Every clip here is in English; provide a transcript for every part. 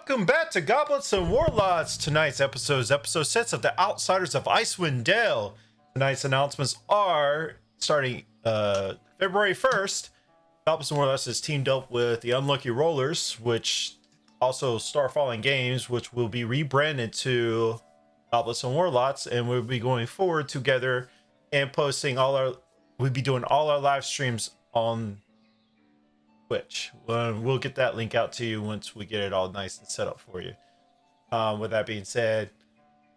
Welcome back to Goblets and Warlocks. Tonight's episode is episode 6 of the Outsiders of Icewind Dale. Tonight's announcements are starting February 1st. Goblets and Warlocks is teamed up with the Unlucky Rollers, which also Starfalling Games, which will be rebranded to Goblets and Warlocks, and we'll be going forward together and posting we'll be doing all our live streams on Twitch. We'll get that link out to you once we get it all nice and set up for you. With that being said,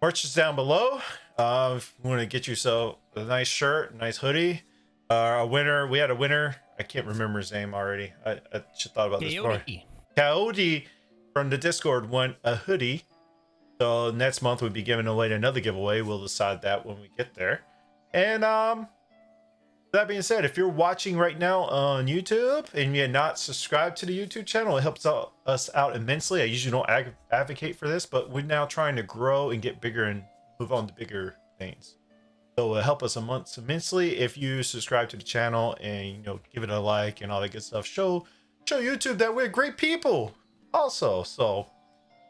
merch is down below. If you want to get yourself a nice shirt, a nice hoodie, we had a winner. I can't remember his name already. I should thought about this more. Coyote from the Discord won a hoodie. So next month we'll be giving away another giveaway. We'll decide that when we get there. And that being said, if you're watching right now on YouTube and you're not subscribed to the YouTube channel, it helps us out immensely. I usually don't advocate for this, but we're now trying to grow and get bigger and move on to bigger things. So it'll help us immensely if you subscribe to the channel and give it a like and all that good stuff. Show YouTube that we're great people also. So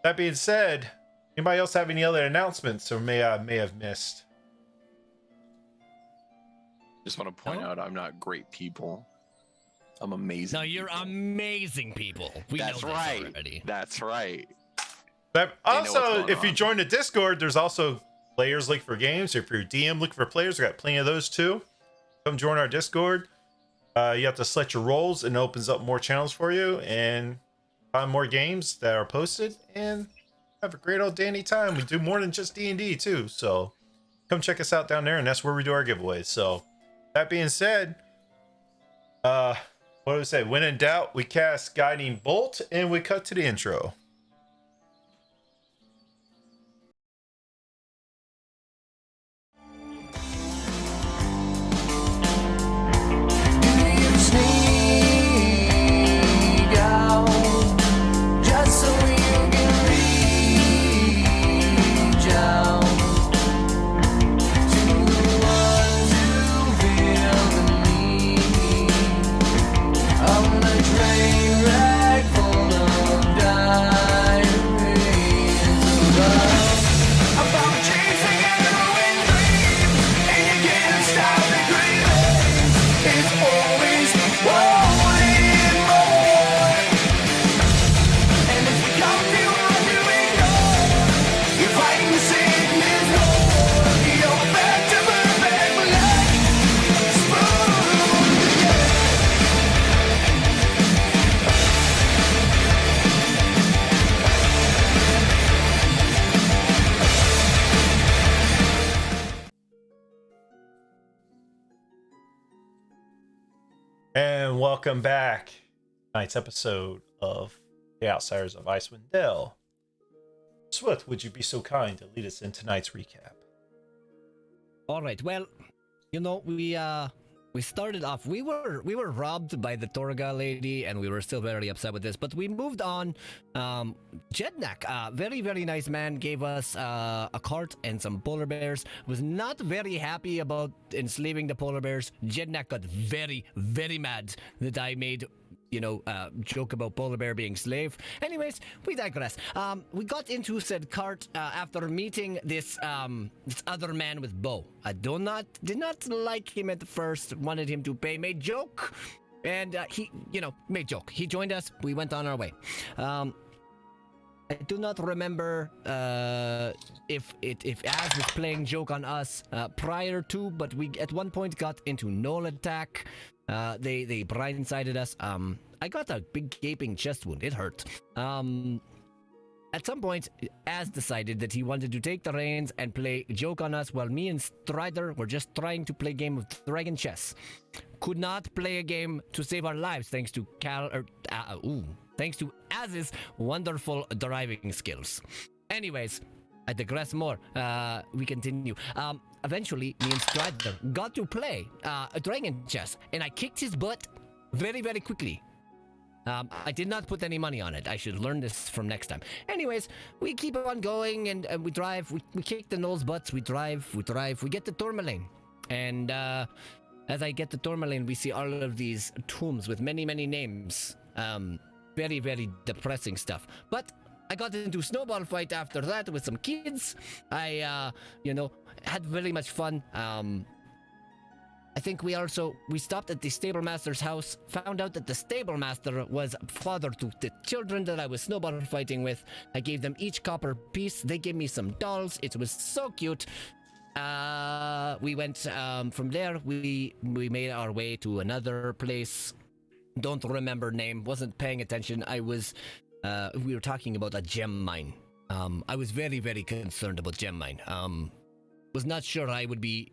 that being said, anybody else have any other announcements or may have missed? Just want to point out I'm not great people. I'm amazing. No, you're amazing people. That's right. Already. That's right. Also, if you join the Discord, there's also players looking for games. If you're DM looking for players, we got plenty of those too. Come join our Discord. You have to select your roles and it opens up more channels for you and find more games that are posted and have a great old dandy time. We do more than just D&D too. So come check us out down there, and that's where we do our giveaways. So that being said, what do we say? When in doubt, we cast Guiding Bolt and we cut to the intro. And welcome back. Tonight's episode of The Outsiders of Icewind Dale. Swift, would you be so kind to lead us in tonight's recap? All right. Well, we started off. We were robbed by the Torga lady, and we were still very upset with this. But we moved on. Jednak, a very, very nice man, gave us a cart and some polar bears. Was not very happy about enslaving the polar bears. Jednak got very, very mad that I made joke about polar bear being slave. Anyways, we digress. We got into said cart after meeting this other man with bow. I did not like him at first. Wanted him to pay. Made joke, and he made joke. He joined us. We went on our way. I do not remember if Az was playing joke on us prior to, but we at one point got into null attack. They blindsided us. I got a big gaping chest wound. It hurt. At some point, Az decided that he wanted to take the reins and play joke on us, while me and Strider were just trying to play a game of dragon chess. Could not play a game to save our lives thanks to thanks to Az's wonderful driving skills. Anyways, I digress more. We continue. Eventually, me and Strider got to play a dragon chess, and I kicked his butt very, very quickly. I did not put any money on it. I should learn this from next time. Anyways, we keep on going, and we drive. We kick the gnolls' butts. We drive. We get to Tourmaline. And as I get to Tourmaline, we see all of these tombs with many, many names. Very, very depressing stuff. But I got into a snowball fight after that with some kids. I, had very much fun. I think we stopped at the stable master's house, found out that the stable master was father to the children that I was snowball fighting with. I gave them each copper piece. They gave me some dolls. It was so cute. We went from there. We made our way to another place. Don't remember name. Wasn't paying attention. We were talking about a gem mine. I was very, very concerned about gem mine. Was not sure I would be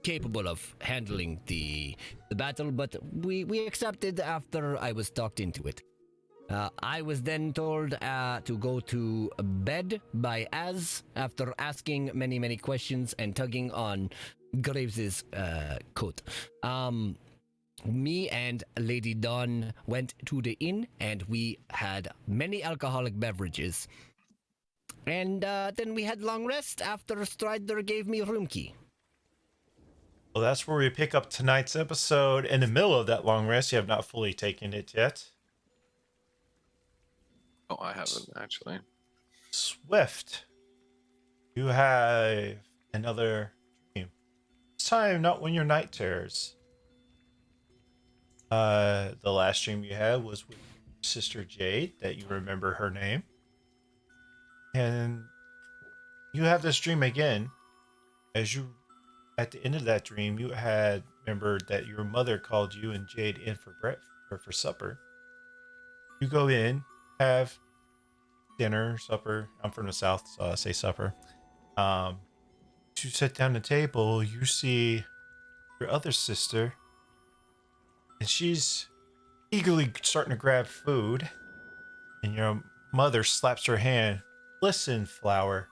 capable of handling the battle, but we accepted after I was talked into it. I was then told to go to bed by Az after asking many, many questions and tugging on Graves's coat. Me and Lady Dawn went to the inn and we had many alcoholic beverages. And then we had long rest after Strider gave me room key. Well, that's where we pick up tonight's episode. In the middle of that long rest, you have not fully taken it yet. Oh, I haven't actually. Swift, you have another dream. This time, not when your night terrors. The last dream you had was with Sister Jade, that you remember her name. And you have this dream again. As you, at the end of that dream, you had remembered that your mother called you and Jade in for breakfast or for supper. You go in, have dinner, supper. I'm from the south, so I say supper. To sit down at the table, you see your other sister, and she's eagerly starting to grab food, and your mother slaps her hand. Listen, Flower.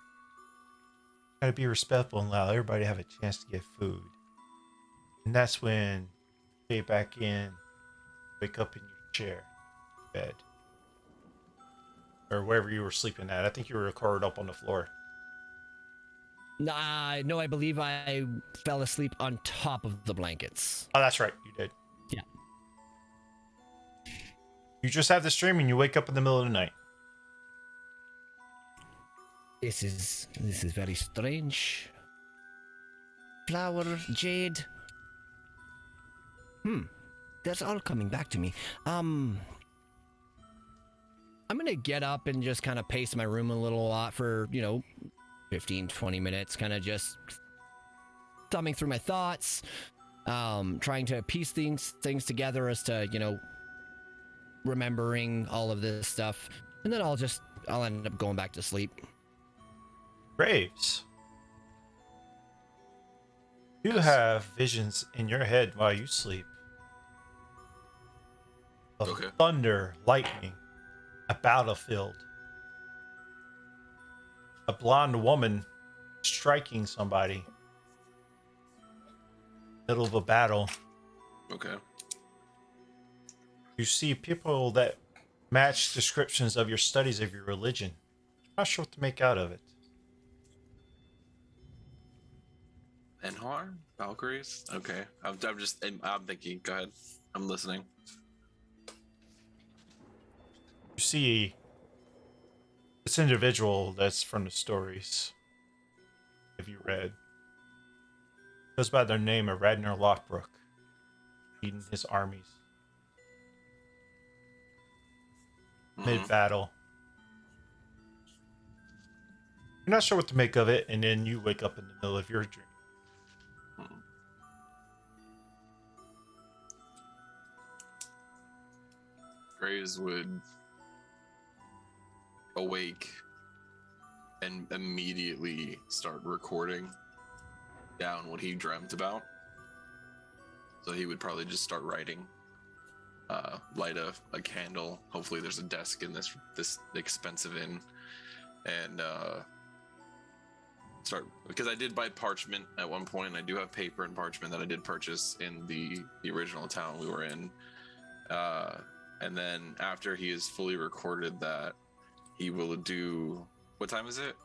Gotta be respectful and allow everybody to have a chance to get food. And that's when you get back in, wake up in your chair, bed. Or wherever you were sleeping at. I think you were curled up on the floor. No, I believe I fell asleep on top of the blankets. Oh, that's right. You did. Yeah. You just have this dream and you wake up in the middle of the night. This is very strange. Flower, Jade. That's all coming back to me. I'm gonna get up and just kind of pace my room a little lot for, 15, 20 minutes, kind of just thumbing through my thoughts, trying to piece things together as to, remembering all of this stuff. And then I'll end up going back to sleep. Graves. You have visions in your head while you sleep. Of Okay. thunder, lightning, a battlefield, a blonde woman striking somebody, middle of a battle. Okay. You see people that match descriptions of your studies of your religion. Not sure what to make out of it. Enhar? Valkyries? Okay. I'm thinking. Go ahead. I'm listening. You see this individual that's from the stories. Have you read? Goes by their name of Radner Lockbrook, leading his armies. Mid-battle. You're not sure what to make of it, and then you wake up in the middle of your dream. Graves would awake and immediately start recording down what he dreamt about. So he would probably just start writing, light a candle. Hopefully there's a desk in this expensive inn, and start, because I did buy parchment at one point. I do have paper and parchment that I did purchase in the original town we were in. And then after he has fully recorded that, he will do, what time is it?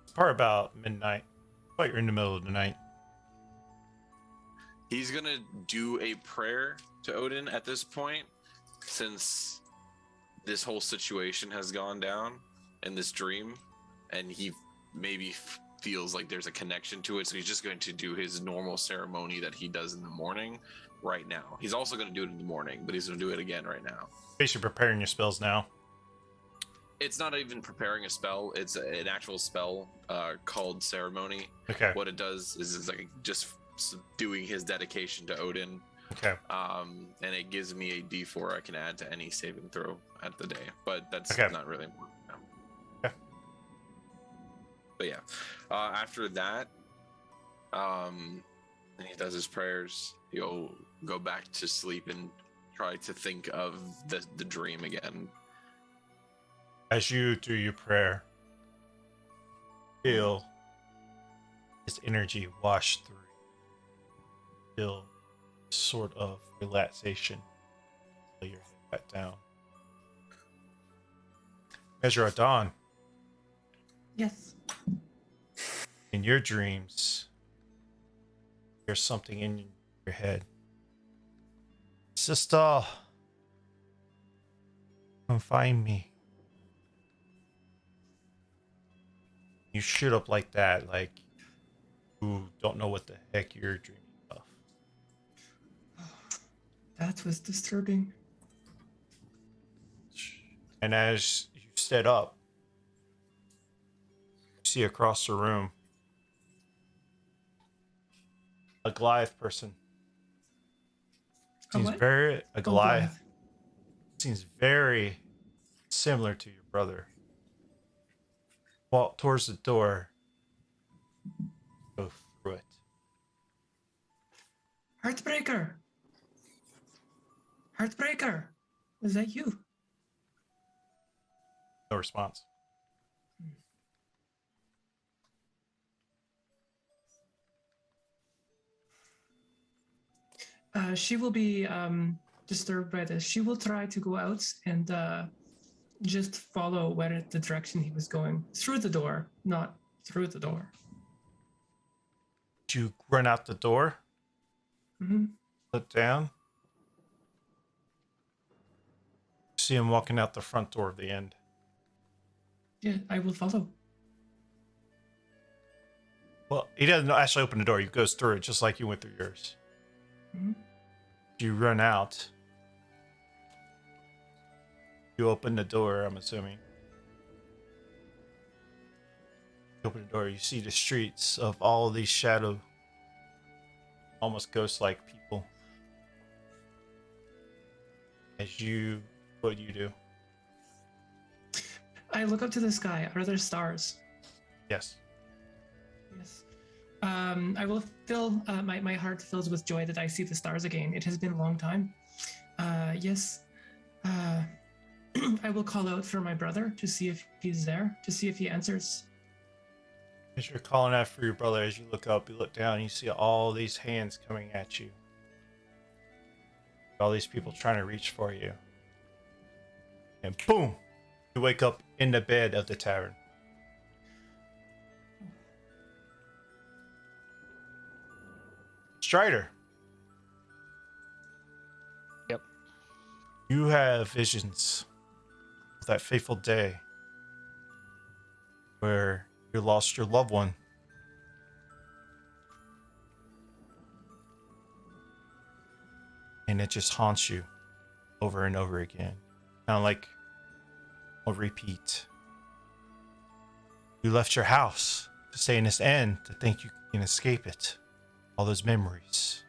It's probably about midnight. But you're in the middle of the night. He's gonna do a prayer to Odin at this point, since this whole situation has gone down in this dream, and he maybe feels like there's a connection to it, so he's just going to do his normal ceremony that he does in the morning right now. He's also going to do it in the morning, but he's going to do it again right now. Basically preparing your spells now. It's not even preparing a spell. It's an actual spell called ceremony. Okay. What it does is it's like just doing his dedication to Odin. Okay. And it gives me a D4 I can add to any saving throw at the day, but that's okay. not really important now. Okay. But yeah, after that, and he does his prayers. He'll go back to sleep and try to think of the dream again. As you do your prayer, feel his energy wash through. Feel sort of relaxation. Lay your head back down. Measure at dawn. Yes. In your dreams, there's something in your head. Sister, come find me. You shoot up like that, like you don't know what the heck you're dreaming of. That was disturbing. And as you sit up, you see across the room a Goliath person. Seems what? very a Goliath. Goliath. Seems very similar to your brother. Walk towards the door. Go through it. Heartbreaker. Heartbreaker. Was that you? No response. She will be disturbed by this. She will try to go out and just follow where the direction he was going. Through the door, not through the door. You run out the door. Mm-hmm. Look down. See him walking out the front door of the inn. Yeah, I will follow. Well, he doesn't actually open the door. He goes through it just like you went through yours. Mm-hmm. You run out. You open the door, I'm assuming. You open the door, you see the streets of all these shadow, almost ghost-like people. What do you do? I look up to the sky. Are there stars? Yes. Yes. I will fill my heart fills with joy that I see the stars again. It has been a long time. Yes. I will call out for my brother to see if he's there, to see if he answers. As you're calling out for your brother, as you look up, you look down, you see all these hands coming at you. All these people trying to reach for you. And boom! You wake up in the bed of the tavern. Strider. Yep. You have visions of that fateful day where you lost your loved one. And it just haunts you over and over again. Kind of like a repeat. You left your house to stay in this inn to think you can escape it. All those memories.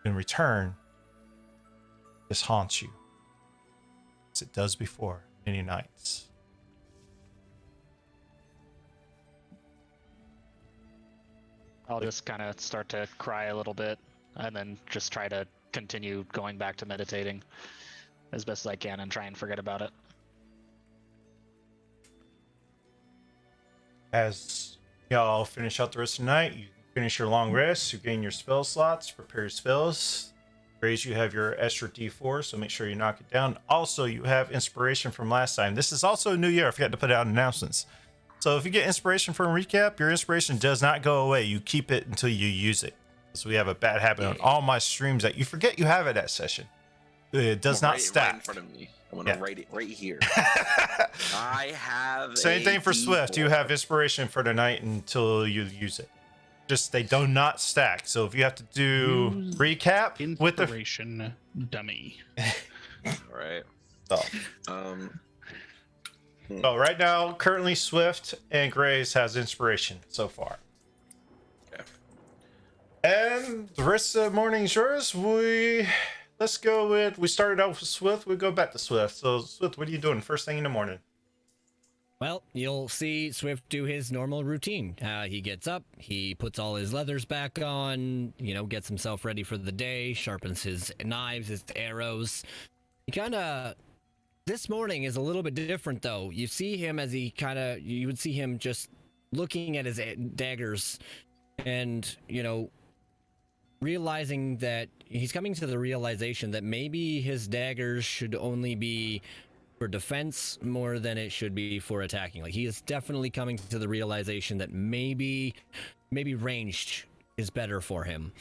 In return, this haunts you. As it does before many nights. I'll just kind of start to cry a little bit and then just try to continue going back to meditating as best as I can and try and forget about it. As y'all finish out the rest of the night, you finish your long rest, you gain your spell slots, prepare your spells. Grace, you have your extra D4, so make sure you knock it down. Also, you have inspiration from last time. This is also a new year. I forgot to put out announcements. So if you get inspiration from recap, your inspiration does not go away. You keep it until you use it. So we have a bad habit on all my streams that you forget you have it that session. It does not Right stack. in front of me. I'm gonna write it right here. I have Same thing for D4. Swift. You have inspiration for the night until you use it. Just they do not stack. So if you have to do Use recap with the Inspiration dummy. All right. oh. So right now, currently Swift and Graves has inspiration so far. Okay. And the rest of the morning's yours. Let's go with, we started out with Swift, we go back to Swift. So Swift, what are you doing first thing in the morning? Well, you'll see Swift do his normal routine. He gets up, he puts all his leathers back on, gets himself ready for the day, sharpens his knives, his arrows. He this morning is a little bit different though. You see him as you would see him just looking at his daggers and, realizing that he's coming to the realization that maybe his daggers should only be for defense more than it should be for attacking. Like, he is definitely coming to the realization that maybe ranged is better for him.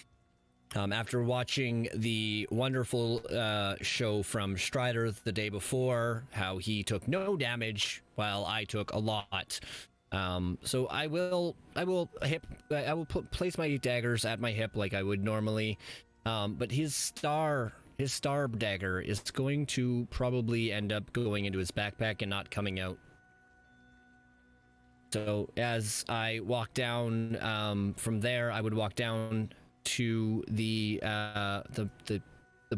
After watching the wonderful show from Strider the day before, how he took no damage while I took a lot. So I will place my daggers at my hip like I would normally. But his star dagger is going to probably end up going into his backpack and not coming out. So as I walk down from there, I would walk down to the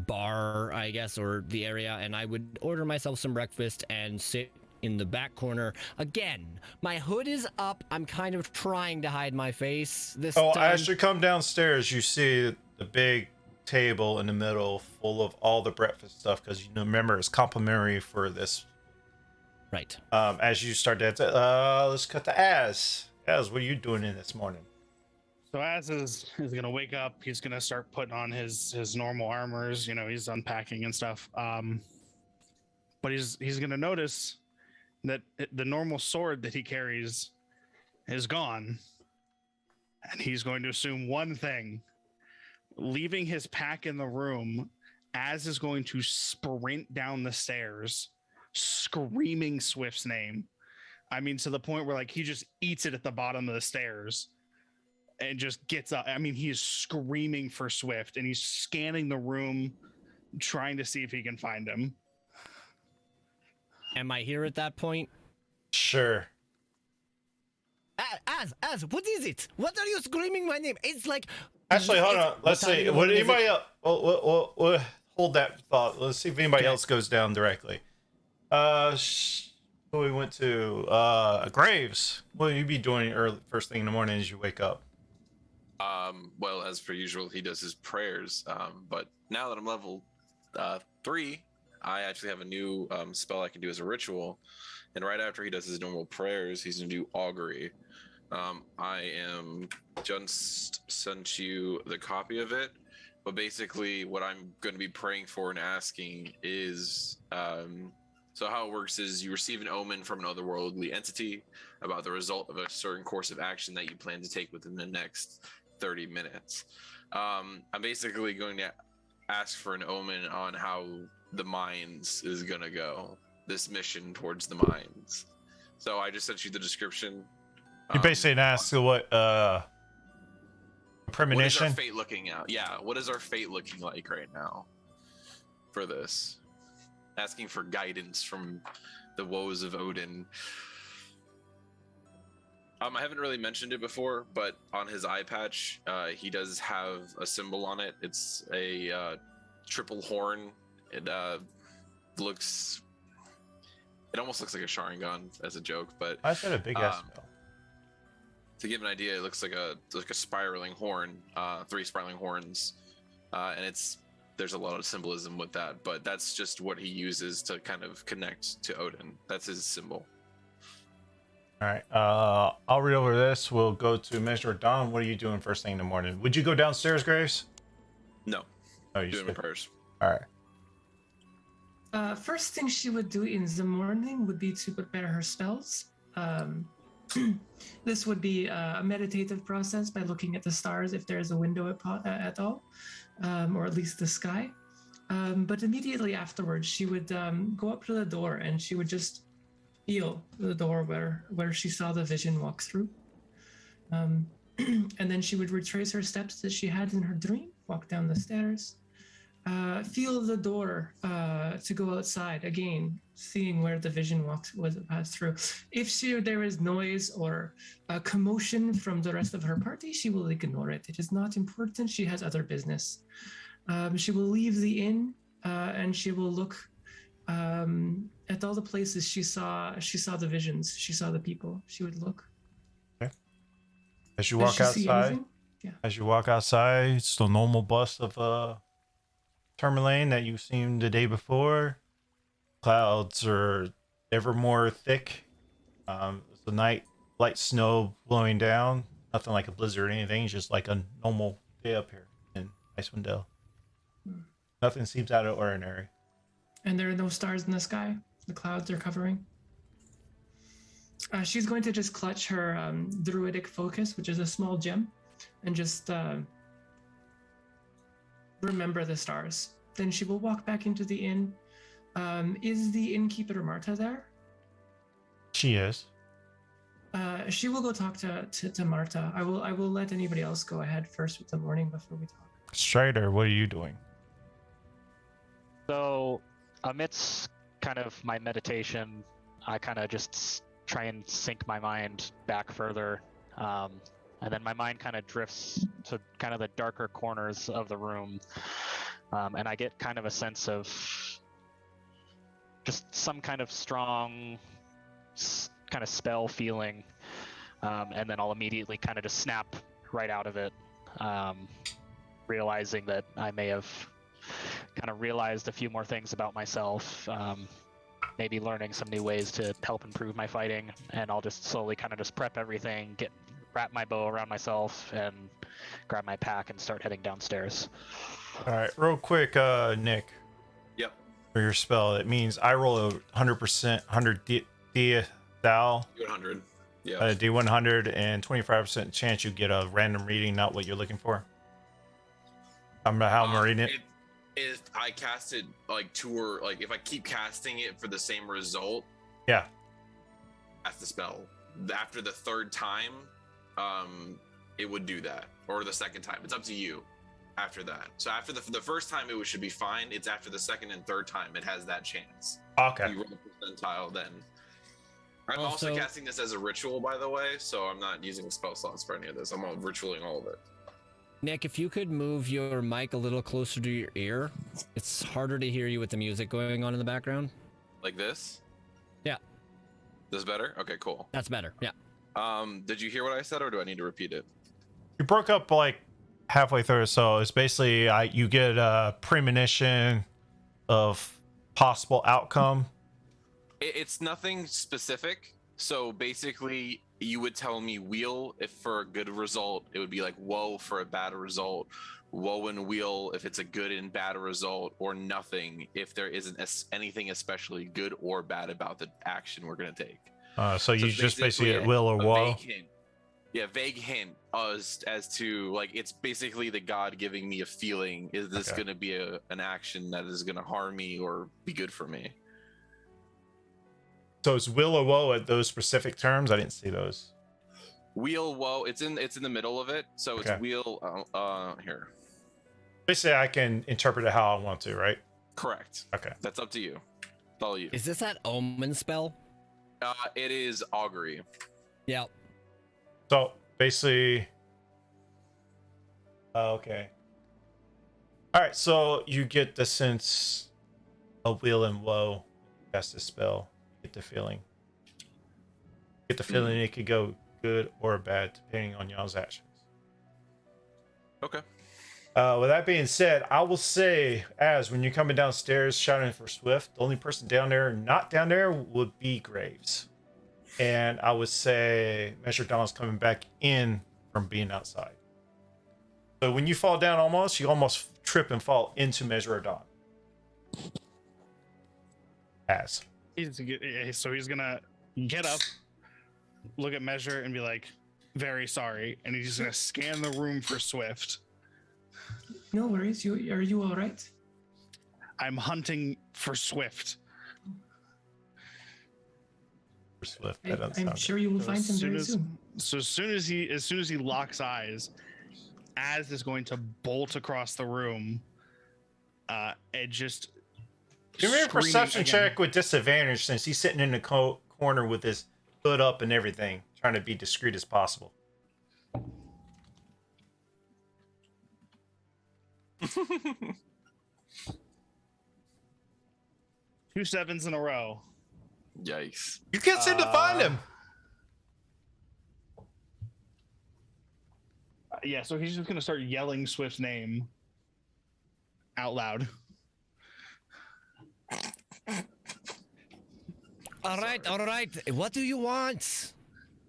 bar, I guess, or the area, and I would order myself some breakfast and sit in the back corner. Again, my hood is up. I'm kind of trying to hide my face this time. As you come downstairs, you see the big table in the middle full of all the breakfast stuff, because remember, it's complimentary for this. Right. As you start to let's cut to Az. Az, what are you doing in this morning? So Az is gonna wake up. He's gonna start putting on his normal armors. He's unpacking and stuff. But he's gonna notice that the normal sword that he carries is gone, and he's going to assume one thing. Leaving his pack in the room, Az is going to sprint down the stairs, screaming Swift's name. I mean, to the point where he just eats it at the bottom of the stairs and just gets up. I mean, he is screaming for Swift, and he's scanning the room, trying to see if he can find him. Am I here at that point? Sure. Az, what is it? What are you screaming my name? It's like... Actually, hold on. Let's see. Would anybody else... We'll hold that thought. Let's see if anybody else goes down directly. We went to Graves. What will you be doing first thing in the morning as you wake up? Well, as per usual, he does his prayers. But now that I'm level 3, I actually have a new spell I can do as a ritual. And right after he does his normal prayers, he's going to do augury. I am just sent you the copy of it. But basically, what I'm going to be praying for and asking is... So how it works is you receive an omen from an otherworldly entity about the result of a certain course of action that you plan to take within the next 30 minutes. I'm basically going to ask for an omen on how the mines is going to go, this mission towards the mines. So I just sent you the description. You basically ask what premonition? What is our fate looking at? Yeah, what is our fate looking like right now for this? Asking for guidance from the woes of Odin. I haven't really mentioned it before, but on his eye patch, he does have a symbol on it. It's a triple horn. It almost looks like a Sharingan as a joke, but I said a big ass spell. To give an idea, it looks like a spiraling horn, 3 spiraling horns, and there's a lot of symbolism with that, but that's just what he uses to kind of connect to Odin. That's his symbol. All right. I'll read over this. We'll go to Measure Dawn. What are you doing first thing in the morning? Would you go downstairs, Graves? No. Oh, you doing my prayers. All right. First thing she would do in the morning would be to prepare her spells. This would be a meditative process by looking at the stars if there is a window at all, or at least the sky. But immediately afterwards, she would go up to the door and she would just feel the door where she saw the vision walk through. And then she would retrace her steps that she had in her dream, walk down the stairs, feel the door to go outside again, seeing where the vision was passed through. If there is noise or commotion from the rest of her party, she will ignore it. It is not important. She has other business. She will leave the inn and she will look at all the places she saw the visions. She saw the people. She would look. As you Does walk she see outside, anything? Yeah. as you walk outside, it's the normal bust of Tourmaline that you've seen the day before. Clouds are ever more thick. It's the night, light snow blowing down. Nothing like a blizzard or anything. Just like a normal day up here in Icewind Dale. Nothing seems out of ordinary. And there are no stars in the sky. The clouds are covering. She's going to just clutch her druidic focus, which is a small gem, and just remember the stars. Then she will walk back into the inn. Is the innkeeper Marta there? She is. She will go talk to Marta. I will let anybody else go ahead first with the morning before we talk. Strider, what are you doing? So, amidst kind of my meditation, I kind of just try and sink my mind back further. And then my mind kind of drifts to kind of the darker corners of the room. And I get kind of a sense of just some kind of strong kind of spell feeling. And then I'll immediately kind of just snap right out of it, realizing that I may have kind of realized a few more things about myself, maybe learning some new ways to help improve my fighting, and I'll just slowly kind of just prep everything, wrap my bow around myself, and grab my pack and start heading downstairs. All right, real quick, Nick. Yep. For your spell, it means I roll a 100%, 100 thou, 100. Yeah. a D100, and 25% chance you get a random reading, not what you're looking for. I'm how I'm reading it. If I cast it like if I keep casting it for the same result, Yeah. cast the spell. After the third time, it would do that, or the second time. It's up to you. After that, so after the first time, it should be fine. It's after the second and third time it has that chance. Okay. You roll a percentile then. I'm also casting this as a ritual, by the way, so I'm not using spell slots for any of this. I'm all ritualing all of it. Nick, if you could move your mic a little closer to your ear, it's harder to hear you with the music going on in the background. Like this? Yeah. This better? Okay, cool. That's better. Yeah. Did you hear what I said, or do I need to repeat it? You broke up like halfway through, so it's basically you get a premonition of possible outcome. It's nothing specific. So basically, you would tell me wheel if for a good result, it would be like woe for a bad result, woe and wheel if it's a good and bad result, or nothing if there isn't anything especially good or bad about the action we're going to take. So you just basically at will or woe. Vague hint as to like it's basically the god giving me a feeling. Is this going to be an action that is going to harm me or be good for me? So it's will or woe at those specific terms. I didn't see those. Wheel woe. It's in the middle of it. So it's wheel. Here. Basically, I can interpret it how I want to, right? Correct. Okay. That's up to you. It's all you. Is this that omen spell? It is augury. Yeah. So basically, okay. All right. So you get the sense of will and woe. That's the spell. You get the feeling. Get the feeling it could go good or bad depending on y'all's actions. Okay. With that being said, I will say, as when you're coming downstairs shouting for Swift, the only person not down there, would be Graves. And I would say Measure Dawn's coming back in from being outside. So when you fall down you almost trip and fall into Measure of Dawn. So he's gonna get up, look at Measure, and be like, very sorry. And he's gonna scan the room for Swift. No worries. Are you all right? I'm hunting for Swift. Swift, that doesn't I'm sound sure you will So find him as soon very as- soon. So as soon as he locks eyes, Az is going to bolt across the room, and just good. Give me a screaming perception again. check with disadvantage since he's sitting in the corner with his hood up and everything, trying to be discreet as possible. 2 7s in a row. Yikes. You can't seem to find him. Yeah, so he's just gonna start yelling Swift's name out loud. All right. What do you want?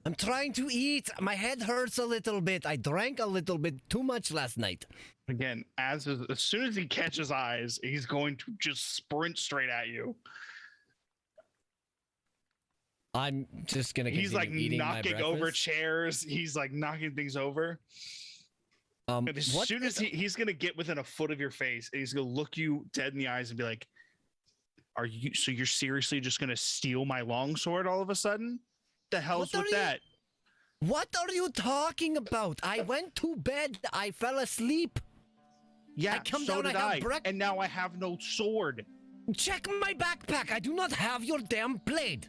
I'm trying to eat. My head hurts a little bit. I drank a little bit too much last night. Again, as soon as he catches eyes, he's going to just sprint straight at you. I'm just gonna He's continue like eating my knocking over breakfast. chairs. He's like knocking things over. And as What soon as is- he's gonna get within a foot of your face, and he's gonna look you dead in the eyes and be like, "Are you? So you're seriously just gonna steal my longsword all of a sudden? The hell's What with are you- that?" What are you talking about? I went to bed. I fell asleep. Yeah, come so down, I did have I. break- And now I have no sword. Check my backpack. I do not have your damn blade.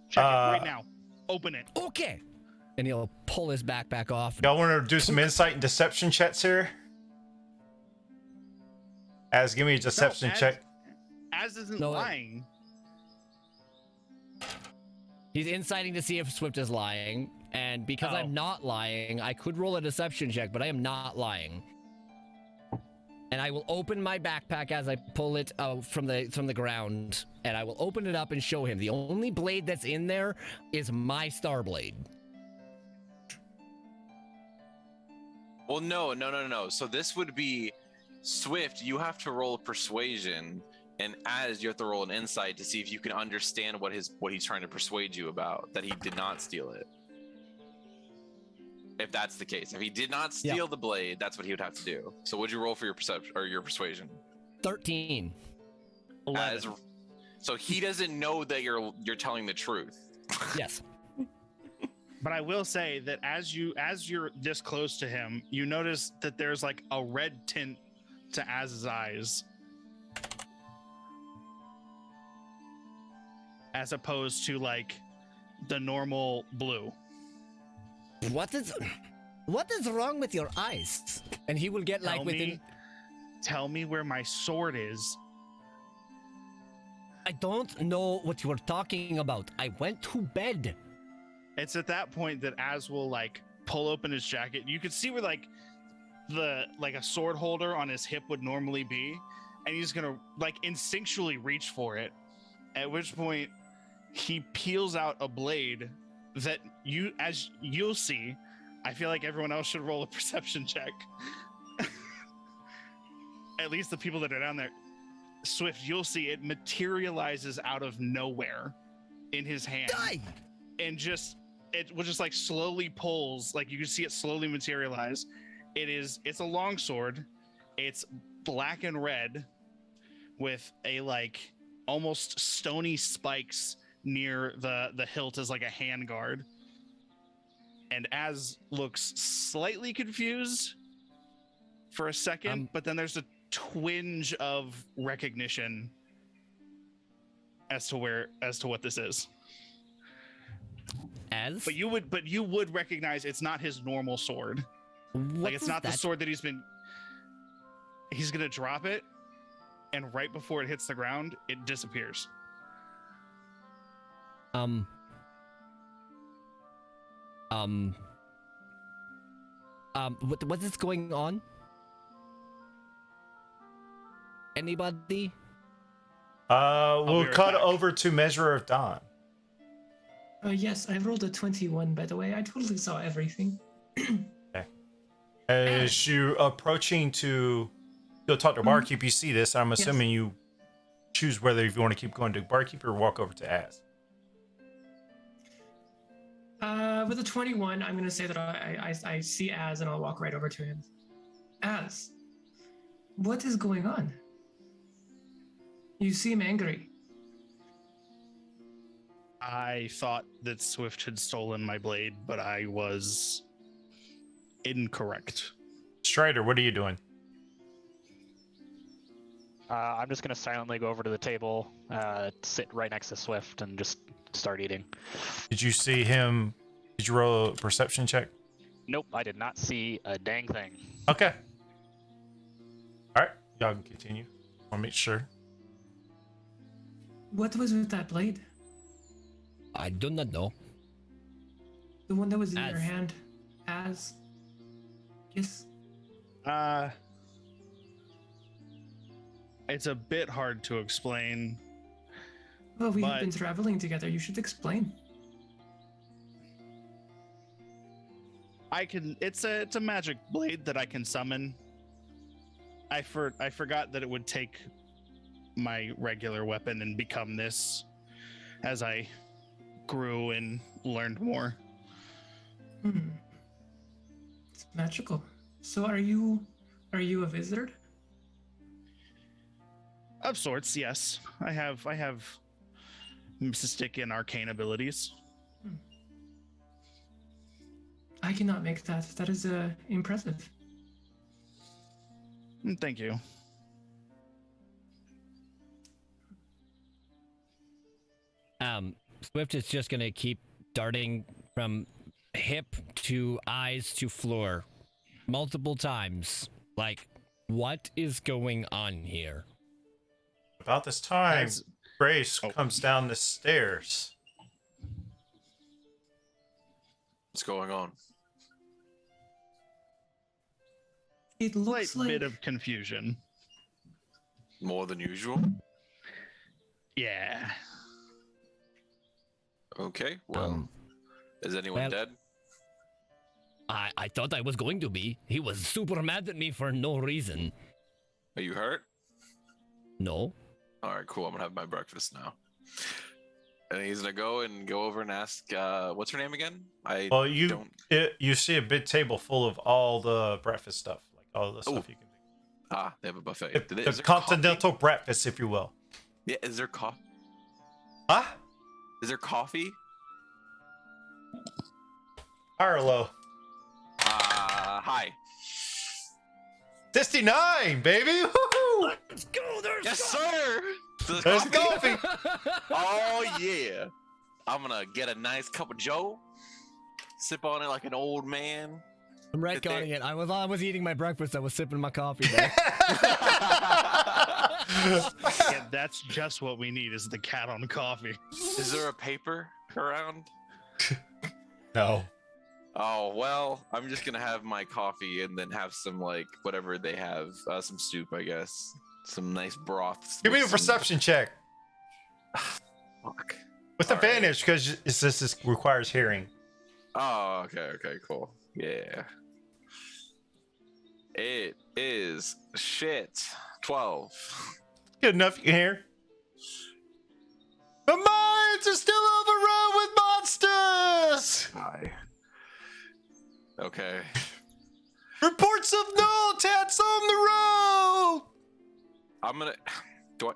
Check it right now. Open it. Okay. And he'll pull his backpack off. Y'all want to do some insight and deception checks here? Az, give me a deception check. Az isn't No, lying. He's inciting to see if Swift is lying. And because Oh. I'm not lying, I could roll a deception check, but I am not lying. And I will open my backpack as I pull it from the ground, and I will open it up and show him. The only blade that's in there is my star blade. Well, no. So this would be Swift. You have to roll persuasion, and Az, you have to roll an insight to see if you can understand what he's trying to persuade you about. That he did not steal it. If that's the case, if he did not steal the blade, that's what he would have to do. So, what'd you roll for your perception or your persuasion? 13. 11. So he doesn't know that you're telling the truth. Yes. But I will say that as you're this close to him, you notice that there's like a red tint to Az's eyes, as opposed to like the normal blue. What is wrong with your eyes? And he will get like within. Tell me where my sword is. I don't know what you are talking about. I went to bed. It's at that point that Az will like pull open his jacket. You can see where like a sword holder on his hip would normally be, and he's gonna like instinctually reach for it. At which point he peels out a blade that as you'll see, I feel like everyone else should roll a perception check. At least the people that are down there. Swift, you'll see it materializes out of nowhere in his hand. Die! And it will just like slowly pulls, like you can see it slowly materialize. It's a long sword. It's black and red with a like almost stony spikes near the hilt as like a handguard. And Az looks slightly confused for a second, but then there's a twinge of recognition as to what this is. As? But you would recognize it's not his normal sword. What Like it's is not the that? sword that he's gonna drop it, and right before it hits the ground, it disappears. What is going on? Anybody? We'll right cut back. over to Measure of Dawn. Yes, I rolled a 21, by the way. I totally saw everything. As you approaching to go talk to Barkeep, you see this. I'm assuming you choose whether if you want to keep going to Barkeep or walk over to Az. With a 21, I'm going to say that I see Az and I'll walk right over to him. Az, what is going on? You seem angry. I thought that Swift had stolen my blade, but I was incorrect. Strider, what are you doing? I'm just gonna silently go over to the table, sit right next to Swift, and just start eating. Did you see him? Did you roll a perception check? Nope, I did not see a dang thing. Okay. All right, y'all can continue. I'll make sure. What was with that blade? I do not know. The one that was in Az. your hand. As. Yes. It's a bit hard to explain. Well, we've But- been traveling together. You should explain. It's a magic blade that I can summon. I forgot that it would take my regular weapon and become this as I grew and learned more. Hmm. It's magical. So are you a wizard? Of sorts, yes. I have mystic and arcane abilities. I cannot make that. That is impressive. Thank you. Swift is just gonna keep darting from hip to eyes to floor multiple times. Like, what is going on here? About this time, As- Grace Oh. comes down the stairs. What's going on? It Slight looks like bit of confusion. More than usual? Yeah. Okay, well, Um, is anyone well- dead? I thought I was going to be. He was super mad at me for no reason. Are you hurt? No. All right, cool. I'm gonna have my breakfast now. And he's gonna go over and ask, what's her name again? I Well, don't. you see a big table full of all the breakfast stuff, like all the stuff Ooh. you can make. Ah, they have a buffet. The Is there continental breakfast, if you will. coffee? Yeah, is there coffee? Huh? Is there coffee? High or low? Hi. 69, baby! Woo-hoo! Let's go. There's Yes, sir. There's coffee! Oh yeah. I'm gonna get a nice cup of Joe. Sip on it like an old man. I'm retconning it. I was eating my breakfast. I was sipping my coffee. There. Yeah, that's just what we need is the cat on coffee. Is there a paper around? No. Oh well, I'm just gonna have my coffee and then have some like whatever they have, some soup, I guess, some nice broths. Give me a with some- perception check. Fuck. With All right. advantage, because this requires hearing. Oh, okay, cool. Yeah. It is shit. 12. Good enough, you can hear. The mines are still overrun with monsters! Hi. Okay. Reports of null attacks on the road! I'm gonna. Do I?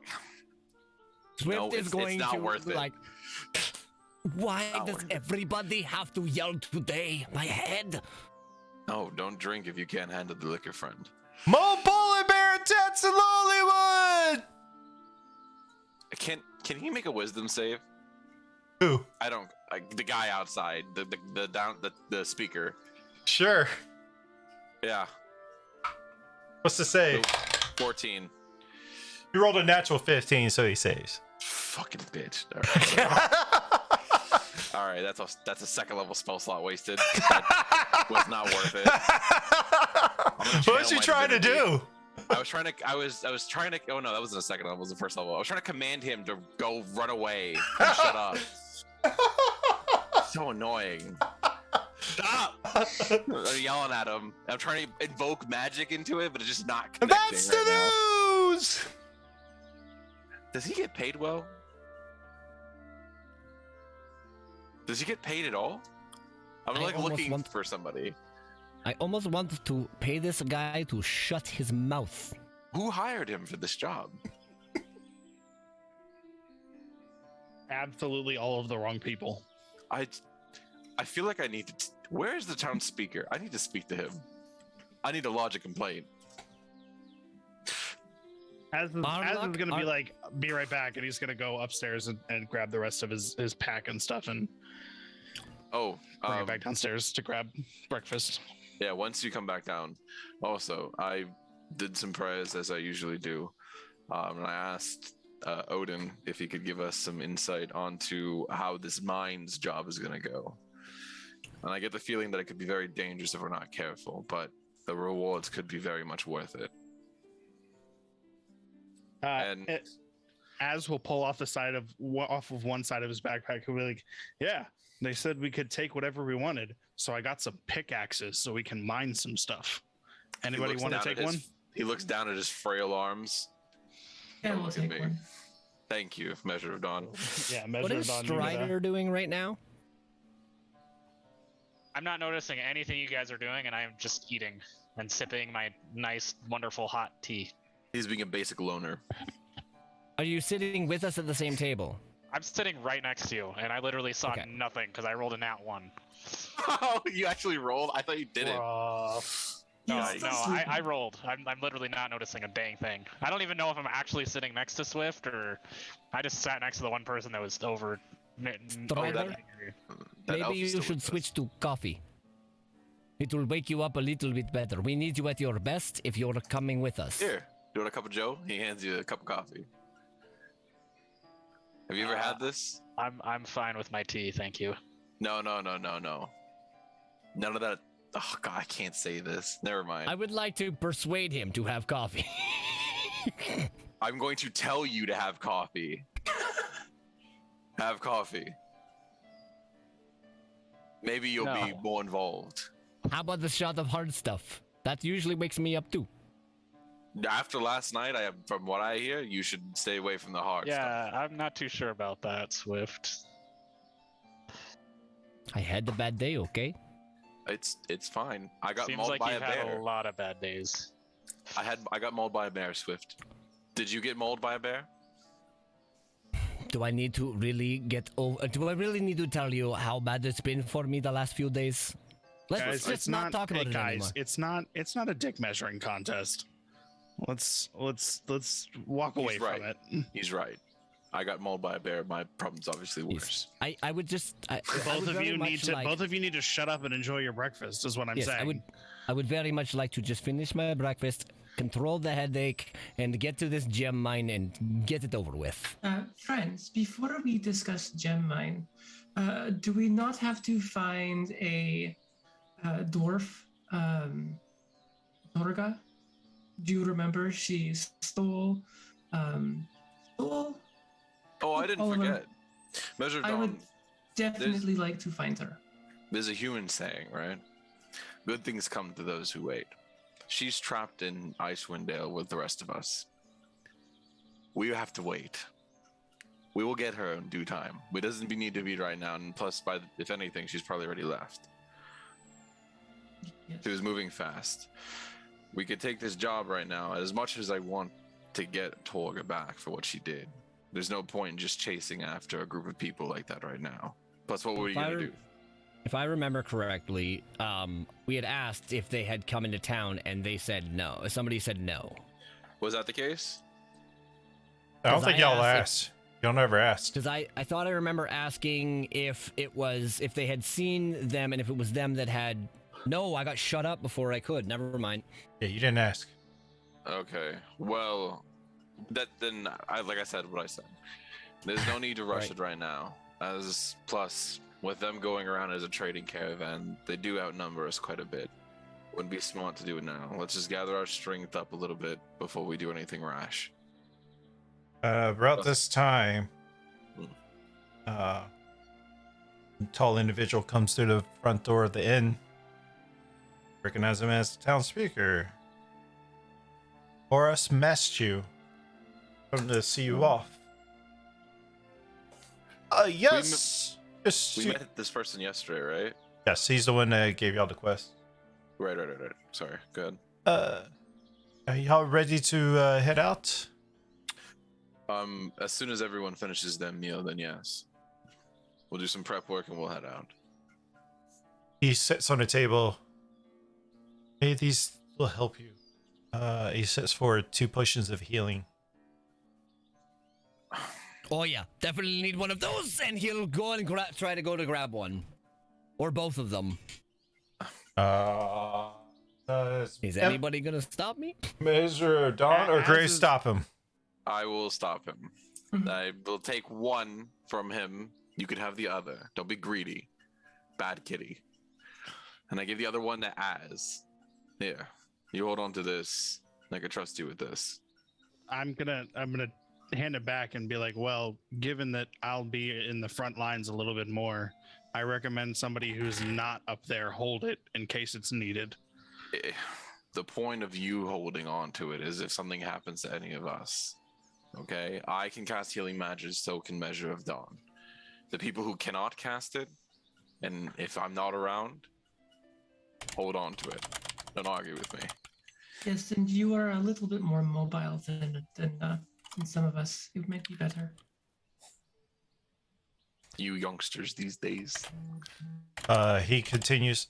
Swift No, is it's going not to worth it. like. Why Not does worth it. everybody have to yell today? My head. No, don't drink if you can't handle the liquor, friend. More polar bear attacks in Lollywood! Can he make a wisdom save? Who? I don't. Like the guy outside, the speaker. Sure. Yeah. What's to say? Nope. 14. He rolled a natural 15, so he saves. Fucking bitch. All right. All right, that's a second level spell slot wasted. That was not worth it. What was you trying to do? I was trying to. Oh no, that wasn't a second level. It was the first level. I was trying to command him to go run away and shut up. So annoying. Stop! They're yelling at him. I'm trying to invoke magic into it, but it's just not connecting That's the right now. news! Does he get paid well? Does he get paid at all? I'm I like almost looking want- for somebody. I almost want to pay this guy to shut his mouth. Who hired him for this job? absolutely all of the wrong people. I feel like I need to. Where is the town speaker? I need to speak to him. I need to lodge a complaint. Az is gonna be like, be right back, and he's gonna go upstairs and grab the rest of his pack and stuff and Oh, bring it back downstairs to grab breakfast. yeah. Once you come back down, also I did some prayers as I usually do, and I asked Odin if he could give us some insight onto how this mine's job is gonna go. And I get the feeling that it could be very dangerous if we're not careful, but the rewards could be very much worth it. Az will pull off of one side of his backpack. He'll be like, "Yeah, they said we could take whatever we wanted, so I got some pickaxes so we can mine some stuff. Anybody want to take one?" He looks down at his frail arms. Yeah, Don't we'll look at take me. one. Thank you, Measure of Dawn. Yeah, What measure is it on Strider doing right now? I'm not noticing anything you guys are doing, and I am just eating and sipping my nice, wonderful hot tea. He's being a basic loner. Are you sitting with us at the same table? I'm sitting right next to you, and I literally saw Okay. nothing because I rolled a nat 1. Oh, you actually rolled? I thought you didn't. No, He's no, still I sleeping. rolled. I'm literally not noticing a dang thing. I don't even know if I'm actually sitting next to Swift, or I just sat next to the one person that was over. Strider? That elf Maybe is you still should with us. switch to coffee. It will wake you up a little bit better. We need you at your best if you're coming with us. Here, do you want a cup of Joe? He hands you a cup of coffee. Have you ever had this? I'm fine with my tea, thank you. No. None of that. Oh God, I can't say this. Never mind. I would like to persuade him to have coffee. I'm going to tell you to have coffee. Have coffee. Maybe you'll be No. more involved. How about the shot of hard stuff? That usually wakes me up too. After last night, from what I hear, you should stay away from the hard stuff. Yeah, I'm not too sure about that, Swift. I had a bad day, okay? It's fine. I got Seems mauled like by a you've had bear. a lot of bad days. I got mauled by a bear, Swift. Did you get mauled by a bear? Do I need to really get over? Do I really need to tell you how bad it's been for me the last few days? Let's just not talk about it anymore. It's not a dick measuring contest. Let's walk away He's right. from it. He's right. I got mauled by a bear. My problem's obviously worse. I would just Both of you need to shut up and enjoy your breakfast. Is what I'm yes, saying. I would very much like to just finish my breakfast, control the headache, and get to this gem mine and get it over with. Friends, before we discuss gem mine, do we not have to find a dwarf, Dorga? Do you remember she stole? Oh, I didn't all of them. forget. Measure I would Dawn. definitely like to find her. There's a human saying, right? Good things come to those who wait. She's trapped in Icewind Dale with the rest of us. We have to wait. We will get her in due time. It doesn't need to be right now, and plus, if anything, she's probably already left. Yes. She was moving fast. We could take this job right now. As much as I want to get Torga back for what she did, there's no point in just chasing after a group of people like that right now. Plus, what were you gonna do? If I remember correctly, we had asked if they had come into town, and they said no. Somebody said no. Was that the case? I don't 'Cause think I y'all asked asked. Y'all never asked. Because I thought I remember asking if they had seen them and if it was them that had. No, I got shut up before I could. Never mind. Yeah, you didn't ask. Okay. Well, like I said, what I said. There's no need to rush Right. it right now. Plus, with them going around as a trading caravan, they do outnumber us quite a bit. Wouldn't be smart to do it now. Let's just gather our strength up a little bit before we do anything rash. About this time, a tall individual comes through the front door of the inn. Recognize him as the town speaker. Horace Maschu. Come to see you off. Yes. We met this person yesterday, right? Yes, he's the one that gave y'all the quest. Right. Sorry. Good. Are y'all ready to head out? As soon as everyone finishes their meal, then yes. We'll do some prep work and we'll head out. He sits on a table. Hey, these will help you. He sets forward 2 potions of healing. Oh yeah, definitely need one of those, and he'll go and try to go to grab one, or both of them. Is anybody gonna stop me? Measure Dawn or Gray stop him? I will stop him. I will take one from him. You can have the other. Don't be greedy. Bad kitty. And I give the other one to Az. Here, you hold on to this. I can trust you with this. I'm gonna hand it back and be like, well, given that I'll be in the front lines a little bit more, I recommend somebody who's not up there hold it in case it's needed. The point of you holding on to it is if something happens to any of us. Okay? I can cast healing magic, so can Measure of Dawn. The people who cannot cast it, and if I'm not around, hold on to it. Don't argue with me. Yes, and you are a little bit more mobile than some of us. It might be better. You youngsters these days. He continues.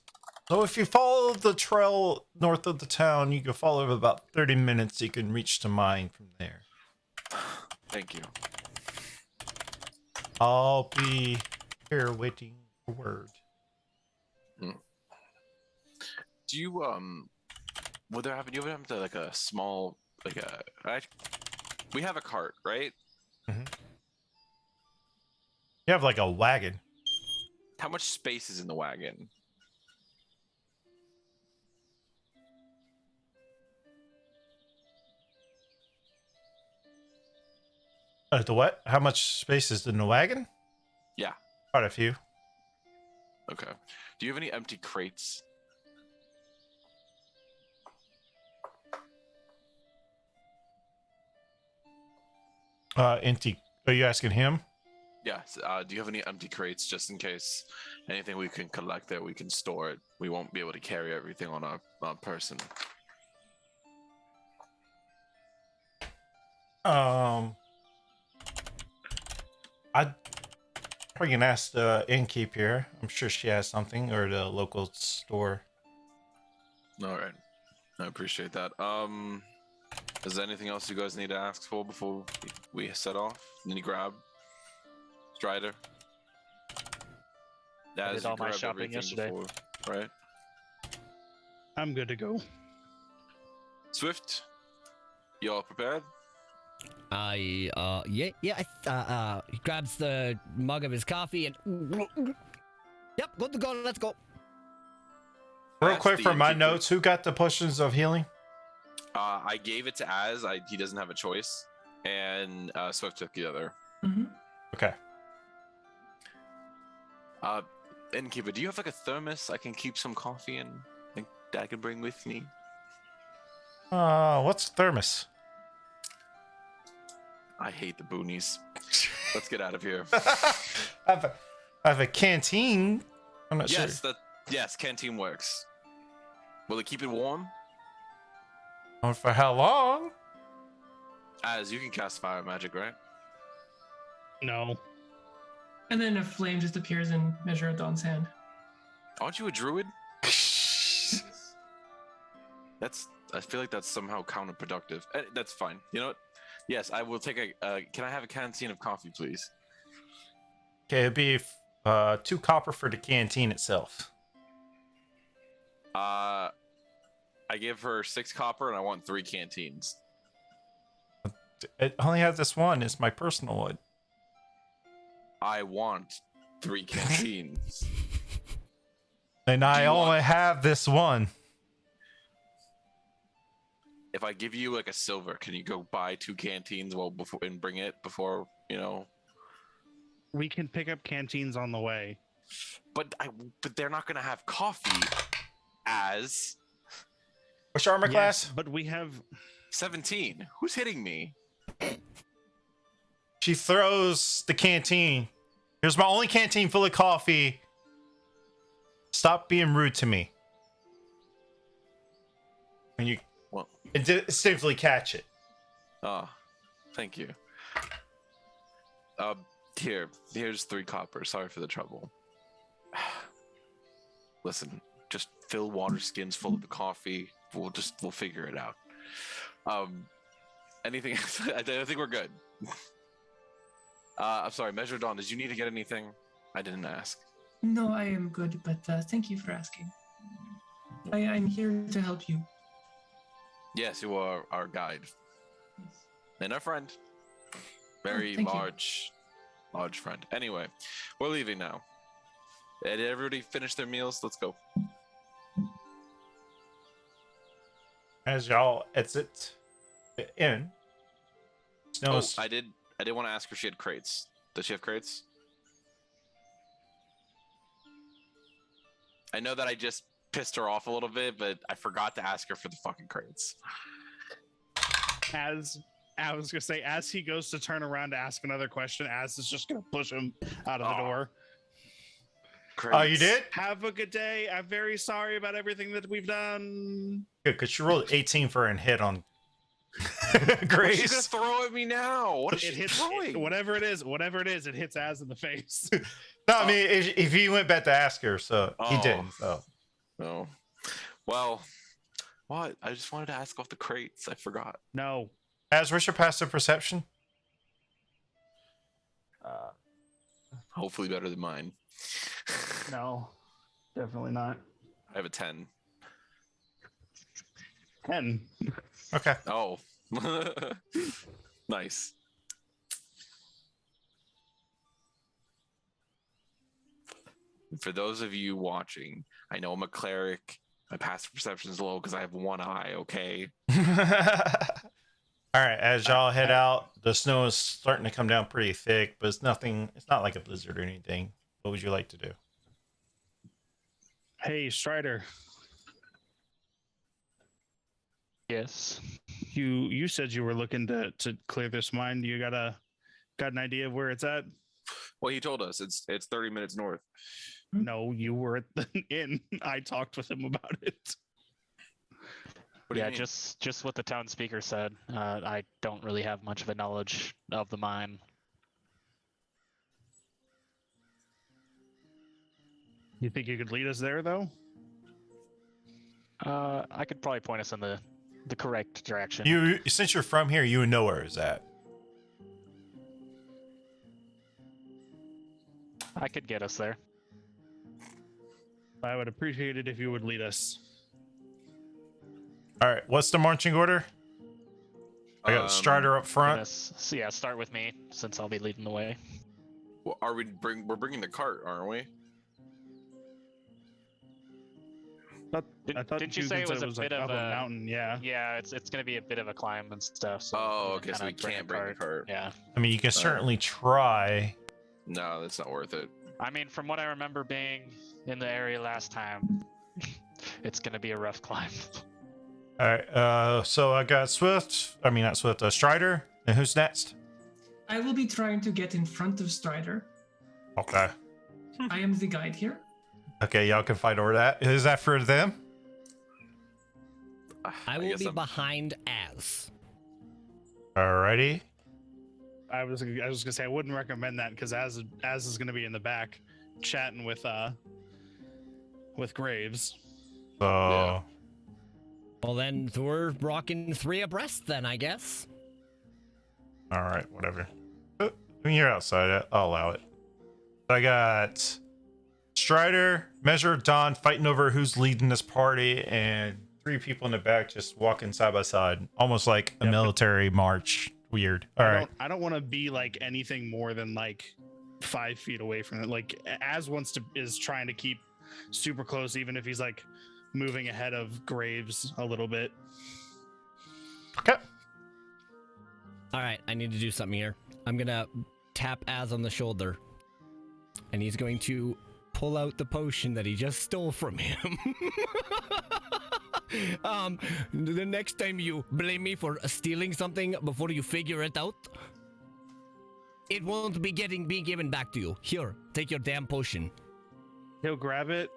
So if you follow the trail north of the town, you can follow it about 30 minutes. You can reach to mine from there. Thank you. I'll be here waiting for word. Do you would there happen? You ever happen to like a small we have a cart, right? Mm-hmm. You have like a wagon. How much space is in the wagon? The what? How much space is in the wagon? Yeah. Quite a few. Okay. Do you have any empty crates? Empty. Are you asking him? Yes. Do you have any empty crates just in case anything we can collect there, we can store it? We won't be able to carry everything on our person. I'd probably can ask the innkeep here. I'm sure she has something, or the local store. All right. I appreciate that. Is there anything else you guys need to ask for before we set off? Any grab? Strider? I did all my shopping yesterday. Right? I'm good to go. Swift? You all prepared? He grabs the mug of his coffee and yep, good to go. Let's go. Real That's quick the for my innkeeper. notes, who got the potions of healing? I gave it to Az. He doesn't have a choice, and Swift took the other. Mm-hmm. Okay. Innkeeper, do you have like a thermos I can keep some coffee in? Like that I can bring with me? What's thermos? I hate the boonies. Let's get out of here. I have a canteen. I'm not Yes, sure. yes, canteen works. Will it keep it warm? For how long? Az, you can cast fire magic, right? No. And then a flame just appears in Measure of Dawn's hand. Aren't you a druid? I feel like that's somehow counterproductive. That's fine. You know what? Yes, I will take can I have a canteen of coffee, please? Okay, it'd be 2 copper for the canteen itself. I give her 6 copper and I want 3 canteens. It only has this one. It's my personal one. I want 3 canteens. And I you only want- have this one. If I give you like a silver, can you go buy 2 canteens and bring it before, you know? We can pick up canteens on the way. But they're not gonna have coffee. Az What's your armor class? But we have 17. Who's hitting me? She throws the canteen. Here's my only canteen full of coffee. Stop being rude to me. And you Well, instinctively catch it. oh, thank you. Here's 3 copper. Sorry for the trouble. Listen, just fill water skins full of the coffee. We'll figure it out. Anything else? I think we're good. I'm sorry, Measure Dawn, did you need to get anything? I didn't ask. No, I am good, but thank you for asking. I'm here to help you. Yes, you are our guide. And our friend. Very thank you. large friend. Anyway, we're leaving now. Did everybody finish their meals? Let's go. As y'all exit the inn, Snow is- I did want to ask her if she had crates. Does she have crates? I know that I just pissed her off a little bit, but I forgot to ask her for the fucking crates. As I was gonna say, as he goes to turn around to ask another question, Az is just gonna push him out of the door. Crates. Oh, you did? Have a good day. I'm very sorry about everything that we've done. Good, because she rolled 18 for an hit on What's she gonna Grace. throw at me now? What is It she hits throwing? whatever it is, it hits Az in the face. No, I mean, if he went back to ask her, so he Oh. didn't. So No. Well, what? I just wanted to ask off the crates. I forgot. No. as what's your passive perception? Hopefully better than mine. No. Definitely not. I have a 10. 10. Okay. Oh. Nice. For those of you watching, I know I'm a cleric. My passive perception is low because I have one eye, okay? All right, as y'all head out, the snow is starting to come down pretty thick, but it's not like a blizzard or anything. What would you like to do? Hey, Strider. Yes. You said you were looking to clear this mine. You got an idea of where it's at? Well, he told us it's 30 minutes north. No, you were at the inn. I talked with him about it. What do you Yeah, mean? just what the town speaker said. I don't really have much of a knowledge of the mine. You think you could lead us there, though? I could probably point us in the correct direction. You, since you're from here, you would know where it's at. I could get us there. I would appreciate it if you would lead us. All right, what's the marching order? I got Strider up front. So yeah, start with me since I'll be leading the way. Well, we're bringing the cart, aren't we? I thought Didn't you say it was a like bit of up a mountain? Yeah. Yeah, it's gonna be a bit of a climb and stuff. So Oh, okay, so kinda we can't bring the cart. Yeah. I mean, you can certainly try. No, that's not worth it. I mean, from what I remember being in the area last time, it's gonna be a rough climb. All right, so I got Swift. I mean, not Swift. Strider. And who's next? I will be trying to get in front of Strider. Okay. I am the guide here. Okay, y'all can fight over that. Is that for them? I will guess be I'm- behind Az. Alrighty. I was gonna say I wouldn't recommend that because Az is gonna be in the back, chatting with Graves. So, Yeah. Well, then we're rocking 3 abreast, then I guess. all right, whatever. When you're outside, I'll allow it. I got Strider, Measure, Dawn fighting over who's leading this party, and 3 people in the back just walking side by side, almost like a military march. Weird. All right. I don't want to be like anything more than like 5 feet away from it. Like Az is trying to keep super close, even if he's like moving ahead of Graves a little bit. Okay. All right, I need to do something here. I'm gonna tap Az on the shoulder, and he's going to pull out the potion that he just stole from him. The next time you blame me for stealing something before you figure it out, it won't be being given back to you. Here, take your damn potion. He'll grab it,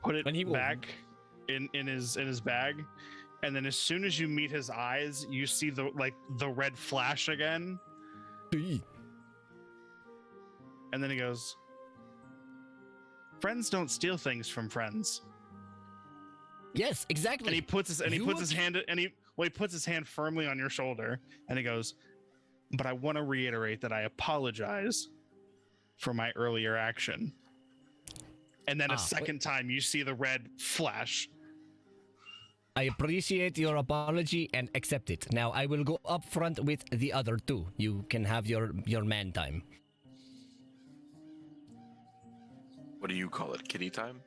put it And he will- back in his bag, and then as soon as you meet his eyes, you see the red flash again, And then he goes, friends don't steal things from friends. Yes, exactly. And he puts his hand firmly on your shoulder, and he goes, but I want to reiterate that I apologize for my earlier action. And then a second time you see the red flash. I appreciate your apology and accept it. Now I will go up front with the other two. You can have your man time. What do you call it? Kitty time?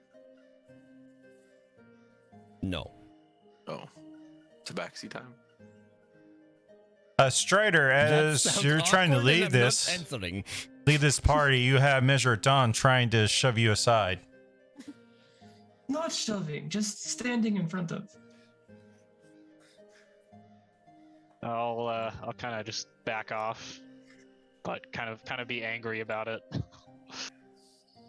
No. Oh. Tabaxi time? Strider, as you're trying to lead this party, you have Measure Dawn trying to shove you aside. Not shoving, just standing in front of. I'll kind of just back off, but kind of be angry about it.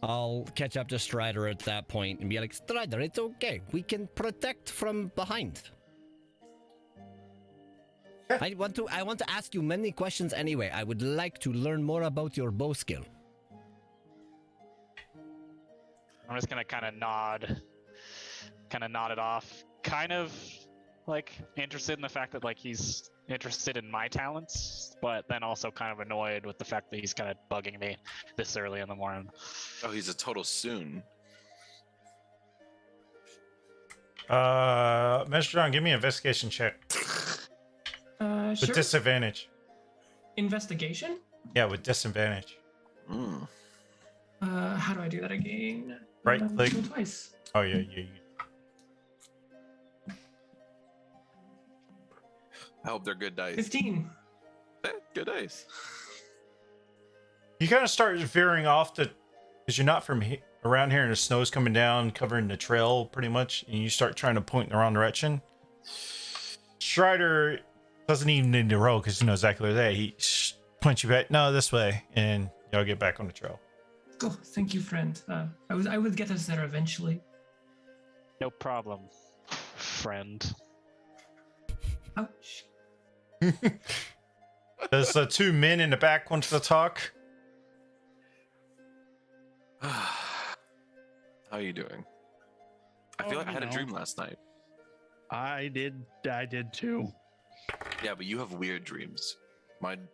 I'll catch up to Strider at that point and be like, Strider, it's okay. We can protect from behind. I want to ask you many questions anyway. I would like to learn more about your bow skill. I'm just gonna kind of nod it off. Kind of like interested in the fact that like he's interested in my talents, but then also kind of annoyed with the fact that he's kind of bugging me this early in the morning. Oh, he's a total soon. Mr. John, give me an investigation check. With Sure. disadvantage. Investigation? Yeah, with disadvantage. Mm. How do I do that again? Right click. Go twice. Oh, yeah. I hope they're good dice. 15. Good dice. You kind of start veering off because you're not from around here and the snow's coming down, covering the trail pretty much, and you start trying to point in the wrong direction. Strider doesn't even need to roll because you know exactly where they're at. He points you back, no, this way, and y'all get back on the trail. Oh, thank you, friend. I would get us there eventually. No problem, friend. Ouch. Does the two men in the back want to talk? How are you doing? I feel like I had a dream last night. I did too. Yeah, but you have weird dreams. Mine,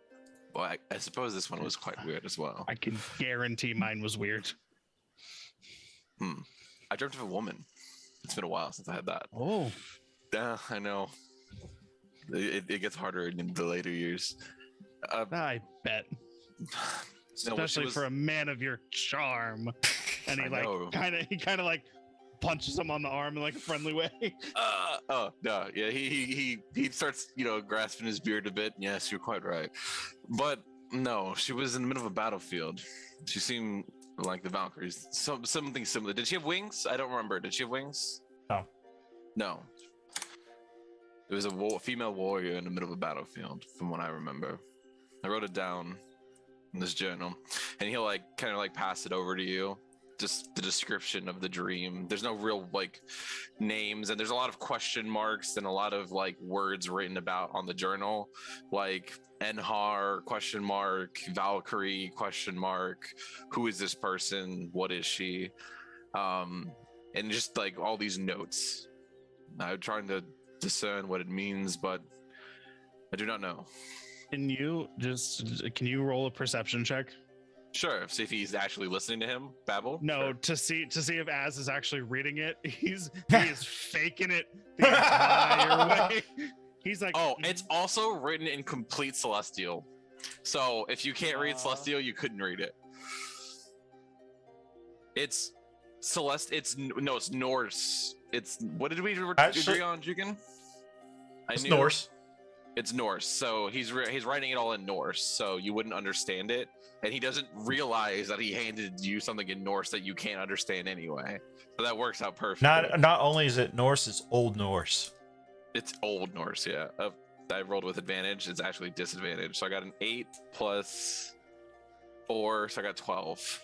well, I suppose this one was quite weird as well. I can guarantee mine was weird. I dreamt of a woman. It's been a while since I had that. Oh. Yeah, I know. It gets harder in the later years. I bet. Especially for a man of your charm. And he kind of like punches him on the arm in like a friendly way. Oh no, yeah, he starts, grasping his beard a bit. Yes, you're quite right. But no, she was in the middle of a battlefield. She seemed like the Valkyries. Something similar. Did she have wings? I don't remember. Did she have wings? No. It was a female warrior in the middle of a battlefield, from what I remember. I wrote it down in this journal, and he'll kind of pass it over to you. Just the description of the dream. There's no real names, and there's a lot of question marks and a lot of words written about on the journal, like Enhar question mark, Valkyrie question mark, who is this person, what is she, and just all these notes. I'm trying to discern what it means, but I do not know. Can you roll a perception check? Sure. See if he's actually listening to him babble. No, sure. to see if Az is actually reading it. He is faking it the entire way. He's like, oh, it's also written in complete Celestial. So if you can't read Celestial, you couldn't read it. It's It's Norse. It's what did we agree on, Jukin? It's Norse. It's Norse. So he's writing it all in Norse, so you wouldn't understand it, and he doesn't realize that he handed you something in Norse that you can't understand anyway. So that works out perfectly. Not only is it Norse, it's Old Norse. It's Old Norse, yeah. I rolled with advantage. It's actually disadvantage. So I got an 8 plus 4, so I got 12.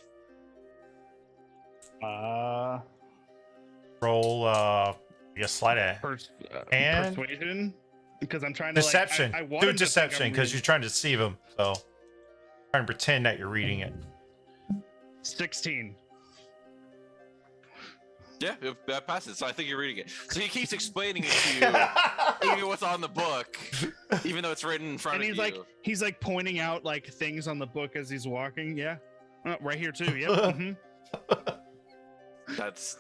Roll slide at and persuasion, because I'm trying to deception. I Do deception because you're trying to deceive him. So trying to pretend that you're reading it. 16. Yeah, that passes. So I think you're reading it. So he keeps explaining it to you, even what's on the book, even though it's written in front And of he's you. like, he's like pointing out like things on the book as he's walking. Yeah, right here too. Yep. hmm That's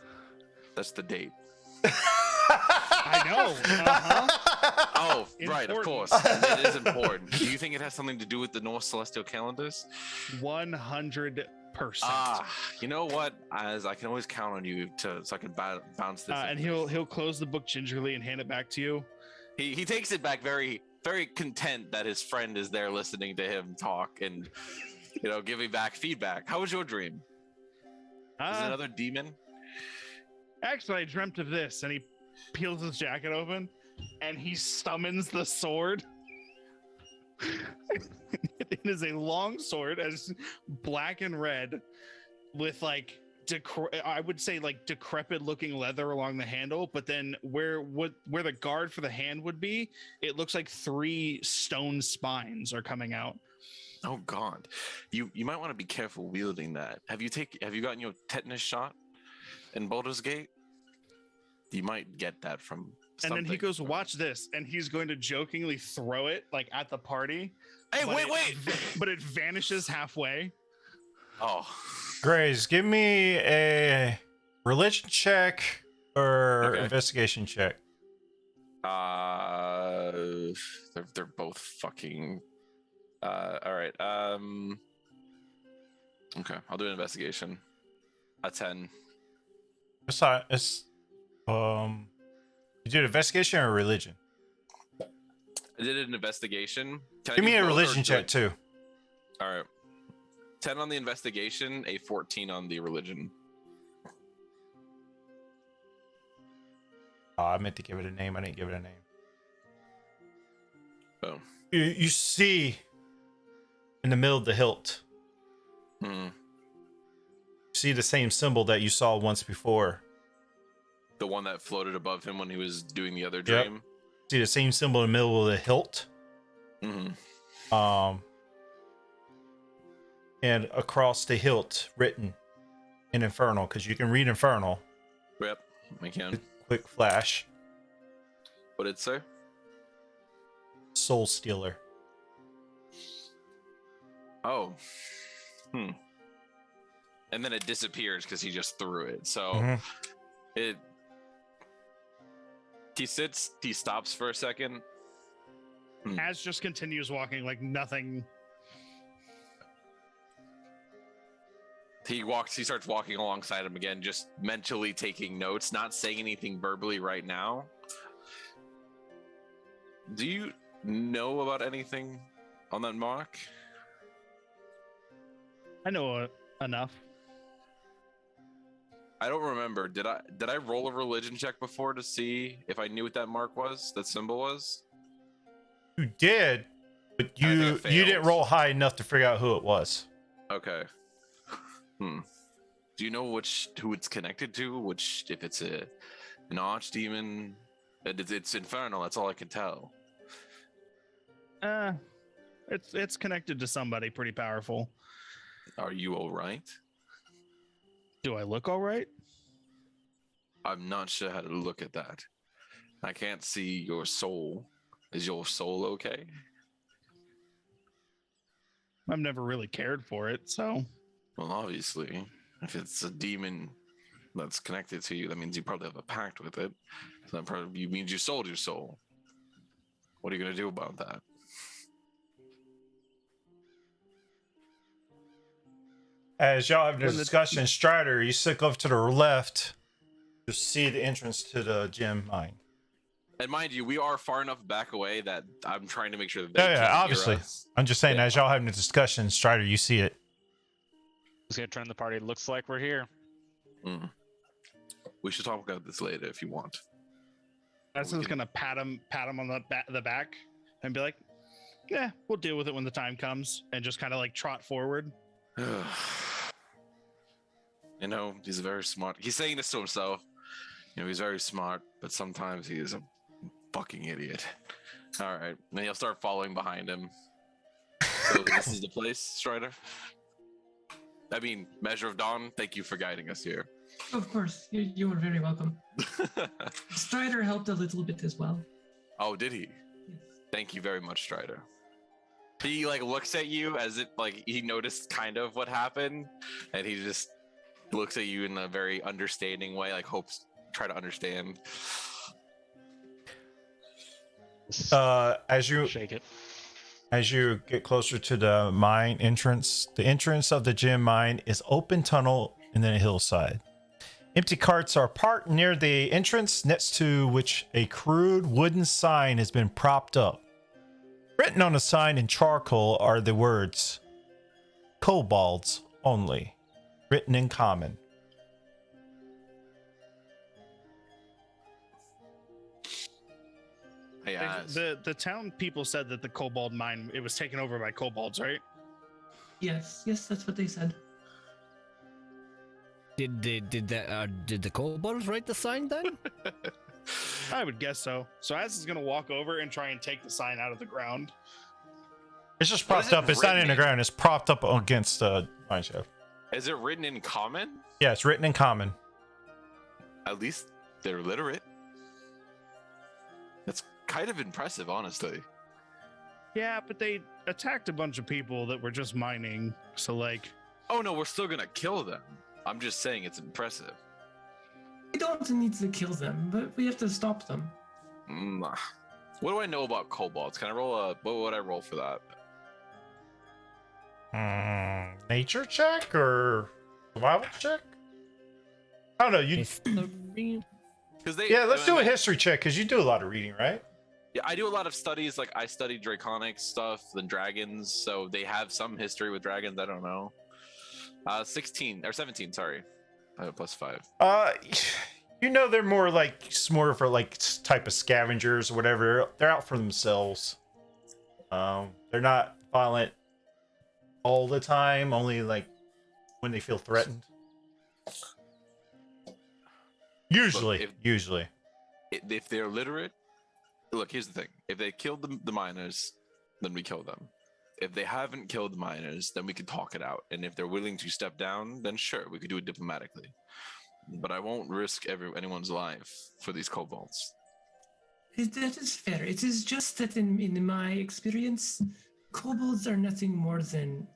the date. I know. Oh, right, of Important. course. It is important. Do you think it has something to do with the Norse celestial calendars? 100%. You know what? As I can always count on you so I can bounce this. And he'll close the book gingerly and hand it back to you. He takes it back very, very content that his friend is there listening to him talk and giving back feedback. How was your dream? Is it another demon? Actually, I dreamt of this, and he peels his jacket open, and he summons the sword. It is a long sword, as black and red, with like I would say like decrepit looking leather along the handle, but then where the guard for the hand would be, it looks like 3 stone spines are coming out. Oh God, you might want to be careful wielding that. Have you gotten your tetanus shot in Baldur's Gate? You might get that from. And then he goes, "Watch this," and he's going to jokingly throw it like at the party. Hey, wait! But it vanishes halfway. Oh, Grace, give me a religion check or investigation check. They're both fucking. All right. Okay, I'll do an investigation. A 10. It's not. You did investigation or religion? I did an investigation. Give me a religion check too. All right. 10 on the investigation, a 14 on the religion. Oh, I meant to give it a name. I didn't give it a name. Oh. You see in the middle of the hilt. Hmm. See the same symbol that you saw once before. The one that floated above him when he was doing the other dream. Yep. See the same symbol in the middle of the hilt. Mm-hmm. And across the hilt, written in Infernal, because you can read Infernal. Yep, I can. Quick flash. What did it say? Soul Stealer. Oh. And then it disappears because he just threw it. So he sits, he stops for a second. Az just continues walking like nothing. He starts walking alongside him again, just mentally taking notes, not saying anything verbally right now. Do you know about anything on that mark? I know enough. I don't remember. Did I roll a religion check before to see if I knew what that mark was, that symbol was? You did, but you didn't roll high enough to figure out who it was. Okay. Do you know who it's connected to? If it's an archdemon? It's infernal. That's all I can tell. It's connected to somebody pretty powerful. Are you all right? Do I look all right? I'm not sure how to look at that. I can't see your soul. Is your soul okay? I've never really cared for it, so. Well, obviously, if it's a demon that's connected to you, that means you probably have a pact with it. So that probably means you sold your soul. What are you going to do about that? As y'all having a discussion, Strider, you stick off to the left. You'll see the entrance to the gem mine. And mind you, we are far enough back away that I'm trying to make sure that they Yeah, can't obviously. hear us. I'm just saying, as y'all having a discussion, Strider, you see it. Just gonna turn the party. Looks like we're here. We should talk about this later if you want. That's gonna pat him on the back and be like, "Yeah, we'll deal with it when the time comes," and just kind of like trot forward. He's very smart. He's saying this to himself. He's very smart, but sometimes he is a fucking idiot. All right, and he'll start following behind him. So this is the place, Strider? I mean, Measure of Dawn, thank you for guiding us here. Of course, you are very welcome. Strider helped a little bit as well. Oh, did he? Yes. Thank you very much, Strider. He like looks at you as if like he noticed kind of what happened, and he just looks at you in a very understanding way, like hopes try to understand. As you Shake it. As you get closer to the mine entrance, the entrance of the gem mine is open tunnel and then a hillside. Empty carts are parked near the entrance, next to which a crude wooden sign has been propped up. Written on the sign in charcoal are the words, "Kobolds only," written in common. Hey, The town people said that the kobold mine, it was taken over by kobolds, right? Yes, that's what they said. Did the kobolds write the sign then? I would guess so. So Az is gonna walk over and try and take the sign out of the ground. It's just What is propped it up. It's not in the written in? ground. It's propped up against the mine shaft. Is it written in common? Yeah, it's written in common. At least they're literate. That's kind of impressive, honestly. Yeah, but they attacked a bunch of people that were just mining. So like, Oh no, we're still gonna kill them. I'm just saying it's impressive. We don't need to kill them, but we have to stop them. What do I know about kobolds? Can I roll a? What would I roll for that? Nature check or survival check? I don't know. You History? Because they. yeah, let's do a history check because you do a lot of reading, right? Yeah, I do a lot of studies. Like I studied draconic stuff, then dragons. So they have some history with dragons. I don't know. 16 or 17. Sorry, +5. You know they're more for like type of scavengers or whatever. They're out for themselves. They're not violent all the time. Only like when they feel threatened. Usually. If they're literate, look. Here's the thing: if they killed the miners, then we kill them. If they haven't killed the miners, then we could talk it out. And if they're willing to step down, then sure, we could do it diplomatically. But I won't risk anyone's life for these kobolds. That is fair. It is just that in my experience, kobolds are nothing more than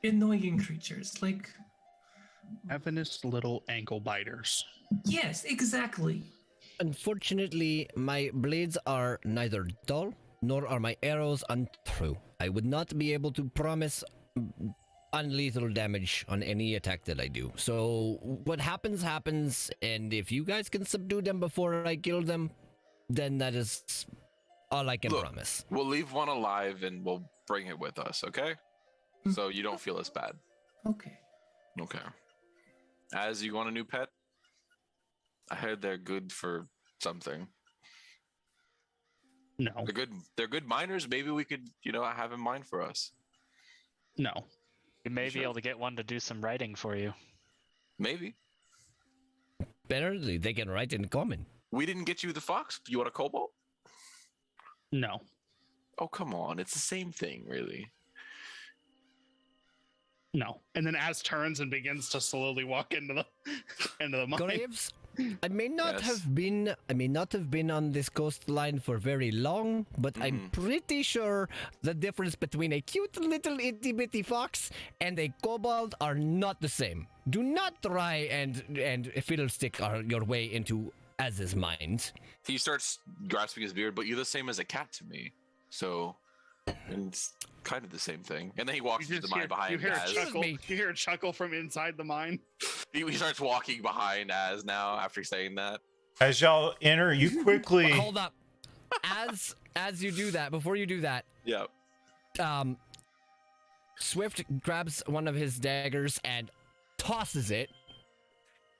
annoying creatures. Like, ravenous little ankle biters. yes, exactly. Unfortunately, my blades are neither dull nor are my arrows untrue. I would not be able to promise unlethal damage on any attack that I do. So what happens, and if you guys can subdue them before I kill them, then that is all I can promise. We'll leave one alive and we'll bring it with us, okay? So you don't feel as bad. Okay. Okay. As you want a new pet? I heard they're good for something. No, They're good miners. Maybe we could, have in mind for us. no. We may Sure. be able to get one to do some writing for you. Maybe. Apparently, they can write in common. We didn't get you the fox. You want a kobold? No. Oh, come on. It's the same thing, really. No. And then Az turns and begins to slowly walk into the mine. Graves, I may not Yes. have been on this coastline for very long, but I'm pretty sure the difference between a cute little itty bitty fox and a kobold are not the same. Do not try and fiddlestick your way into Az's mind. He starts grasping his beard, but you're the same as a cat to me. So, and it's kind of the same thing. And then he walks into the mine you behind hear a Az. chuckle. me. You hear a chuckle from inside the mine. He starts walking behind Az now after saying that. As y'all enter, you quickly. Hold up. As you do that, before you do that, Yeah. Swift grabs one of his daggers and tosses it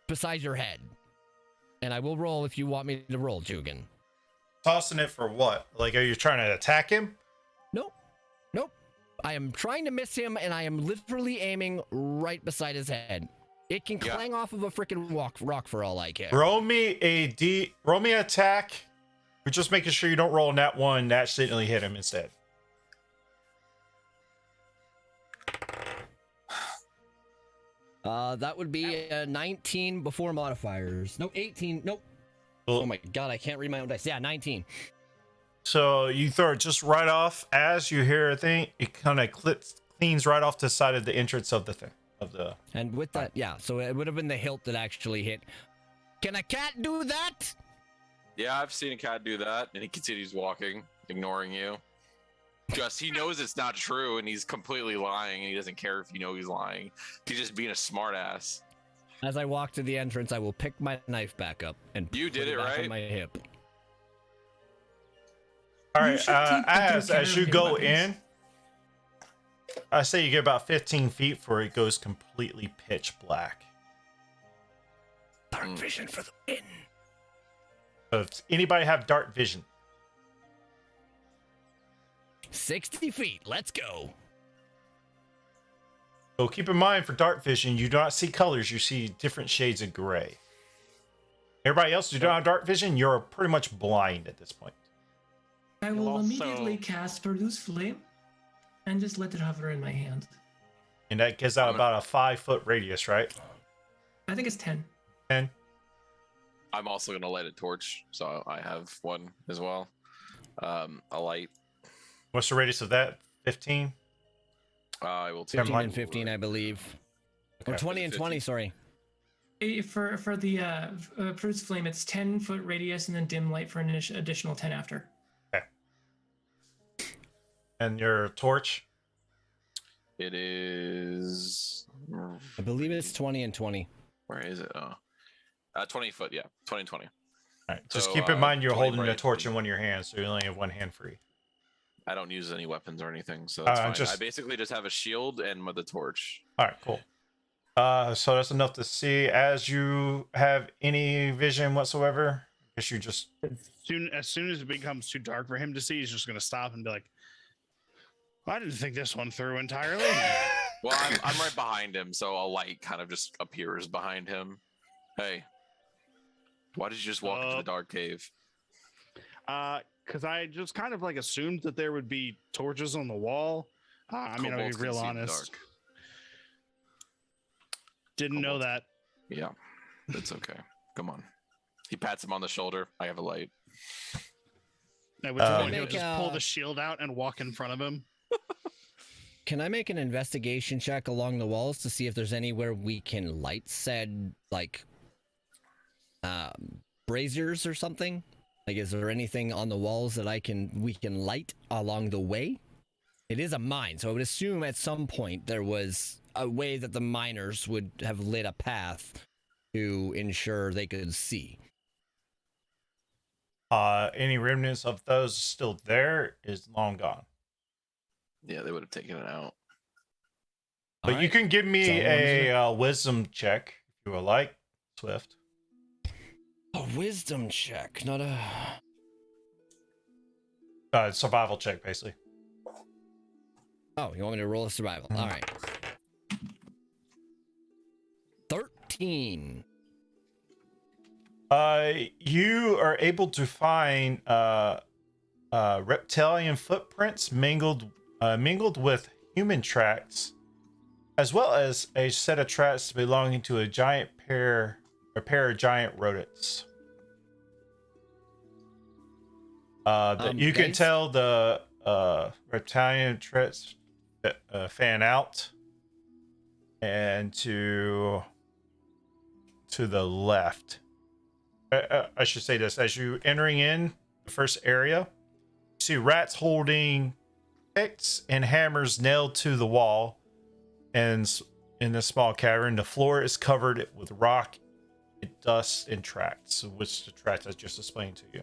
beside your head. And I will roll if you want me to roll, Jugan. Tossing it for what? Like, are you trying to attack him? Nope. I am trying to miss him, and I am literally aiming right beside his head. It can Yeah. clang off of a freaking rock for all I care. Roll me an attack. We're just making sure you don't roll nat one and accidentally hit him instead. That would be 19 before modifiers. No, 18. Nope. Well, Oh my god, I can't read my own dice. Yeah, 19. so you throw it just right off as you hear a thing. It kind of cleans right off the side of the entrance of the thing. And with that, yeah, so it would have been the hilt that actually hit. Can a cat do that? Yeah, I've seen a cat do that, and he continues walking, ignoring you. Just he knows it's not true, and he's completely lying, and he doesn't care if you know he's lying. He's just being a smartass. As I walk to the entrance, I will pick my knife back up and You put did it back right. on my hip. All You right, should keep as good care you of your go weapons. in, I say you get about 15 feet before it goes completely pitch black. Dark vision for the win. So if anybody have dark vision? 60 feet. Let's go. So keep in mind for dark vision, you do not see colors. You see different shades of gray. Everybody else who don't have dark vision, you're pretty much blind at this point. I You'll will also- immediately cast Produce Flame and just let it hover in my hand. And that gives out about a 5-foot radius, right? I think it's 10. 10. I'm also gonna light a torch, so I have one as well. A light. What's the radius of that? 15? I will take 15 like- and 15, I believe. Or Okay. 20 and 20, sorry. For the Produce Flame, it's 10-foot radius and then dim light for an additional 10 after. And your torch? It is. I believe it's 20 and 20. Where is it? 20 foot. Yeah, 20 and 20. All right. Just So, keep in mind you're 20 holding the bright, torch 20. in one of your hands, so you only have one hand free. I don't use any weapons or anything, so that's fine. just- I basically just have a shield and with the torch. All right, cool. So that's enough to see. As you have any vision whatsoever, I guess you just As soon as it becomes too dark for him to see, he's just gonna stop and be like, "I didn't think this one through entirely." Well, I'm right behind him, so a light kind of just appears behind him. Hey, why did you just walk into the dark cave? Because I just kind of like assumed that there would be torches on the wall. I mean, I'll Kobolds be can real see in the honest. dark. Didn't know Kobolds. that. Yeah, that's okay. Come on. He pats him on the shoulder. I have a light. At which point he'll Make just pull a- the shield out and walk in front of him. Can I make an investigation check along the walls to see if there's anywhere we can light said, like, braziers or something? Like, is there anything on the walls that we can light along the way? It is a mine, so I would assume at some point there was a way that the miners would have lit a path to ensure they could see. any remnants of those still there is long gone. Yeah, they would have taken it out. But you Alright. can give me Someone's a wisdom check if you would like, Swift. A wisdom check, not a... Survival check, basically. Oh, you want me to roll a survival? All right. 13. You are able to find reptilian footprints mingled with human tracks, as well as a set of tracks belonging to a pair of giant rodents. You can guys? tell the reptilian tracks fan out and to the left. I should say this: as you entering in the first area, you see rats holding picks and hammers nailed to the wall, and in this small cavern, the floor is covered with rock, dust, and tracks, which the tracks I just explained to you.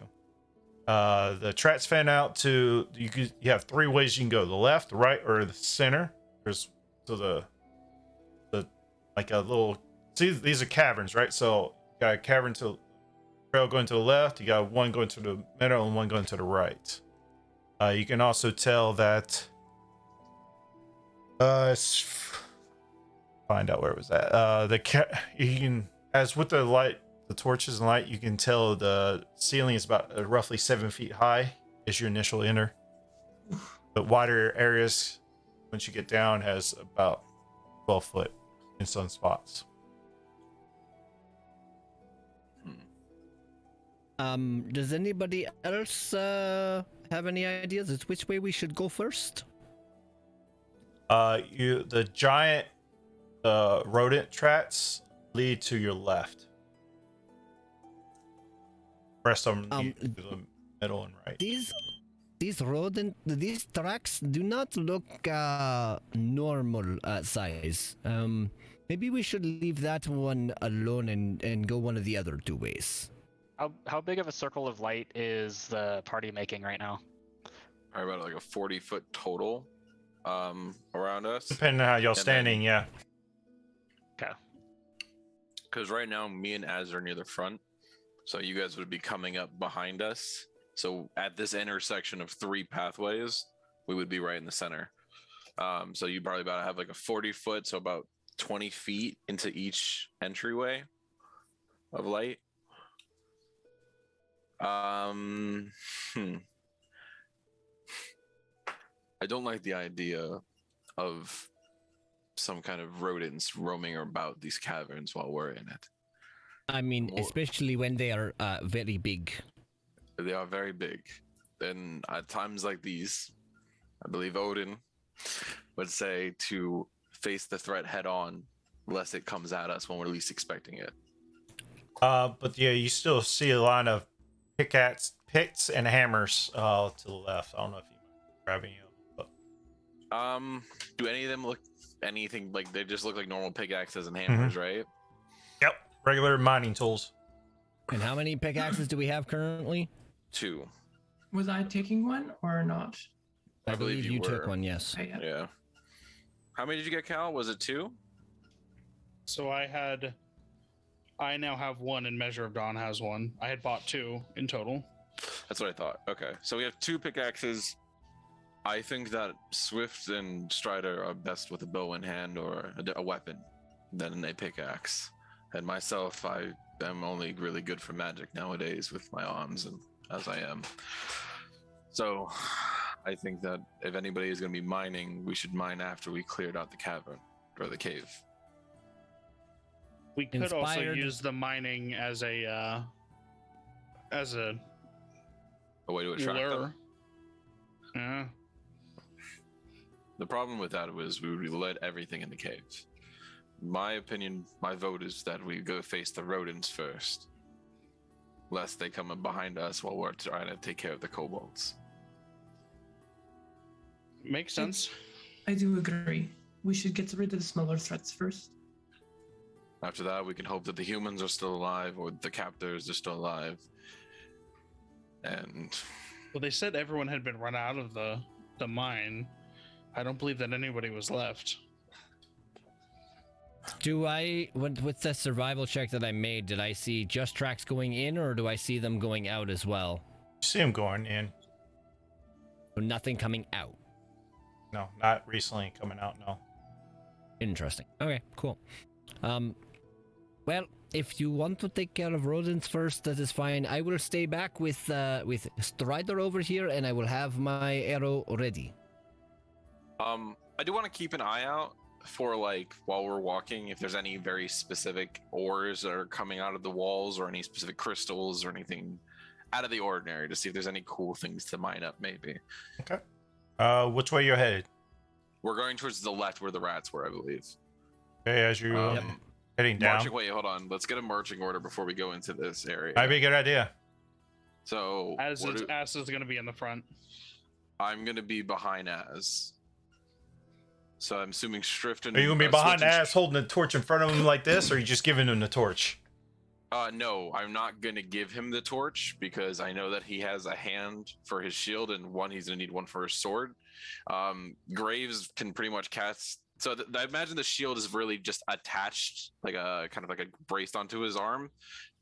The tracks fan out to you have three ways you can go: the left, the right, or the center. There's to the like a little. See, these are caverns, right? So you got a cavern to trail going to the left. You got one going to the middle and one going to the right. You can also tell that. Find out where it was at. You can, as with the light, the torches and light, you can tell the ceiling is about roughly 7 feet high as you initially enter. But wider areas, once you get down, has about 12 foot in some spots. Does anybody else have any ideas as which way we should go first? The giant rodent tracks lead to your left. Rest of them lead to the middle and right. These tracks do not look normal size. Maybe we should leave that one alone and go one of the other two ways. How big of a circle of light is the party making right now? Probably about like a 40-foot total around us. Depending on how y'all And standing, yeah. Okay. Because right now, me and Az are near the front. So you guys would be coming up behind us. So at this intersection of 3 pathways, we would be right in the center. So you probably about have like a 40-foot, so about 20 feet into each entryway of light. I don't like the idea of some kind of rodents roaming about these caverns while we're in it. I mean, especially when they are very big. They are very big. And at times like these, I believe Odin would say to face the threat head on, lest it comes at us when we're least expecting it. But yeah, you still see a line of picks and hammers to the left. I don't know if you're grabbing you. But... do any of them look anything like they just look like normal pickaxes and hammers, right? Yep, regular mining tools. And how many pickaxes do we have currently? 2. Was I taking one or not? I believe you took were. one, yes. Okay, yeah. Yeah. How many did you get, Cal? Was it 2? So I now have 1 and Measure of Dawn has 1. I had bought 2 in total. That's what I thought. Okay. So we have 2 pickaxes. I think that Swift and Strider are best with a bow in hand or a weapon than a pickaxe. And myself, I am only really good for magic nowadays with my arms and as I am. So I think that if anybody is going to be mining, we should mine after we cleared out the cavern or the cave. We could also Inspired. use the mining as a A way to attract lure. them. Yeah. The problem with that was we would let everything in the cave. My opinion, my vote is that we go face the rodents first, lest they come up behind us while we're trying to take care of the kobolds. Makes sense. I do agree. We should get rid of the smaller threats first. After that, we can hope that the humans are still alive or the captors are still alive. And Well, they said everyone had been run out of the mine. I don't believe that anybody was left. Do I, with the survival check that I made, did I see just tracks going in, or do I see them going out as well? You see them going in. So nothing coming out. No, not recently coming out, no. Interesting. Okay, cool. Well, if you want to take care of rodents first, that is fine. I will stay back with Strider over here, and I will have my arrow ready. I do want to keep an eye out for, like, while we're walking, if there's any very specific ores that are coming out of the walls or any specific crystals or anything out of the ordinary to see if there's any cool things to mine up, maybe. Okay. Which way you're headed? We're going towards the left where the rats were, I believe. Okay, as you heading down. Wait, hold on. Let's get a marching order before we go into this area. Might be a good idea. So As is going to be in the front. I'm going to be behind Az. So I'm assuming Strift and... Are you going to be behind Az holding the torch in front of him like this, or are you just giving him the torch? No, I'm not going to give him the torch because I know that he has a hand for his shield and one, he's going to need one for his sword. Graves can pretty much cast... So I imagine the shield is really just attached, like a kind of like a braced onto his arm,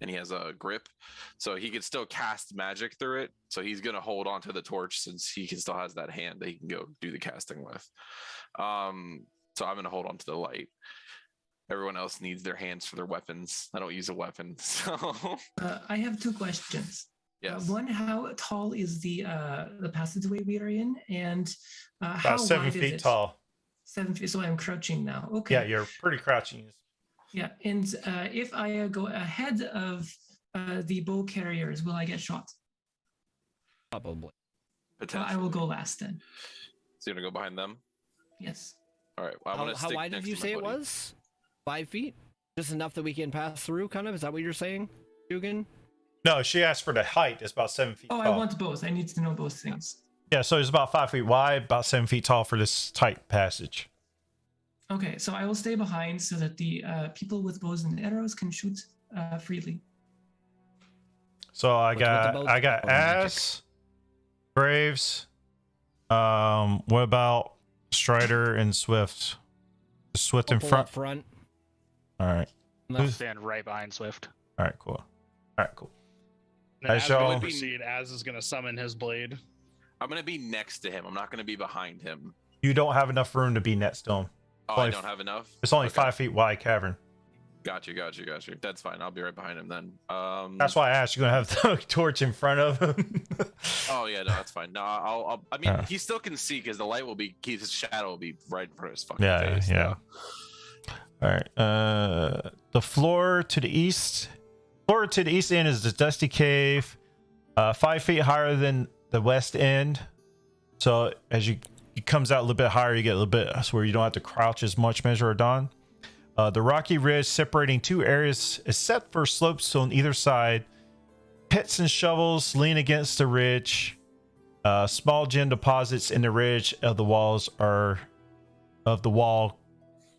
and he has a grip, so he can still cast magic through it. So he's gonna hold on to the torch since he still has that hand that he can go do the casting with. So I'm gonna hold on to the light. Everyone else needs their hands for their weapons. I don't use a weapon, so. I have 2 questions. Yes. One, how tall is the passageway we are in, and how About 7 wide is feet it? tall. 7 feet. So I'm crouching now. Okay. Yeah, you're pretty crouching. Yeah, and if I go ahead of the bow carriers, will I get shot? Probably. Well, Potentially. I will go last then. So you're gonna go behind them? Yes. All right. Well, I'm gonna How stick wide did next you to my say it buddy. was? 5 feet? Just enough that we can pass through, kind of? Is that what you're saying, Dugan? No, she asked for the height. It's about 7 feet Oh, tall. I want both. I need to know both things. Yeah, so it's about 5 feet wide, about 7 feet tall for this tight passage. Okay, so I will stay behind so that the people with bows and arrows can shoot freely. So I What's with the bow? got Oh, magic. Ass, Graves. What about Strider and Swift? Is Swift in Pull front. up front. All right. Left. Stand right behind Swift. All right. Cool. All right. Cool. And As as we y'all- proceed, Az is going to summon his blade. I'm gonna be next to him. I'm not gonna be behind him. You don't have enough room to be next to him. Oh, Only I don't have enough. It's only Okay. 5 feet wide cavern. Got you. That's fine. I'll be right behind him then. That's why I asked. You're gonna have the torch in front of him. Oh yeah, no, that's fine. No, I mean, Yeah. he still can see because the light will be. His shadow will be right in front of his fucking Yeah, face. yeah. All right. The floor to the east. Floor to the east end is the dusty cave, 5 feet higher than the west end. So as you it comes out a little bit higher, you get a little bit where you don't have to crouch as much. Measure of dawn. The rocky ridge separating two areas, except for slopes on either side. Pits and shovels lean against the ridge. Small gem deposits in the ridge of the walls are of the wall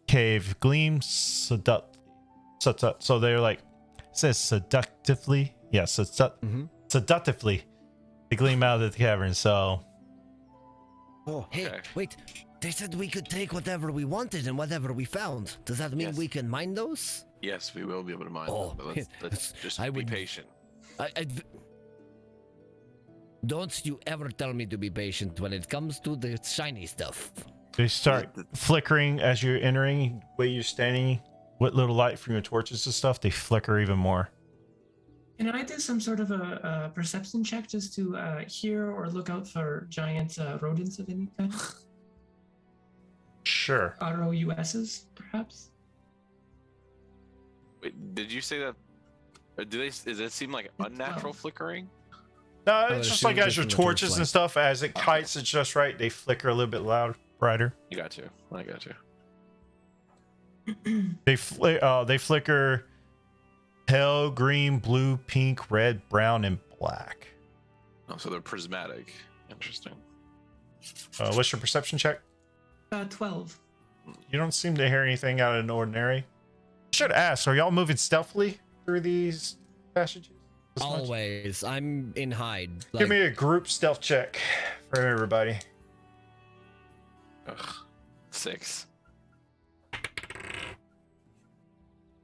cave gleam so they're like it says seductively. Yeah, seductively. They gleam out of the cavern. So Oh, hey, Okay. wait. They said we could take whatever we wanted and whatever we found. Does that mean Yes. we can mine those? Yes, we will be able to mine Oh, them, but let's just I be would- patient. Don't you ever tell me to be patient when it comes to the shiny stuff. they start flickering as you're entering. Where you're standing, with little light from your torches and stuff, they flicker even more. Can I do some sort of a perception check just to hear or look out for giant rodents of any kind? Sure. ROUSs, perhaps? Wait, did you say that? Or does it seem like unnatural flickering? No, Oh, it's just they're like as your shooting from the torches and torchlight. stuff, as it kites, it's just right. They flicker a little bit loud, brighter. I got you. They flicker pale green, blue, pink, red, brown, and black. Oh, so they're prismatic. Interesting. What's your perception check? 12. You don't seem to hear anything out of the ordinary. Should ask, are y'all moving stealthily through these passages? this much? Always. I'm in hide. Give me a group stealth check for everybody. Ugh. 6.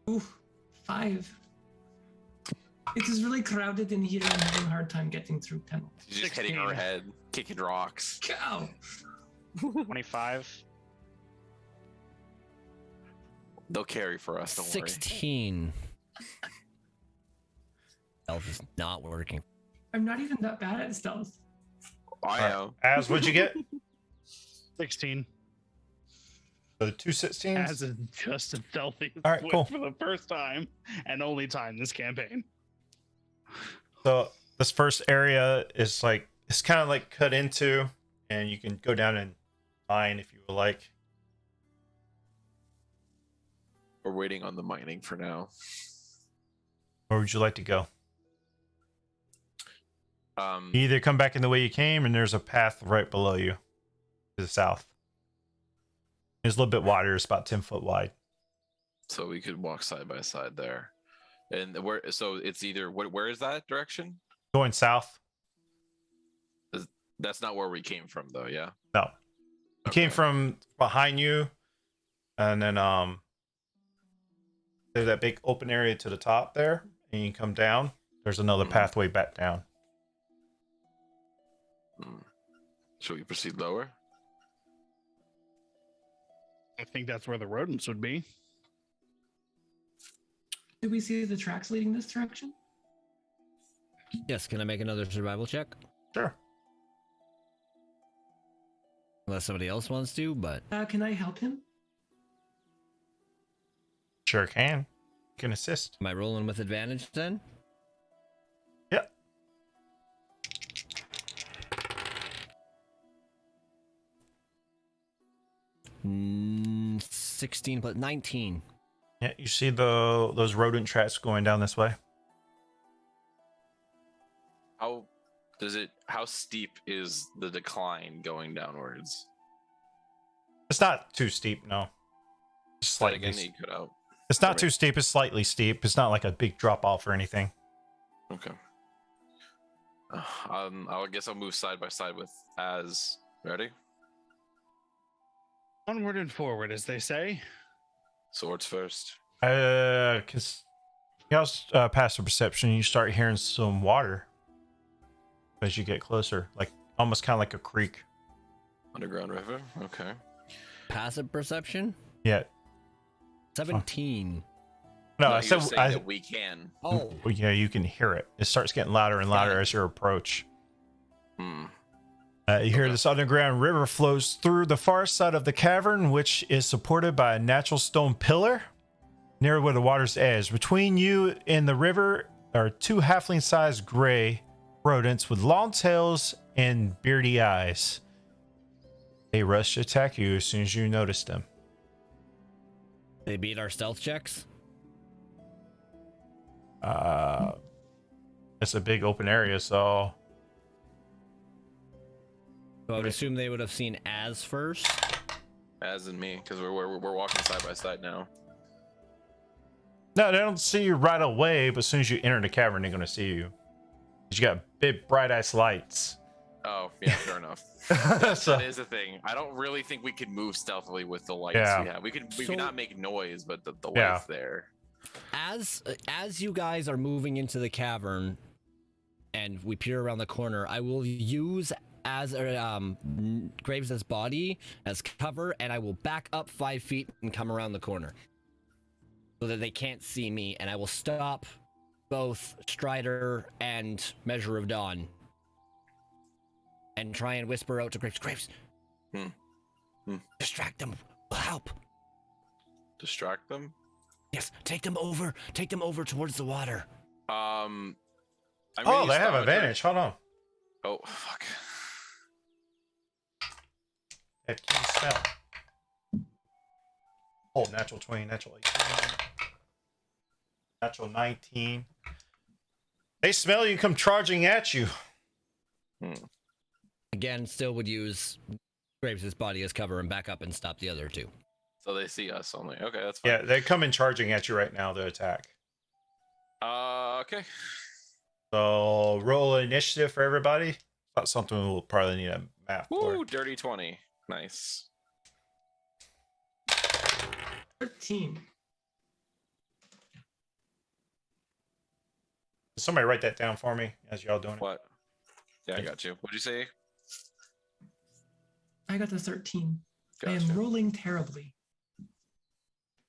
Ooh, 5. It is really crowded in here. I'm having a hard time getting through tunnels. She's just hitting her head, kicking rocks. Cow! 25. They'll carry for us. Don't 16. Stealth is not working. I'm not even that bad at stealth. worry. I am. Az, what'd you get? 16. The 2 16s? Az is just as stealthy as All right, Swift cool. for the first time and only time this campaign. So this first area is like it's kind of like cut into, and you can go down and mine if you would like. We're waiting on the mining for now. Where would you like to go? Um, You either come back in the way you came, and there's a path right below you to the south. It's a little bit wider. It's about 10 foot wide. so we could walk side by side there. And where? So it's either where is that direction? Going south? That's not where we came from, though. Yeah. No. It came Okay. from behind you, and then there's that big open area to the top there, and you come down. There's another Mhm. pathway back down. Should we proceed lower? I think that's where the rodents would be. Do we see the tracks leading this direction? Yes, can I make another survival check? Sure. Unless somebody else wants to, but Can I help him? Sure can. You can assist. am I rolling with advantage then? Yep. 16 plus 19. Yeah, you see those rodent tracks going down this way. How steep is the decline going downwards? It's not too steep, no. Slightly. Again, you cut out. It's not too steep. It's slightly steep. It's not like a big drop off or anything. Okay. I guess I'll move side by side with Az. Ready? Onward and forward, as they say. Swords first. Cause you also passive perception. You start hearing some water as you get closer, like almost kind of like a creek. Underground river. Okay. Passive perception? Yeah. 17. No, No, I you're said saying that we can. Oh, well, yeah, you can hear it. It starts getting louder and louder as you approach. Hmm. You hear Okay. this underground river flows through the far side of the cavern, which is supported by a natural stone pillar near where the water's edge. Between you and the river are two halfling-sized gray rodents with long tails and beardy eyes. They rush to attack you as soon as you notice them. they beat our stealth checks? It's a big open area, so So I would assume they would have seen Az first. Az and me, because we're walking side by side now. no, they don't see you right away. But as soon as you enter the cavern, they're gonna see you. 'Cause you got big bright-ass lights. Oh, yeah, fair enough. So- That is the thing. I don't really think we could move stealthily with the lights Yeah. we have. We could So- not make noise, but the Yeah. lights there. As you guys are moving into the cavern and we peer around the corner, I will use Graves' body as cover, and I will back up 5 feet and come around the corner so that they can't see me, and I will stop both Strider and Measure of Dawn and try and whisper out to Graves, distract them, will help. Distract them. Yes, take them over towards the water. I'm Oh, gonna they use have Thaumaturgy. advantage. Hold on. Oh, fuck. They have keen smell. Oh, natural 20, natural 18, natural 19. They smell you come charging at you. Again, still would use Graves' body as cover and back up and stop the other two. So they see us only. Okay, that's fine. Yeah, they come in charging at you right now to attack. Okay. So roll initiative for everybody. That's something we'll probably need a map for. Woo, dirty 20. Nice. 13. Somebody write that down for me as y'all doing it. What? Yeah, I got you. What'd you say? I got the 13. I Gotcha. am rolling terribly.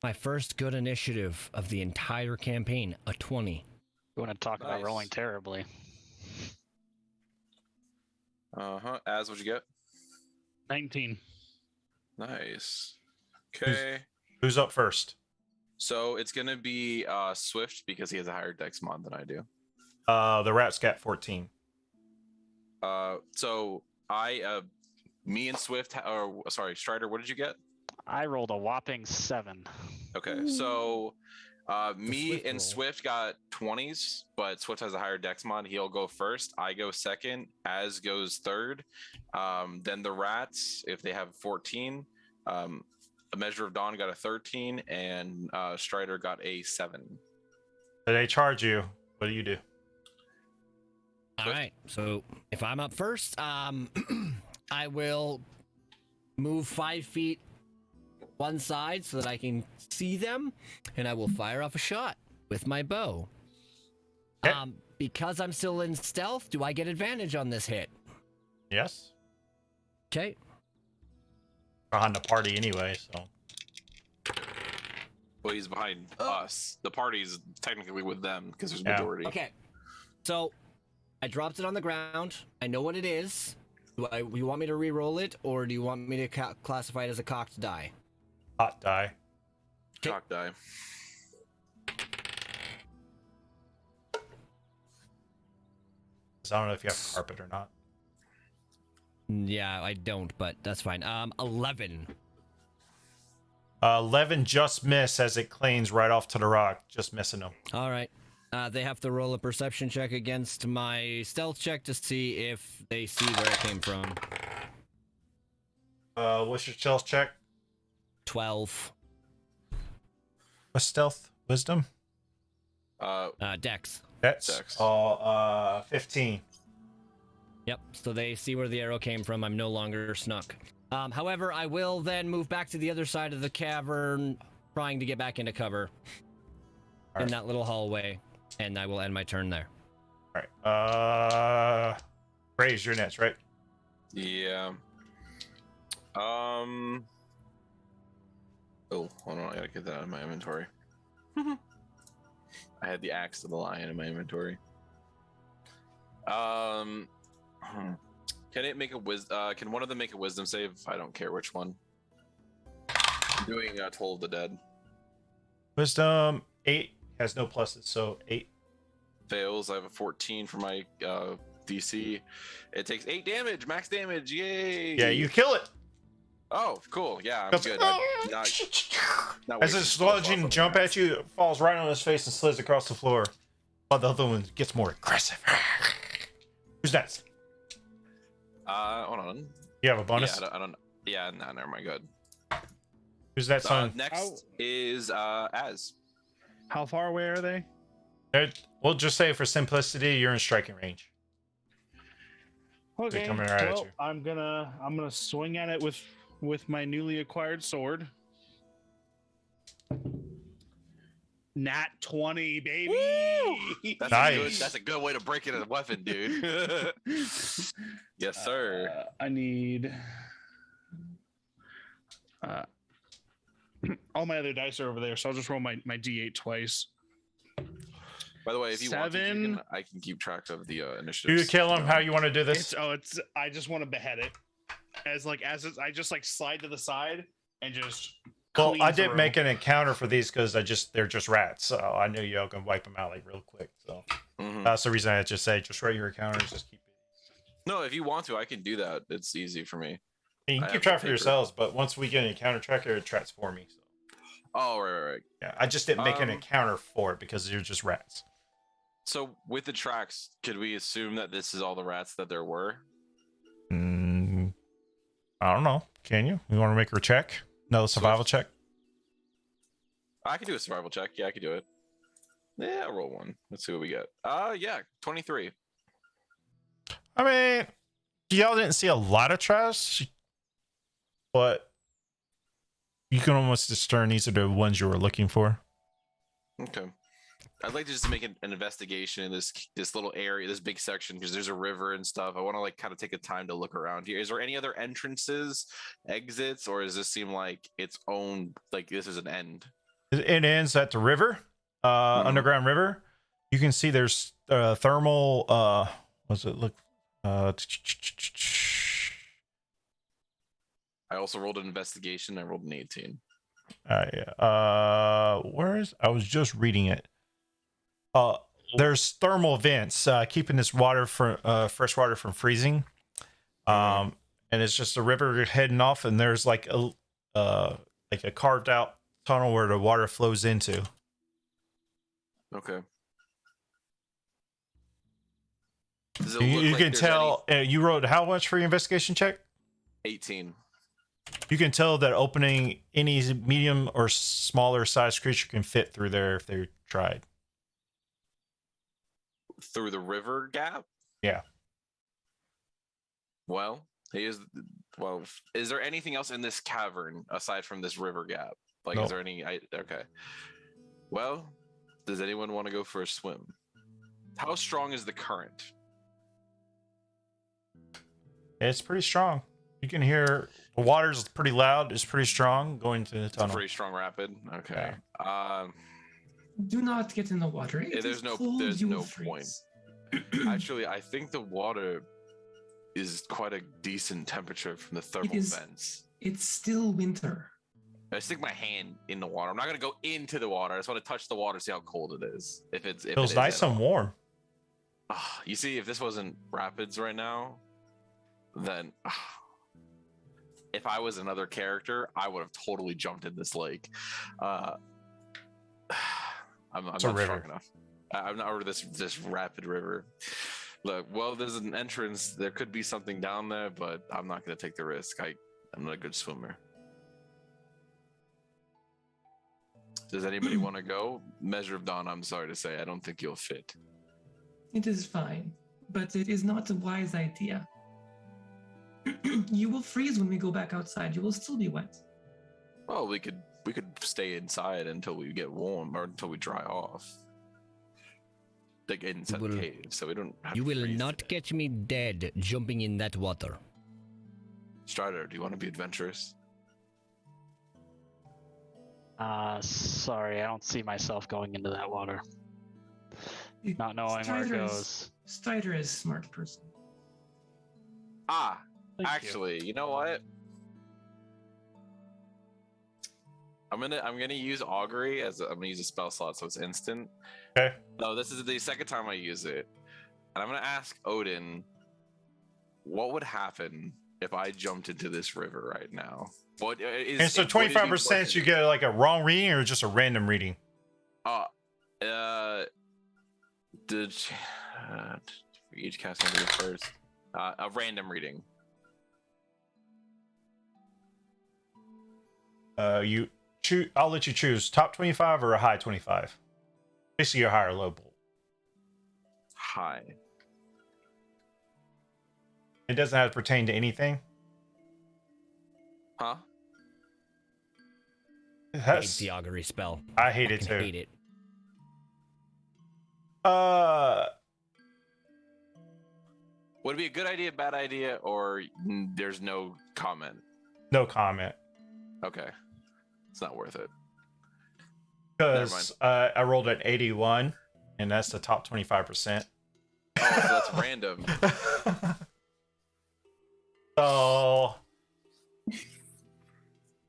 My first good initiative of the entire campaign, a 20. We want to talk about Nice. rolling terribly. Az, what'd you get? 19. Nice. Okay. Who's up first? So it's gonna be Swift because he has a higher dex mod than I do. The rat's got 14. So me and Swift, sorry, Strider, what did you get? I rolled a whopping 7. Okay, so me Swift and roll. Swift got 20s, but Swift has a higher dex mod. He'll go first. I go second. Az goes third. Then the rats, if they have 14, a Measure of Dawn got a 13, and Strider got a 7. So they charge you. What do you do? All right, so if I'm up first, I will move 5 feet one side so that I can see them, and I will fire off a shot with my bow. Okay. Because I'm still in stealth, do I get advantage on this hit? Yes. Okay. Behind the party anyway, so. Well, he's behind us. The party's technically with them because there's Yeah. majority. Okay. So I dropped it on the ground. I know what it is. You want me to re-roll it, or do you want me to classify it as a cocked die? Hot die. Cock die. I don't know if you have carpet or not. Yeah, I don't, but that's fine. 11. 11 just miss as it cleans right off to the rock, just missing them. All right. They have to roll a perception check against my stealth check to see if they see where it came from. What's your stealth check? 12. What's stealth? Wisdom? Dex. That's Dex. 15. Yep, so they see where the arrow came from. I'm no longer snuck. However, I will then move back to the other side of the cavern, trying to get back into cover in that little hallway, and I will end my turn there. All right. Raise your next, right? Yeah. Oh, hold on. I gotta get that out of my inventory. I had the axe of the lion in my inventory. Can it make a can one of them make a wisdom save? I don't care which one. I'm doing Toll of the Dead. Wisdom 8 has no pluses, so 8. Fails. I have a 14 for my DC. It takes 8 damage, max damage. Yay! Yeah, you kill it. Oh, cool. Yeah, I'm Goes, good. Not As it's sludging jump at you, it falls right on his face and slides across the floor, while the other one gets more aggressive. Who's next? Hold on. You have a bonus? Yeah, I don't. Yeah, no, never mind. Good. Who's that son? Next is Az. How far away are they? We'll just say for simplicity, you're in striking range. Okay. coming right at Well, you. I'm gonna swing at it with my newly acquired sword. Nat 20, baby. Nice. That's a good way to break it as a weapon, dude. Yes, sir. I need. All my other dice are over there, so I'll just roll my D8 twice. By the way, if you want to, 7. I can keep track of the initiatives. You kill him. How you want to do this? It's I just want to behead it, I just like slide to the side and just. Well, clean I didn't through. make an encounter for these because they're just rats, so I knew y'all can wipe them out like real quick. So that's the reason I just say just write your encounters, just keep it. No, if you want to, I can do that. It's easy for me. And you I can keep have track the for paper. yourselves, but once we get an encounter tracker, it tracks for me. So Oh, right. yeah, I just didn't make an Um, encounter for it because you're just rats. So with the tracks, could we assume that this is all the rats that there were? I don't know. Can you? You want to make her check? No survival check. I can do a survival check. Yeah, I can do it. Yeah, I'll roll one. Let's see what we get. Yeah, 23. I mean, y'all didn't see a lot of trash, but you can almost discern these are the ones you were looking for. Okay. I'd like to just make an investigation in this little area, this big section, because there's a river and stuff. I want to like kind of take a time to look around here. Is there any other entrances, exits, or does this seem like its own, like this is an end? It ends at the river, underground river. You can see there's thermal. What's it look? I also rolled an investigation. I rolled an 18. Where is? I was just reading it. There's thermal vents keeping this water from fresh water from freezing. And it's just a river heading off, and there's like a carved out tunnel where the water flows into. Okay. Does it You look like can there's tell. You wrote how much for your investigation check? 18. You can tell that opening any medium or smaller sized creature can fit through there if they tried. Through the river gap? Yeah. Well, is there anything else in this cavern aside from this river gap? Like, No. is there any? Okay. Well, does anyone want to go for a swim? How strong is the current? It's pretty strong. You can hear the water's pretty loud. It's pretty strong going to the It's a tunnel. pretty strong rapid. Okay. Do not get in the water. Yeah, It there's is no- cold, there's you no will freeze. point. Actually, I think the water is quite a decent temperature from the thermal is. vents. It's still winter. I stick my hand in the water. I'm not gonna go into the water. I just want to touch the water, see how cold it is. If it Feels is nice at and all. warm. You see, if this wasn't rapids right now, then if I was another character, I would have totally jumped in this lake. I'm not It's a river. strong enough. I'm not over this rapid river. Look, well, there's an entrance. There could be something down there, but I'm not going to take the risk. I'm not a good swimmer. Does anybody want to go? Measure of Dawn, I'm sorry to say, I don't think you'll fit. It is fine, but it is not a wise idea. You will freeze when we go back outside. You will still be wet. Well, we could stay inside until we get warm or until we dry off. Like inside the cave, so we don't have You to will freeze not to death. catch me dead jumping in that water. Strider, do you want to be adventurous? Sorry, I don't see myself going into that water. Not knowing where it goes. Strider is a smart person. Thank you. Actually, you know what? I'm gonna use augury I'm gonna use a spell slot, so it's instant. Okay. No, this is the second time I use it, and I'm gonna ask Odin, what would happen if I jumped into this river right now? What is? And so what is he 25% you get like a wrong reading or just a random reading? For each cast under the first, a random reading. You choose. I'll let you choose top 25 or a high 25. Basically, a high or low bolt. High. It doesn't have to pertain to anything. Huh? I hate That's, the augury spell. I hate it Fucking too. hate it. Would it be a good idea, bad idea, or there's no comment? No comment. Okay. It's not worth it. Because I rolled an 81, and that's the top 25%. Oh, so that's random. So,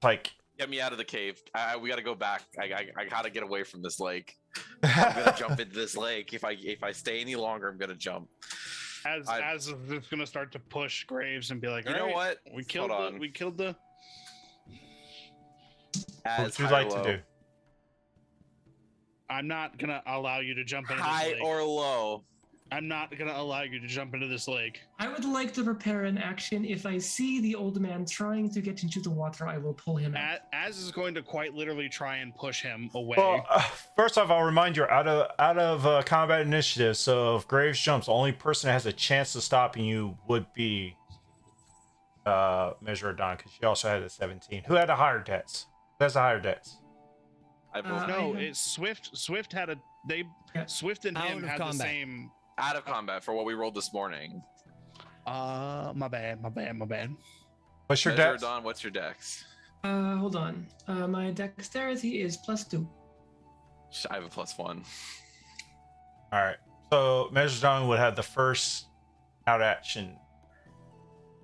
like, Get me out of the cave. We got to go back. I got to get away from this lake. I'm gonna jump into this lake. If I stay any longer, I'm gonna jump. As it's gonna start to push Graves and be like, You know "All right, what? We killed Hold the. on. We killed the. what As would you high like or to low? do? I'm not gonna allow you to jump into High this lake. or low? I'm not gonna allow you to jump into this lake. I would like to prepare an action. If I see the old man trying to get into the water, I will pull him out. Az is going to quite literally try and push him away. Well, first off, I'll remind you, out of combat initiative. So if Graves jumps, the only person that has a chance of stopping you would be Measure of Dawn, because she also had a 17. Who had a higher dex? Who has a higher dex? I vote no, I- it's Swift. Swift had a. They Yeah. Swift and Out him of had the combat. same. out of combat for what we rolled this morning. My bad. What's your Measure dex? of Dawn, what's your dex? Hold on. My dexterity is +2. I have a +1. All right. So Measure of Dawn would have the first out action.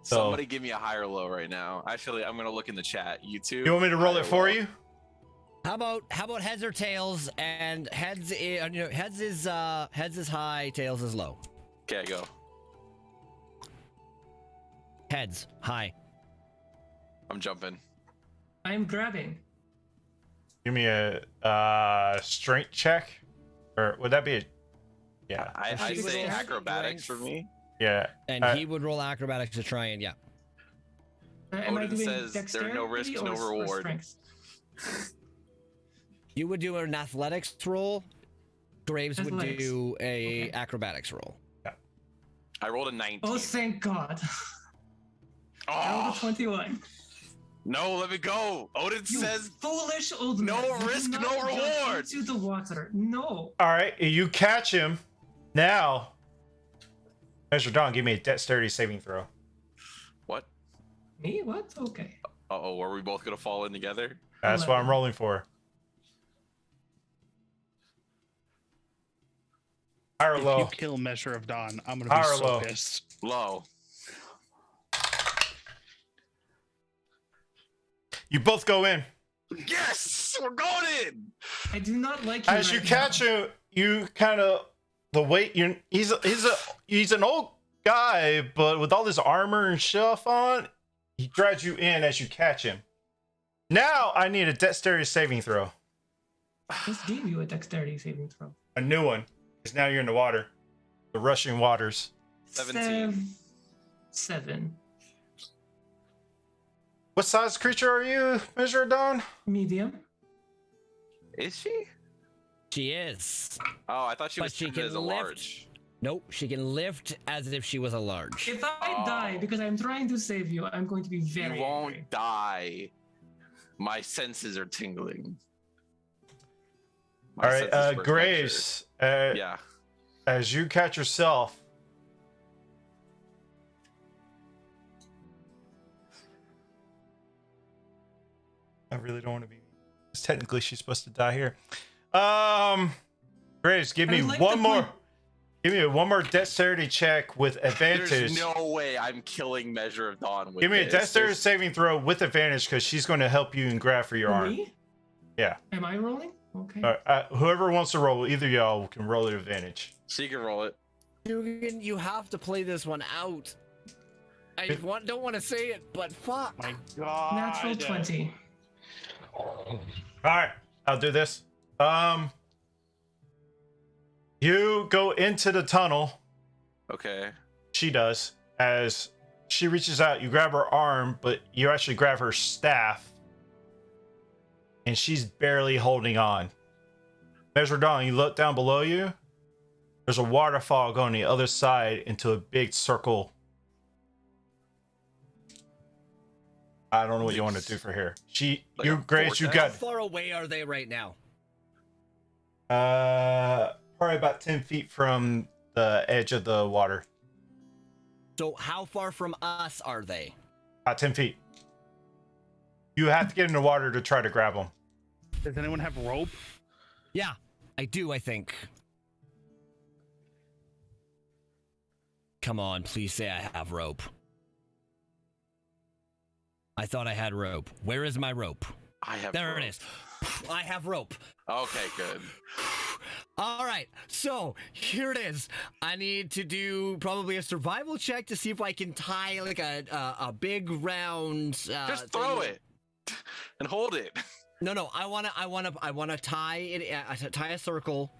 So- Somebody give me a high or low right now. Actually, I'm gonna look in the chat. You two. You want me to roll high it or for low? you? How about heads or tails? And heads, heads is high, tails is low. Okay, go. Heads high. I'm jumping. I'm grabbing. Give me a strength check, or would that be a? Yeah, I She would say roll acrobatics for strength. me. yeah. And he would roll acrobatics to try and Am I Odin doing says there are dexterity no risks, or no reward. strength? You would do an athletics roll. Graves would Athletics. do a Okay. acrobatics roll. I rolled a 19. Oh, thank God. I rolled a Oh, 21. no, let me go. Odin You says foolish old no man. You do risk, not no jump reward. Into the water. No. All right, you catch him. Now, Measure of Dawn, give me a dexterity saving throw. what? Me? What? Okay. Uh-oh, are we both gonna fall in together? That's what I'm 11. rolling for. High or If low? you kill Measure of Dawn, I'm gonna High be or so low? pissed. Low. You both go in. Yes, we're going in. I do not like you. As you right catch now. him, you kind of the weight. He's an old guy, but with all this armor and stuff on, he drags you in as you catch him. Now I need a dexterity saving throw. Just gave you a dexterity saving throw. A new one, because now you're in the water, the rushing waters. 17. 7. What size creature are you, Measuredon? Medium. Is she? She is. Oh, I thought she But was she treated can as a lift. large. Nope, she can lift as if she was a large. If I die because I'm trying to save you, I'm going to be very You won't angry. die. My senses are tingling. All right, Graves. Yeah. As you catch yourself, I really don't want to be. Because technically, she's supposed to die here. Graves, give me I like one the more. point- Give me one more dexterity check with advantage. There's no way I'm killing Measure of Dawn with Give me a this. dexterity There's- saving throw with advantage because she's going to help you and grab for your For arm. me? Yeah. Am I rolling? Okay. All right, whoever wants to roll, either y'all can roll the advantage. She can roll it. You have to play this one out. I don't want to say it, but fuck. My God. Natural 20. All right, I'll do this. You go into the tunnel. Okay. She does. As she reaches out, you grab her arm, but you actually grab her staff. And she's barely holding on. Measure Dawn, you look down below you. There's a waterfall going the other side into a big circle. I don't know what you want to do for here. Like a Grace, you How got far away are they right now? probably about 10 feet from the edge of the water. So how far from us are they? About 10 feet. You have to get in the water to try to grab them. Does anyone have rope? Yeah, I do, I think. Come on, please say I have rope. I thought I had rope. Where is my rope? I have. There rope. it is. I have rope. Okay, good. All right, so here it is. I need to do probably a survival check to see if I can tie like a big round. Just throw it and hold it. No. I wanna tie it. Tie a circle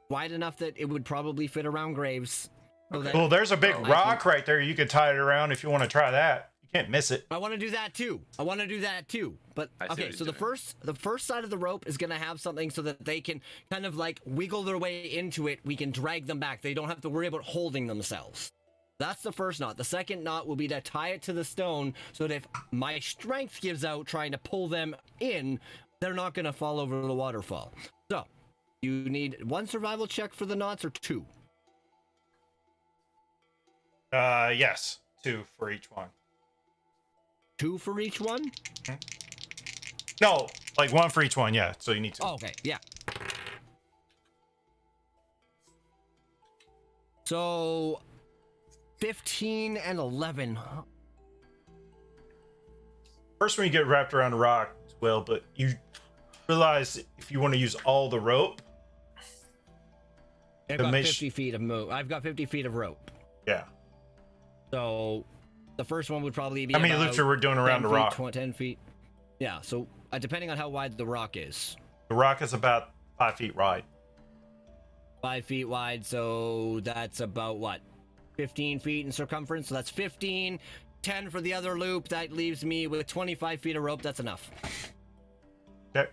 wide enough that it would probably fit around Graves. So that Well, there's a big I rock right there. You could tie it around if you want to try that. You can't miss it. I want to do that too. But I see okay, what so you're the first side of the rope is gonna have something so that they can kind of like wiggle their way into it. We can drag them back. They don't have to worry about holding themselves. That's the first knot. The second knot will be to tie it to the stone so that if my strength gives out trying to pull them in, they're not gonna fall over the waterfall. So you need one survival check for the knots or two. Yes, 2 for each one. 2 for each one? No, like 1 for each one. Yeah, so you need 2. Oh, okay, yeah. So 15 and 11. First one you get wrapped around the rock as well, but you realize if you want to use all the rope, I've The got mesh- 50 feet of I've got 50 feet of rope. yeah. So the first one would probably be How many about loops are we doing around 10 the feet, rock? 10 feet. Yeah, so depending on how wide the rock is. The rock is about 5 feet wide. 5 feet wide, so that's about what? 15 feet in circumference. So that's 15. 10 for the other loop. That leaves me with 25 feet of rope. That's enough. Okay.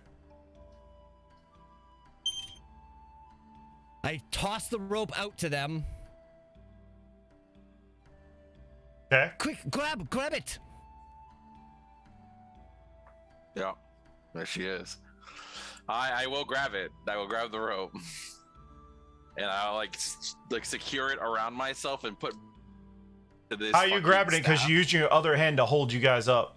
I toss the rope out to them. Okay. Quick, grab it. Yeah, there she is. I will grab it. I will grab the rope, and I'll like secure it around myself and put to this. How are you fucking grabbing it? Because staff. you use your other hand to hold you guys up.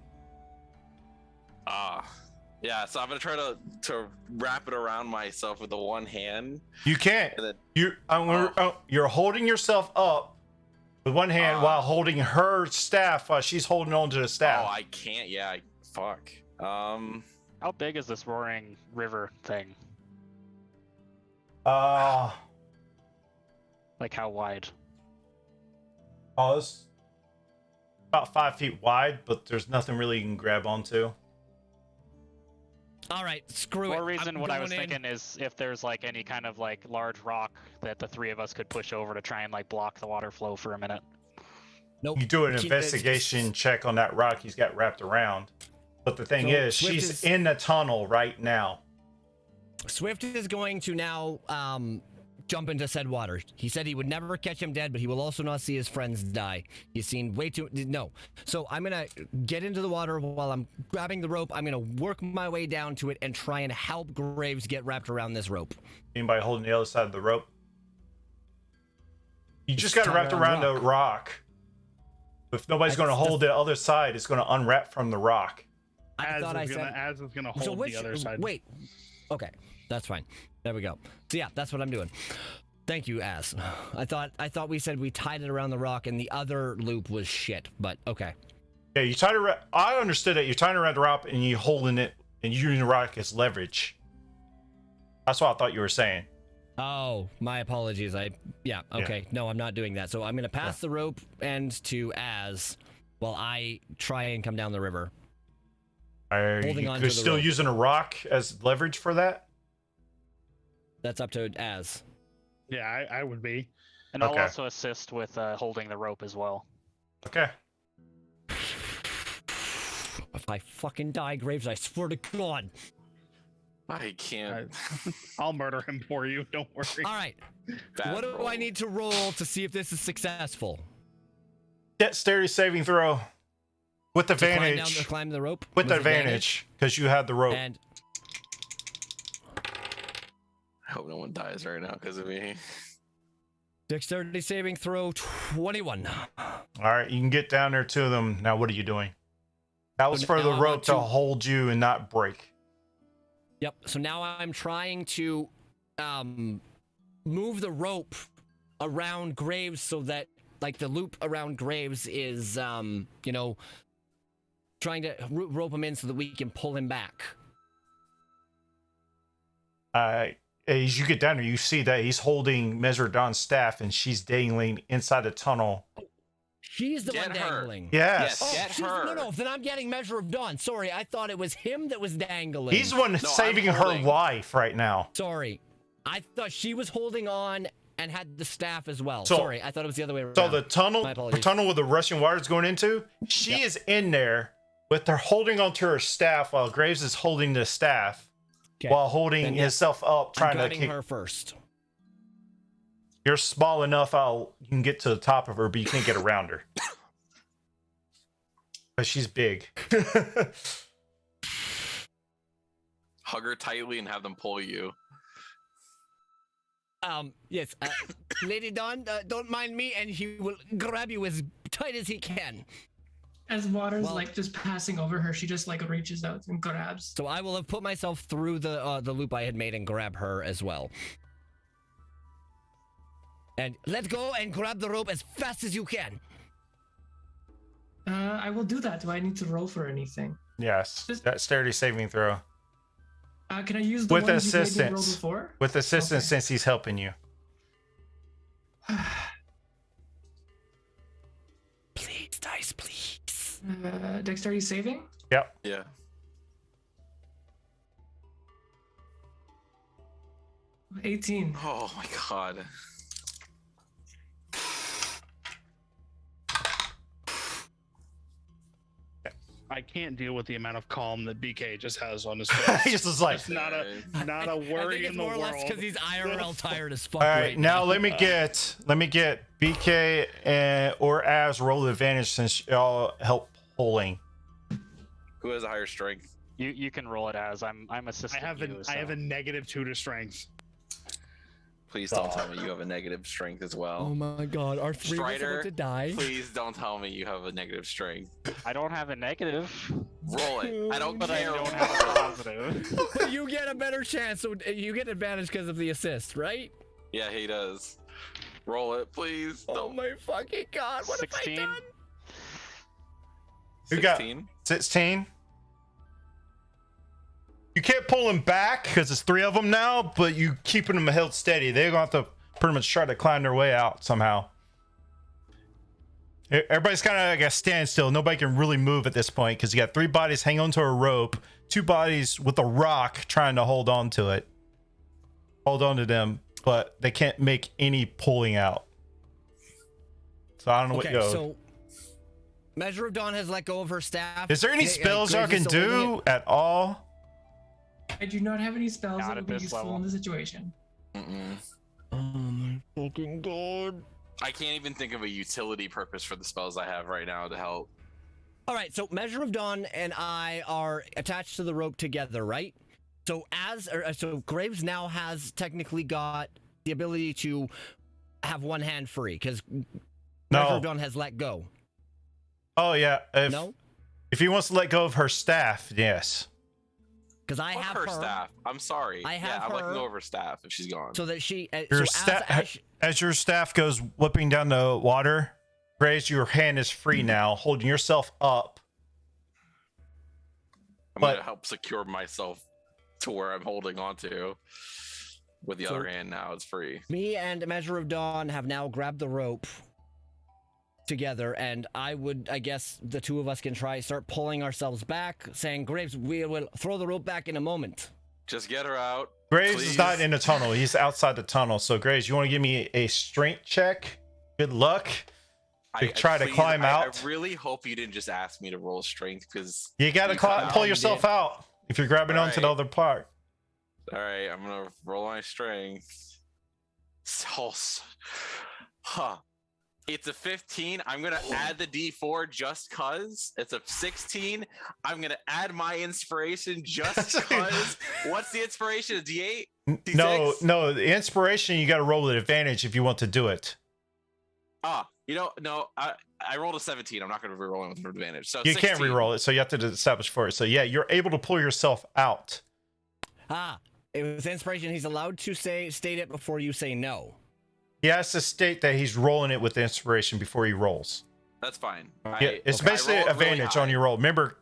Yeah. So I'm gonna try to wrap it around myself with the one hand. You can't. And then, You're holding yourself up with one hand while holding her staff while she's holding on to the staff. oh, I can't. Yeah. Fuck. How big is this roaring river thing? Oh, Like how wide? it's about 5 feet wide, but there's nothing really you can grab onto. All right, screw More it. reason I'm what I was going in. thinking is if there's like any kind of like large rock that the three of us could push over to try and like block the water flow for a minute. Nope. You do an Keep it- investigation check on that rock he's got wrapped around. But the thing So is, Swift she's is- in the tunnel right now. Swift is going to now jump into said water. He said he would never catch him dead, but he will also not see his friends die. He's seen way too... No. So I'm going to get into the water while I'm grabbing the rope. I'm going to work my way down to it and try and help Graves get wrapped around this rope. Anybody holding the other side of the rope? You It's just got it tied wrapped around around the rock. If nobody's going to hold the other side, it's going to unwrap from the rock. I thought I said... Az is gonna hold So which... the other side. Wait. Okay. That's fine. There we go. So yeah, that's what I'm doing. Thank you, Az. I thought we said we tied it around the rock and the other loop was shit, but okay. Yeah, you tied it. I understood that you're tying it around the rock and you're holding it and you're using the rock as leverage. That's what I thought you were saying. Oh, my apologies. Yeah, okay. No, I'm not doing that. So I'm going to pass the rope end to Az while I try and come down the river. Are Holding you on to the still rope. using a rock as leverage for that? That's up to Az. Yeah, I would be. And I'll Okay. also assist with holding the rope as well. Okay. If I fucking die, Graves, I swear to God. I can't. I'll murder him for you. Don't worry. All right. Bad What do roll. I need to roll to see if this is successful? Dexterity saving throw with To advantage. climb the rope? With advantage because you had the rope. And I hope no one dies right now because of me. dexterity saving throw 21. All right, you can get down there to them. Now, what are you doing? That was So for now the I rope want to to- hold you and not break. Yep. So now I'm trying to move the rope around Graves so that like the loop around Graves is you know, trying to rope him in so that we can pull him back. As you get down there, you see that he's holding Mesrodon's staff and she's dangling inside the tunnel. She's the Get one her. dangling. Yes. Oh, Get she's- her. No, then I'm getting Measure of Dawn. Sorry, I thought it was him that was dangling. He's the one I'm saving her holding. life right now. Sorry. I thought she was holding on and had the staff as well. So- Sorry, I thought it was the other way around. So the My tunnel apologies. where the rushing water is going into, she is in there with her holding onto her staff while Graves is holding the staff Okay. while holding Then, yeah, himself up, I'm trying to guiding kick. her first. You're small enough, you can get to the top of her, but you can't get around her. But she's big. Hug her tightly and have them pull you. Yes, Lady Dawn, don't mind me, and he will grab you as tight as he can. As water's Well- like just passing over her, she just like reaches out and grabs. So I will have put myself through the loop I had made and grab her as well. And let go and grab the rope as fast as you can. I will do that. Do I need to roll for anything? Yes. Just- That dexterity saving throw. Can I use the With ones you made me roll assistance. before? With assistance Okay. since he's helping you. Please, dice, please. Dexterity saving? Yep. Yeah. – 18. Oh my god. I can't deal with the amount of calm that BK just has on his face. He's just like, It's not a I worry think it's in the more or world. less because he's IRL tired as fuck all right, right now let me get BK and or Az roll advantage since y'all help pulling. Who has a higher strength? You can roll it as I'm I assisting have you. I have a -2 to strength. Please don't tell me you have a negative strength as Oh well. my god, our three was Strider, about to die. Please don't tell me you have a negative strength. I don't have a negative, Roll it. I don't but I care. don't have a positive. But you get a better chance, so you get advantage because of the assist, right? Yeah, he does. Roll it, please. Oh Don't. my fucking god, what have I 16? done? Who got 16? 16? You can't pull them back because it's 3 of them now, but you keeping them held steady. They're gonna have to pretty much try to climb their way out somehow. Everybody's kind of like a standstill. Nobody can really move at this point because you got 3 bodies hanging onto a rope, 2 bodies with a rock trying to hold on to it. Hold on to them, but they can't make any pulling out. So I don't know what goes. So Measure of Dawn has let go of her staff. Is there any spells y'all Graves can is still holding do at all? I do not have any spells Not that at will be this useful level. in the situation. Mm-mm. Oh my fucking god. I can't even think of a utility purpose for the spells I have right now to help. All right, so Measure of Dawn and I are attached to the rope together, right? So so Graves now has technically got the ability to have one hand free because Measure of Dawn has let go. Oh yeah. No, If he wants to let go of her staff, yes. because I Fuck have her staff. I'm sorry. I have I'm letting her. go of her staff if she's gone. so that she. Your so as your staff goes whipping down the water, Grace, your hand is free now, holding yourself up. I'm but- gonna help secure myself to where I'm holding on to. With the So- other hand now, it's free. Me and Measure of Dawn have now grabbed the rope together, and I guess the 2 of us can start pulling ourselves back, saying, Graves, we will throw the rope back in a moment. Just get her out. Graves please. is not in the tunnel. He's outside the tunnel. So Graves, you want to give me a strength check? Good luck. To try to climb out. I really hope you didn't just ask me to roll strength because You got to You cut pull out. yourself out if you're grabbing onto the Alright. other part. all right, I'm gonna roll my strength. Huh. It's a 15. I'm gonna add the D4 just cause. It's a 16. I'm gonna add my inspiration just cause. What's the inspiration? A D8? No, D6? no. The inspiration, you got to roll with advantage if you want to do it. No. I rolled a 17. I'm not gonna be rolling with advantage. So You 16. can't re-roll it, so you have to establish for it. So yeah, you're able to pull yourself out. With inspiration, he's allowed to state it before you say no. He has to state that he's rolling it with the inspiration before he rolls. That's fine. Yeah, it's basically I rolled really advantage high. on your roll. Remember,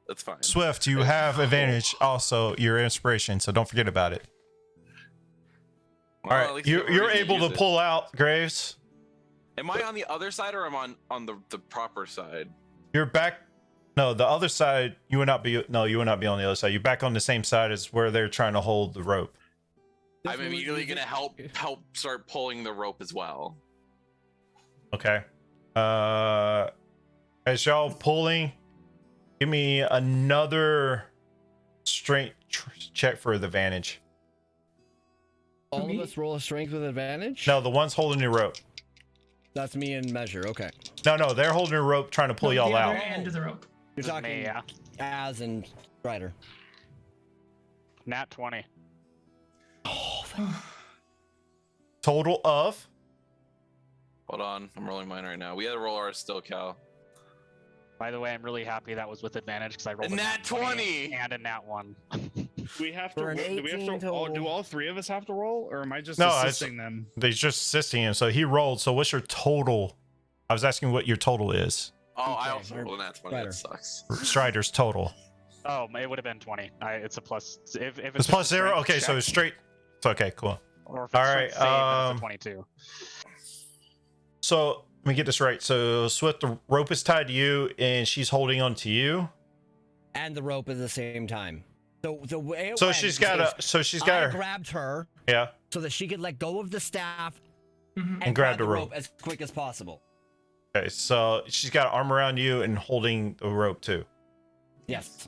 That's fine. Swift, you have advantage also your inspiration, so don't forget about it. Well, All at right, least you're we're gonna able to use it. pull out, Graves. Am I on the other side or am I on the proper side? You're back. No, the other side. You would not be. No, you would not be on the other side. You're back on the same side as where they're trying to hold the rope. I'm immediately gonna help start pulling the rope as well. Okay. As y'all pulling, give me another strength check for the advantage. All of us roll a strength with advantage? No, the one's holding your rope. That's me and Measure, okay. No, they're holding a rope trying to pull No, y'all the out. other end of the rope. You're This is talking me, yeah. Az and Strider. Nat 20. Total of. Hold on, I'm rolling mine right now. We had to roll ours still, Cal. By the way, I'm really happy that was with advantage because I rolled a nat 20! and a nat 1. We have to. For an Do we have 18 to? Do total. all 3 of us have to roll, or am I just No, it's- assisting them? They're just assisting him. So he rolled. So what's your total? I was asking what your total is. Oh, I Okay, also or- rolled a nat 20. Strider. That sucks. Strider's total. Oh, it would have been 20. It's a plus. If it's It's just plus a 0. strength Okay, so check, it's straight. It's okay, cool. or if it's all strength right, save, then um, it's a 22. So let me get this right. So Swift, the rope is tied to you, and she's holding on to you. And the rope at the same time. So the way it So went she's got is a. So she's I got her. grabbed her Yeah. so that she could let go of the staff Mhm. and grab grab the the rope. rope as quick as possible. Okay. So she's got an arm around you and holding the rope too. Yes.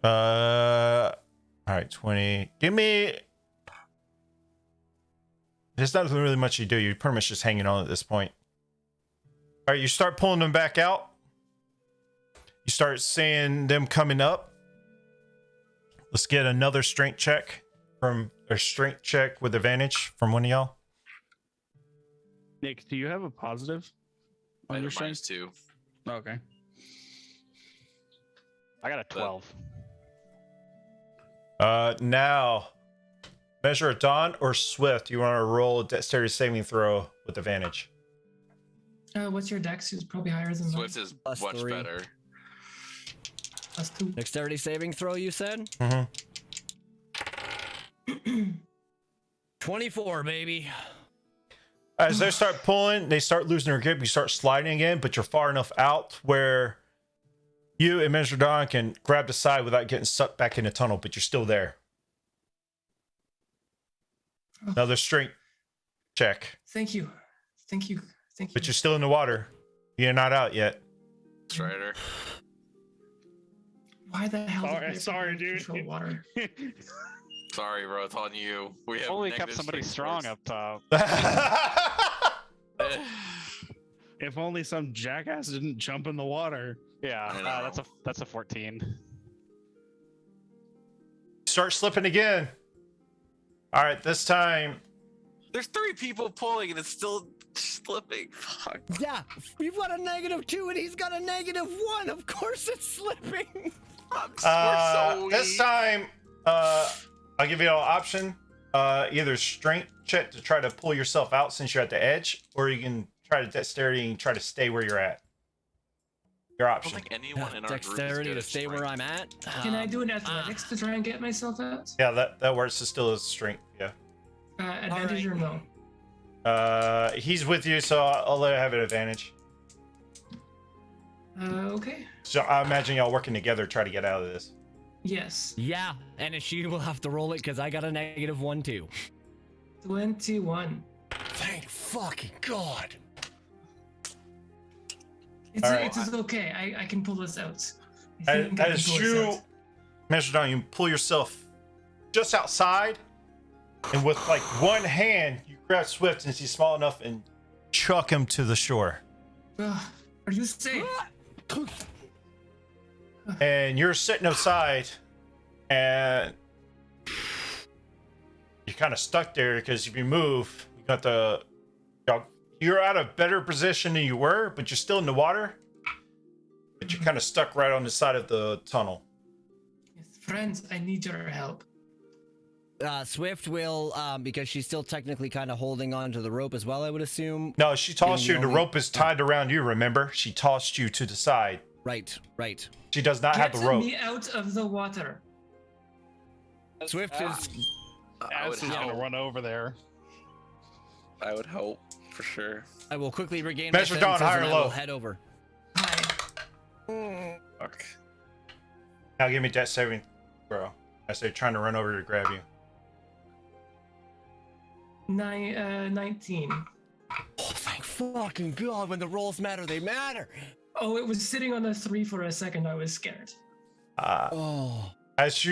All right, 20. Give me. There's not really much you do. You're pretty much just hanging on at this point. All right, you start pulling them back out. You start seeing them coming up. Let's get another strength check with advantage from one of y'all. Nick, do you have a positive I on your have minus strength? 2. Okay. I got a 12. Now, Measure of Dawn or Swift, you want to roll a dexterity saving throw with advantage. What's your dex? Is probably higher than mine. Swift is Plus much 3. better. +2. Dexterity saving throw, you said? Mm-hmm. 24, baby. As they start pulling, they start losing their grip. You start sliding again, but you're far enough out where you and Mr. Don can grab the side without getting sucked back in the tunnel, but you're still there. Another strength check. Thank you. Thank you. Thank you. But you're still in the water. You're not out yet. Strider. Why the hell did we Sorry, ever dude. control water? Sorry, bro. It's on you. We have Only kept negative somebody strength strong scores. up top. If only some jackass didn't jump in the water. Yeah, I know. that's a 14. Start slipping again. All right, this time. There's 3 people pulling and it's still slipping. Fuck. Yeah, we've got a -2 and he's got a -1. Of course it's slipping. We're so This weak. time, I'll give you an option. Either strength check to try to pull yourself out since you're at the edge, or you can try to dexterity and try to stay where you're at. Your I don't option. think anyone in our group is Dexterity good to at stay where strength. I'm at. Can I do an athletics to try and get myself out? Yeah, that works. It's still a strength. Yeah. Advantage or no? He's with you, so I'll let him have an advantage. Okay. So I imagine y'all working together to try to get out of this. Yes. Yeah, and she will have to roll it because I got a -1 too. 21. Thank fucking God. It's, All right. it's okay. I can pull this out. I As, think I can as pull this you out. measure down, you pull yourself just outside, and with like one hand, you grab Swift since he's small enough and chuck him to the shore. Ugh, are you safe? And you're sitting outside, and you're kind of stuck there because if you move, you got you're out of better position than you were, but you're still in the water. But you're kind of stuck right on the side of the tunnel. Yes, friends, I need your help. Swift will, because she's still technically kind of holding on to the rope as well, I would assume. No, she tossed you. The only- rope is tied around you. Remember, she tossed you to the side. Right. She does not have Get the rope. me out of the water. Swift is. I would Ass is gonna help. run over there. I would hope for sure. I will quickly regain Measure my down, senses high or and I low? will head over. Hi. Fuck. Now give me that saving, bro. As they're trying to run over to grab you. 19. Oh, thank fucking God! When the rolls matter, they matter. Oh, it was sitting on a 3 for a second. I was scared. Oh. As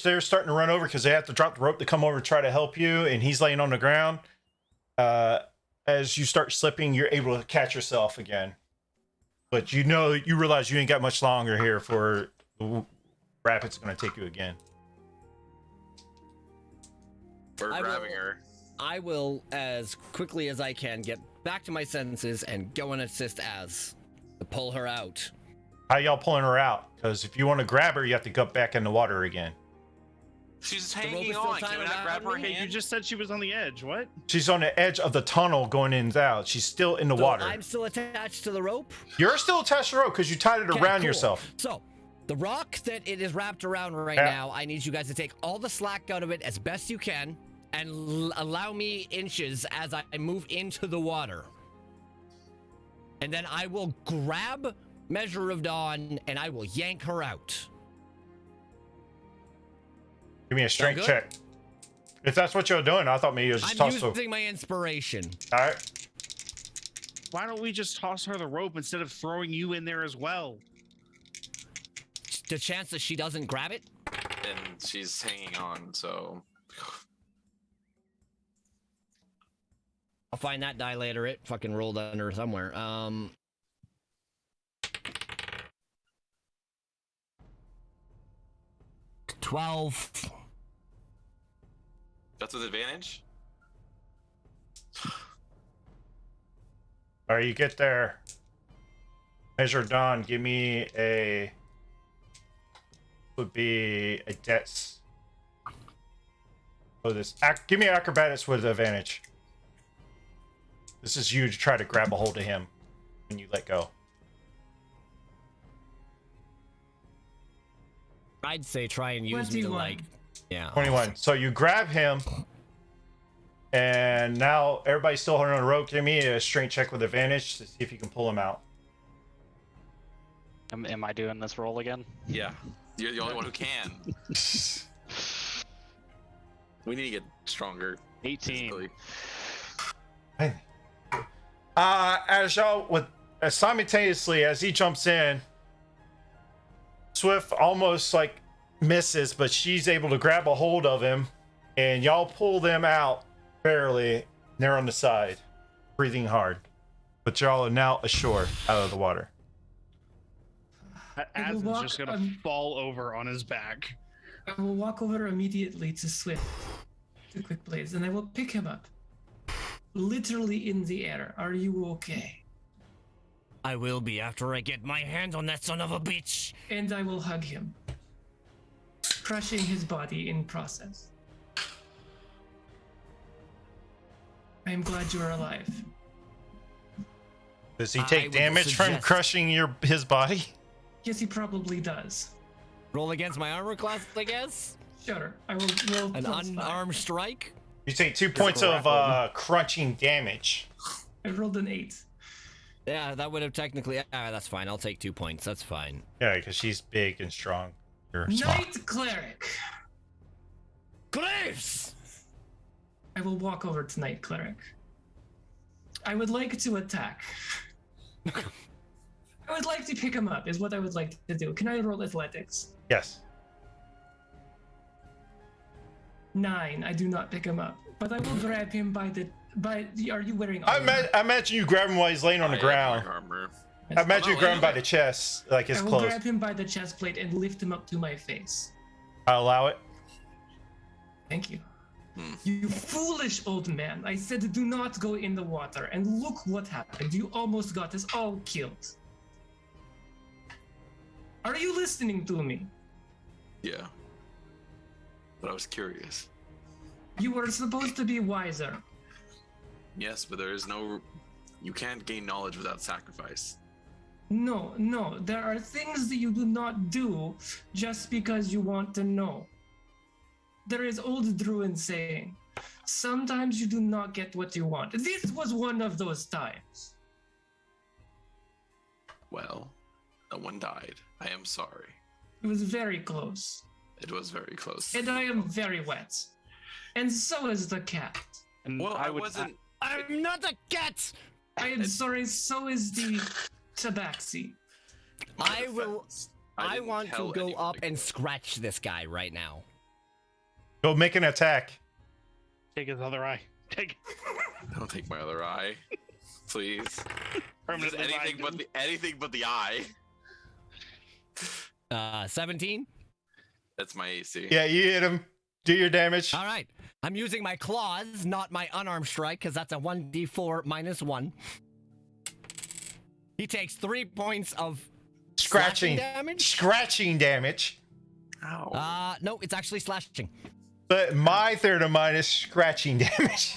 they're starting to run over because they have to drop the rope to come over and try to help you, and he's laying on the ground. As you start slipping, you're able to catch yourself again. But you realize you ain't got much longer here for the rapids going to take you again. We're I grabbing will- her. I will, as quickly as I can, get back to my senses and go and assist Az to pull her out. How y'all pulling her out? Because if you want to grab her, you have to go back in the water again. She's rope is hanging still on. tied Can we not around grab her me? Hey, you hand? just said she was on the edge. What? She's on the edge of the tunnel going in and out. She's still in the So water. I'm still attached to the rope. You're still attached to the rope because you tied it Okay, around cool. yourself. So, the rock that it is wrapped around right Yeah. now, I need you guys to take all the slack out of it as best you can and allow me inches as I move into the water. And then I will grab Measure of Dawn and I will yank her out. Give me a strength good? check. If that's what you're doing, I thought maybe it was just I'm tossed using my inspiration. All right. Why don't we just toss her the rope instead of throwing you in there as well? The chance that she doesn't grab it? And she's hanging on, so. I'll find that die later. It fucking rolled under somewhere. 12. That's with advantage? All right, you get there. Measure Dawn, give me a. Would be a dex. Oh, give me acrobatics with advantage. This is you to try to grab a hold of him when you let go. I'd say try and use me to 21. like, yeah. 21. So you grab him, and now everybody's still holding on a rope. Give me a strength check with advantage to see if you can pull him out. Am I doing this roll again? Yeah, you're the only one who can. We need to get stronger. 18. physically. As y'all with simultaneously as he jumps in, Swift almost like misses, but she's able to grab a hold of him, and y'all pull them out barely. They're on the side, breathing hard, but y'all are now ashore, out of the water. I will Azin's walk just gonna on- fall over on his back. I will walk over immediately to Swift, to Quick Blades, and I will pick him up. Literally in the air. Are you okay? I will be after I get my hand on that son of a bitch. And I will hug him, crushing his body in process. I am glad you are alive. Does he I take would damage from suggest- crushing his body? Yes, he probably does. Roll against my armor class, I guess. Sure, I will roll An plus 5. unarmed strike. You take 2 points of crunching damage. I rolled an 8. Yeah, that would have technically. That's fine. I'll take 2 points. That's fine. Yeah, because she's big and strong. You're small. Knight Cleric. Graves! I will walk over to Knight Cleric. I would like to attack. I would like to pick him up, is what I would like to do. Can I roll athletics? Yes. 9. I do not pick him up, but I will grab him by the. Are you wearing I armor? imagine you grab him while he's laying on the I ground. have my armor. I imagine you Oh, grab him by yeah. the chest, like his I will clothes. grab him by the chest plate and lift him up to my face. I'll allow it. Thank you. Hmm. You foolish old man. I said do not go in the water, and look what happened. You almost got us all killed. Are you listening to me? Yeah. But I was curious. You were supposed to be wiser. Yes, but there is no. You can't gain knowledge without sacrifice. No, there are things that you do not do just because you want to know. There is old Druid saying, sometimes you do not get what you want. This was one of those times. Well, no one died. I am sorry. It was very close. It was very close. And I am very wet. And so is the cat. And Well, I would- wasn't. I'm not a cat! I am sorry, so is the tabaxi. my I will- defense. I didn't want to tell go anyone up to and go. scratch this guy right now. Go make an attack. Take his other eye. Take Don't take my other eye, please. Just permanently anything but the eye. 17. That's my AC. Yeah, you hit him. Do your damage. All right. I'm using my claws, not my unarmed strike, because that's a 1d4 minus 1. He takes 3 points of Scratching. slashing damage. Scratching damage. Ow. No, it's actually slashing. But my third of mine is scratching damage.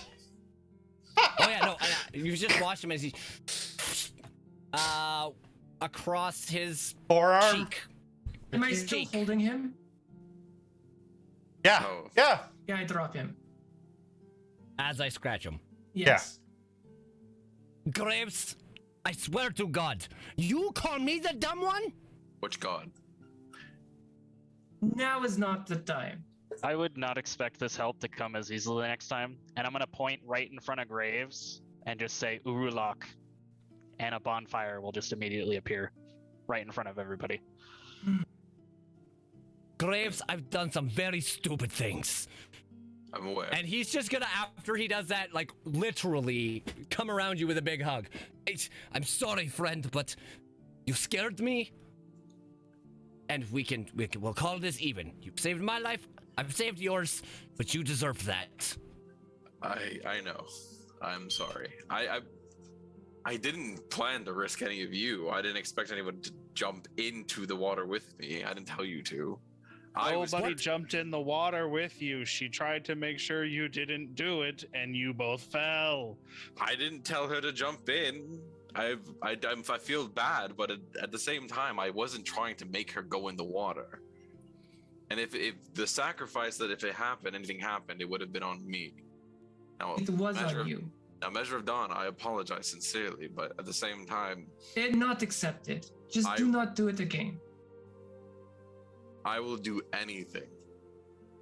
Oh yeah, no, you just watched him as he across his Forearm. cheek. Am I still Cheek. holding him? Yeah. Oh. Yeah. Yeah, I drop him. As I scratch him. Yes. Graves, I swear to God, you call me the dumb one? Which god? Now is not the time. I would not expect this help to come as easily next time, and I'm gonna point right in front of Graves and just say Urulok, and a bonfire will just immediately appear right in front of everybody. Graves, I've done some very stupid things. I'm aware. And he's just gonna, after he does that, like, literally come around you with a big hug. I'm sorry, friend, but you scared me. And we'll call this even. You saved my life, I've saved yours, but you deserve that. I know. I'm sorry. I didn't plan to risk any of you. I didn't expect anyone to jump into the water with me. I didn't tell you to. Nobody jumped in the water with you. She tried to make sure you didn't do it, and you both fell. I didn't tell her to jump in. I feel bad, but at the same time, I wasn't trying to make her go in the water. And if the sacrifice that if it happened, anything happened, it would have been on me. Now, It was on you. A Measure of Dawn, I apologize sincerely, but at the same time, Not accepted. Just do not do it again. I will do anything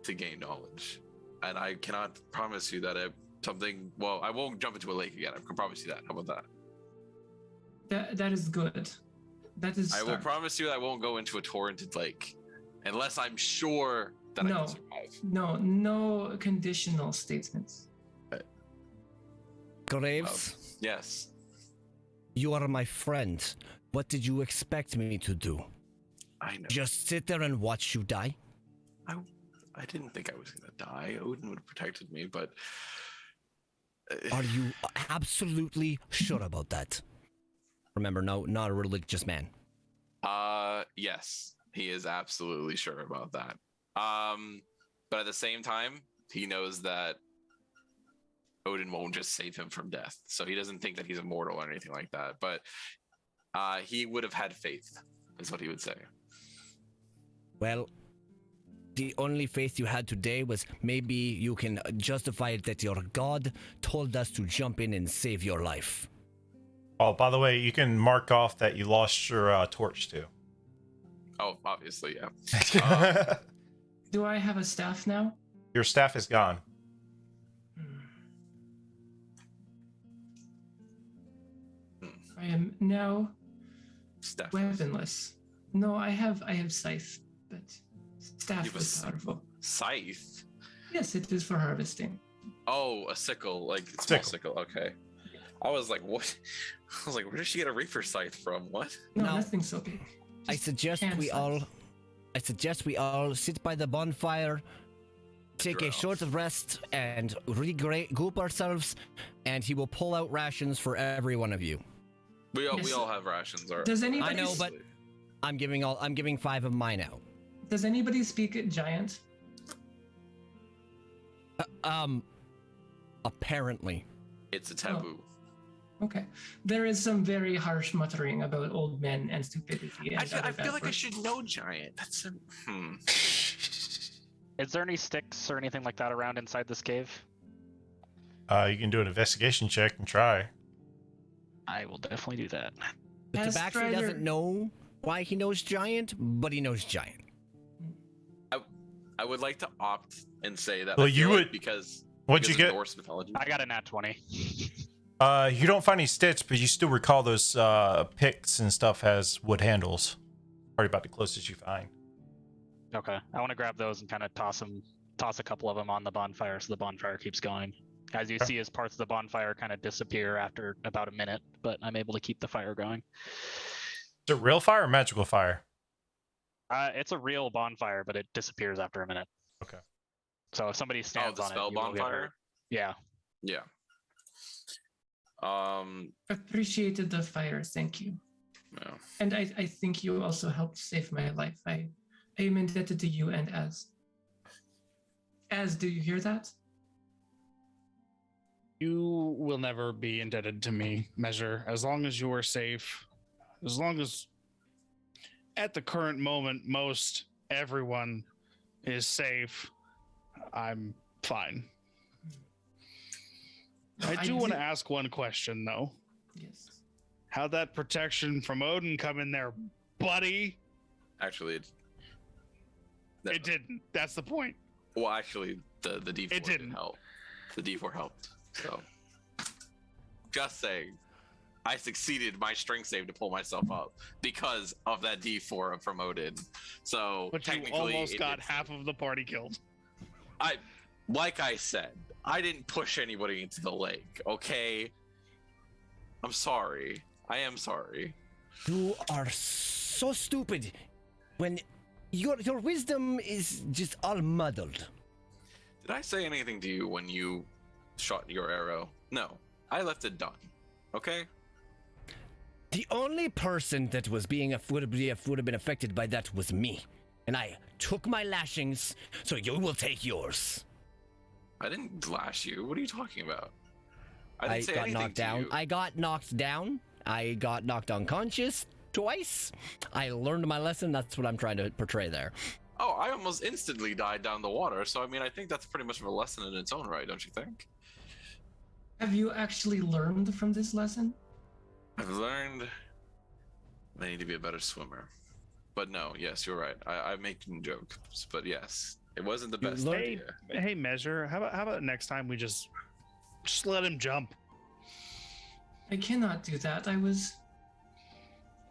to gain knowledge. And I cannot promise you that I won't jump into a lake again. I can promise you that. How about that? That is good. That is. I will promise you I won't go into a torrented lake unless I'm sure that I can survive. No conditional statements. Graves, Yes. you are my friend. What did you expect me to do? I know. Just sit there and watch you die? I didn't think I was gonna die. Odin would have protected me, but Are you absolutely sure about that? Remember, no, not a religious man. yes, he is absolutely sure about that. But at the same time, he knows that Odin won't just save him from death. So he doesn't think that he's immortal or anything like that. But he would have had faith, is what he would say. Well, the only faith you had today was maybe you can justify it that your god told us to jump in and save your life. Oh, by the way, you can mark off that you lost your torch too. Oh, obviously, yeah. Do I have a staff now? Your staff is gone. I am now Staff. weaponless. No, I have scythe, but staff You have a is powerful. Scythe. Yes, it is for harvesting. Oh, a sickle, like a small sickle. Okay. I was like, what? I was like, where did she get a reaper scythe from? What? No, No. nothing so big. I Just suggest hand we scythe. all sit by the bonfire, take a Gross. short rest, and regroup ourselves, and he will pull out rations for every one of you. We Yes. all have rations. Does anybody? I know, but I'm giving 5 of mine out. Does anybody speak giant? Apparently. It's a taboo. Okay. There is some very harsh muttering about old men and stupidity. And I other feel bad like I words. should know giant. That's a Is there any sticks or anything like that around inside this cave? You can do an investigation check and try. I will definitely do that. The As Tabaxi Strider- doesn't know why he knows giant, but he knows giant. I would like to opt and say that. Well, I feel you like would- because What'd you because of get? Norse mythology. I got a nat 20. You don't find any sticks, but you still recall those picks and stuff has wood handles. Probably about the closest you find. Okay, I want to grab those and kind of toss a couple of them on the bonfire so the bonfire keeps going. As you see, as parts of the bonfire kind of disappear after about a minute, but I'm able to keep the fire going. Is it real fire or magical fire? It's a real bonfire, but it disappears after a minute. Okay. So if somebody stands the on it, spell you will get hurt. bonfire. Yeah. Yeah. Appreciated the fire, thank you. No. And I think you also helped save my life. I am indebted to you and Az. Az, do you hear that? You will never be indebted to me, Measure, as long as you are safe. As long as, at the current moment, most everyone is safe, I'm fine. I do want to ask one question, though. Yes. How'd that protection from Odin come in there, buddy? Actually, It didn't. That's the point. well, actually, the D4 It didn't didn't. help. The D4 helped. So, just saying, I succeeded my strength save to pull myself up because of that D4 from Odin. So But you technically, almost it got did half of the party killed. like I said, I didn't push anybody into the lake. Okay, I'm sorry. I am sorry. You are so stupid when your wisdom is just all muddled. Did I say anything to you when you shot your arrow? No, I left it done. Okay. The only person that was would have been affected by that was me, and I took my lashings, so you will take yours. I didn't lash you. What are you talking about? I didn't say got anything knocked to down. you. I got knocked down. I got knocked unconscious twice. I learned my lesson. That's what I'm trying to portray there. Oh, I almost instantly died down the water. So I mean, I think that's pretty much of a lesson in its own right, don't you think? Have you actually learned from this lesson? I've learned I need to be a better swimmer. But no, yes, you're right. I'm making jokes, but yes, it wasn't the best idea. Hey, Measure. How about next time we just let him jump? I cannot do that.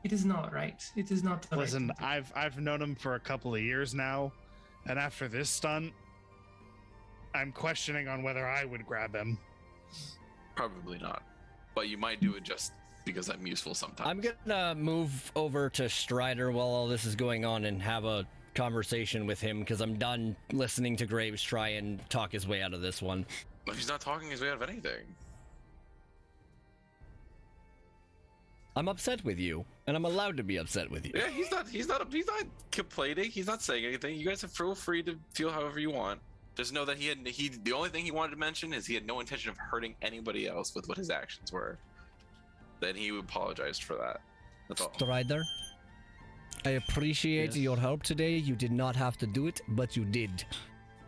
It is not right. It is not the Listen, right thing. I've known him for a couple of years now, and after this stunt, I'm questioning on whether I would grab him. Probably not. But you might do it just because I'm useful sometimes. I'm gonna move over to Strider while all this is going on and have a conversation with him because I'm done listening to Graves try and talk his way out of this one. But he's not talking his way out of anything. I'm upset with you, and I'm allowed to be upset with you. Yeah, he's not complaining. He's not saying anything. You guys feel free to feel however you want. Just know that the only thing he wanted to mention is he had no intention of hurting anybody else with what his actions were. Then he apologized for that. That's all. Strider, I appreciate your help today. You did not have to do it, but you did.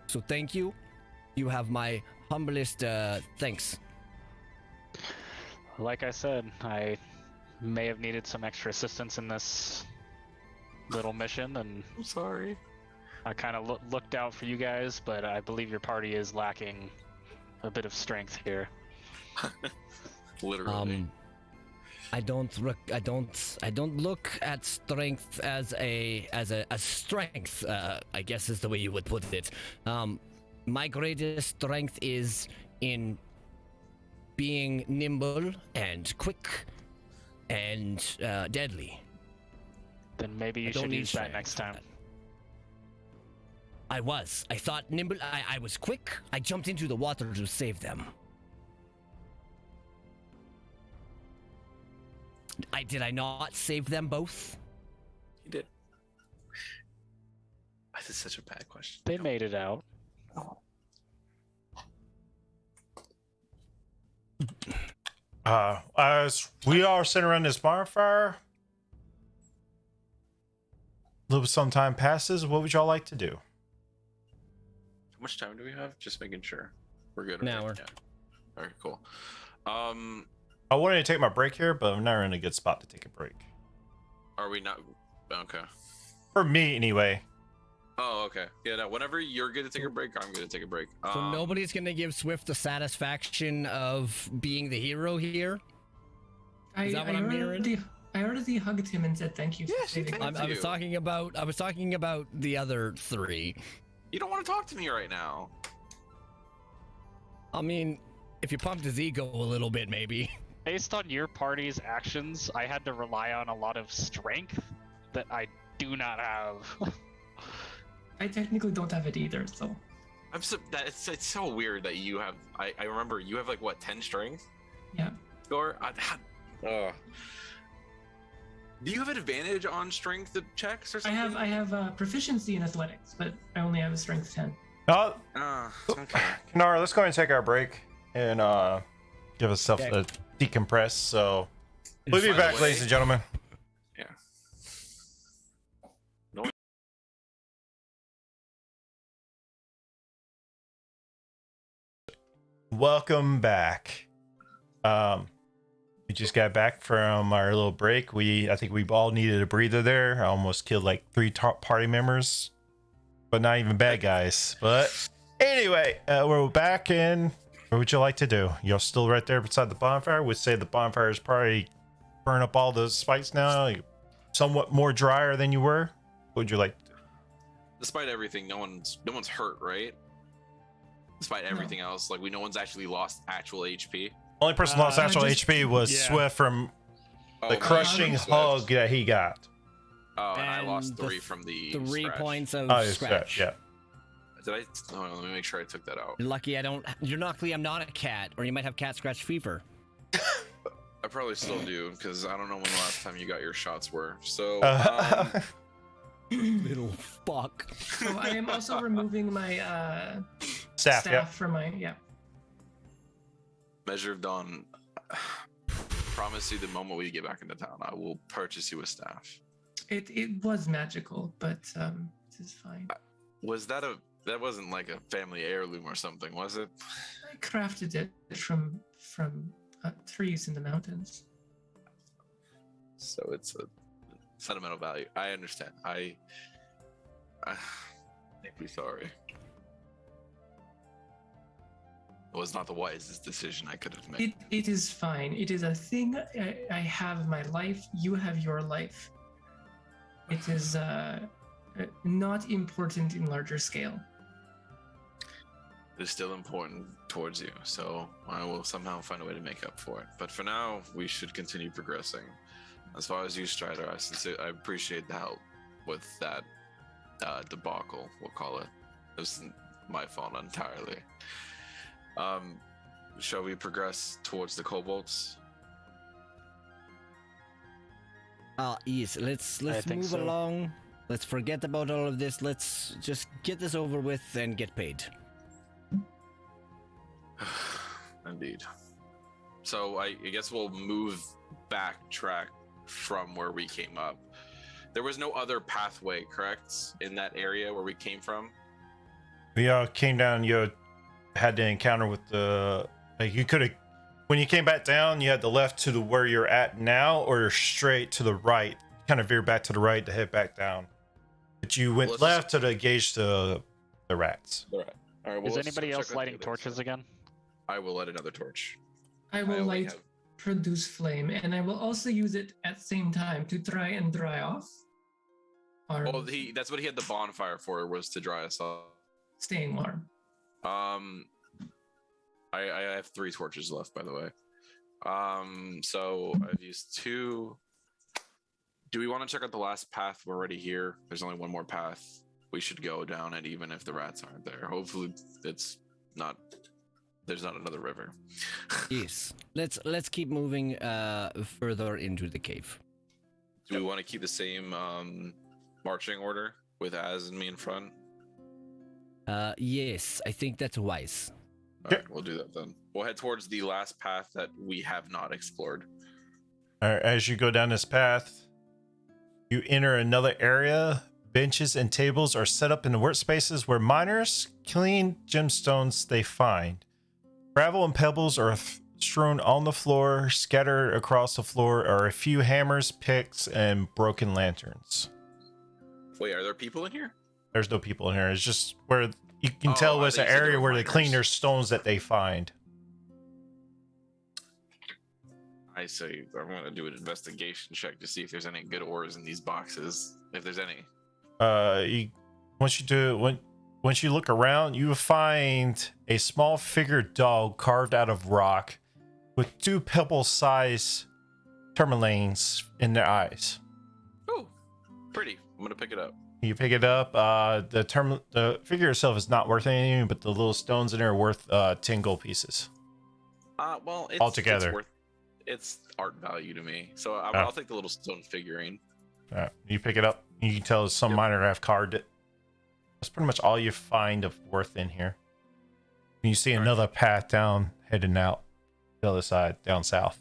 So thank you. You have my humblest thanks. Like I said, I may have needed some extra assistance in this little mission, and I'm sorry. I kind of looked out for you guys, but I believe your party is lacking a bit of strength here. Literally. I don't look at strength as a strength. I guess is the way you would put it. My greatest strength is in being nimble and quick and deadly. Then maybe you should use that next time. I thought nimble. I was quick. I jumped into the water to save them. Did I not save them both? He did. This is such a bad question. They made it out. As we are sitting around this bonfire, a little some time passes. What would y'all like to do? How much time do we have? Just making sure we're good. An hour. Yeah. All right, cool. I wanted to take my break here, but I'm not in a good spot to take a break. Are we not? Okay. For me, anyway. Oh, okay. Yeah, no, whenever you're good to take a break, I'm good to take a break. So nobody's gonna give Swift the satisfaction of being the hero here. Is that what I'm hearing? I already hugged him and said thank you. Yeah, for saving me. I was talking about the other three. You don't want to talk to me right now. I mean, if you pumped his ego a little bit, maybe. Based on your party's actions, I had to rely on a lot of strength that I do not have. I technically don't have it either, so. It's so weird that you have. I remember you have like what 10 strength. Yeah. Score. Do you have an advantage on strength checks or something? I have proficiency in athletics, but I only have a strength 10. Okay. Okay. Let's go ahead and take our break and give us a decompress. So we'll be back, ladies and gentlemen. Yeah. Welcome back. We just got back from our little break. I think we all needed a breather there. I almost killed like 3 party members, but not even bad guys. But anyway, we're back in. What would you like to do? You're still right there beside the bonfire. We'd say the bonfire is probably burn up all those spikes now. You're somewhat more drier than you were. What would you like to do? Despite everything, no one's hurt, right? Despite everything else, like no one's actually lost actual HP. Only person lost actual HP was Swift from the crushing hug that he got. Oh, and I lost 3 from the 3 scratch. points of Oh, scratch. yeah. Did I? Hold on, let me make sure I took that out. You're lucky you're lucky I'm not a cat, or you might have cat scratch fever. I probably still do, because I don't know when the last time you got your shots were. So, Little fuck. So I am also removing my Staff, from my Measure of Dawn, promise you the moment we get back into town, I will purchase you a staff. It was magical, but It is fine. Was that that wasn't like a family heirloom or something, was it? I crafted it from trees in the mountains. So it's a sentimental value. I understand. I deeply sorry. It was not the wisest decision I could have made. It is fine. It is a thing. I have my life. You have your life. It is not important in larger scale. It is still important towards you, so I will somehow find a way to make up for it. But for now, we should continue progressing. As far as you, Strider, I appreciate the help with that debacle, we'll call it. It was my fault entirely. Shall we progress towards the kobolds? Yes, let's think move so. along. Let's forget about all of this. Let's just get this over with and get paid. Indeed. So I guess we'll backtrack from where we came up. There was no other pathway, correct, in that area where we came from? We came down. You had to encounter with the. Like you could have, when you came back down, you had to left to the where you're at now, or straight to the right. Kind of veer back to the right to head back down. But you went left to engage the rats. All right. All right. Well, Is let's anybody check else out lighting the other torches side. again? I will light another torch. I will only light have- produce flame, and I will also use it at the same time to try and dry off. Or Well, that's what he had the bonfire for, was to dry us off. staying warm. I have 3 torches left, by the way. So I've used 2. Do we want to check out the last path? We're already here. There's only one more path we should go down it, even if the rats aren't there. Hopefully it's not, there's not another river. Yes, let's keep moving further into the cave. Do we want to keep the same marching order with Az and me in front? Yes, I think that's wise. All right, we'll do that then. We'll head towards the last path that we have not explored. All right, as you go down this path, you enter another area. Benches and tables are set up in the workspaces where miners clean gemstones they find. Gravel and pebbles are strewn on the floor. Scattered across the floor are a few hammers, picks, and broken lanterns. Wait, are there people in here? There's no people in here. It's just where you can tell it's an you said there area were where they clean miners. their stones that they find. I say I'm going to do an investigation check to see if there's any good ores in these boxes, if there's any. Once you look around, you find a small figured dog carved out of rock with 2 pebble-sized tourmalines in their eyes. Oh, pretty. I'm going to pick it up. You pick it up. The figure itself is not worth anything, but the little stones in there are worth 10 gold pieces. Well, it's Altogether. It's art value to me, so I'll take the little stone figurine. You pick it up. You can tell some Yep. miner have carved it. That's pretty much all you find of worth in here. And you see another path down, heading out the other side, down south.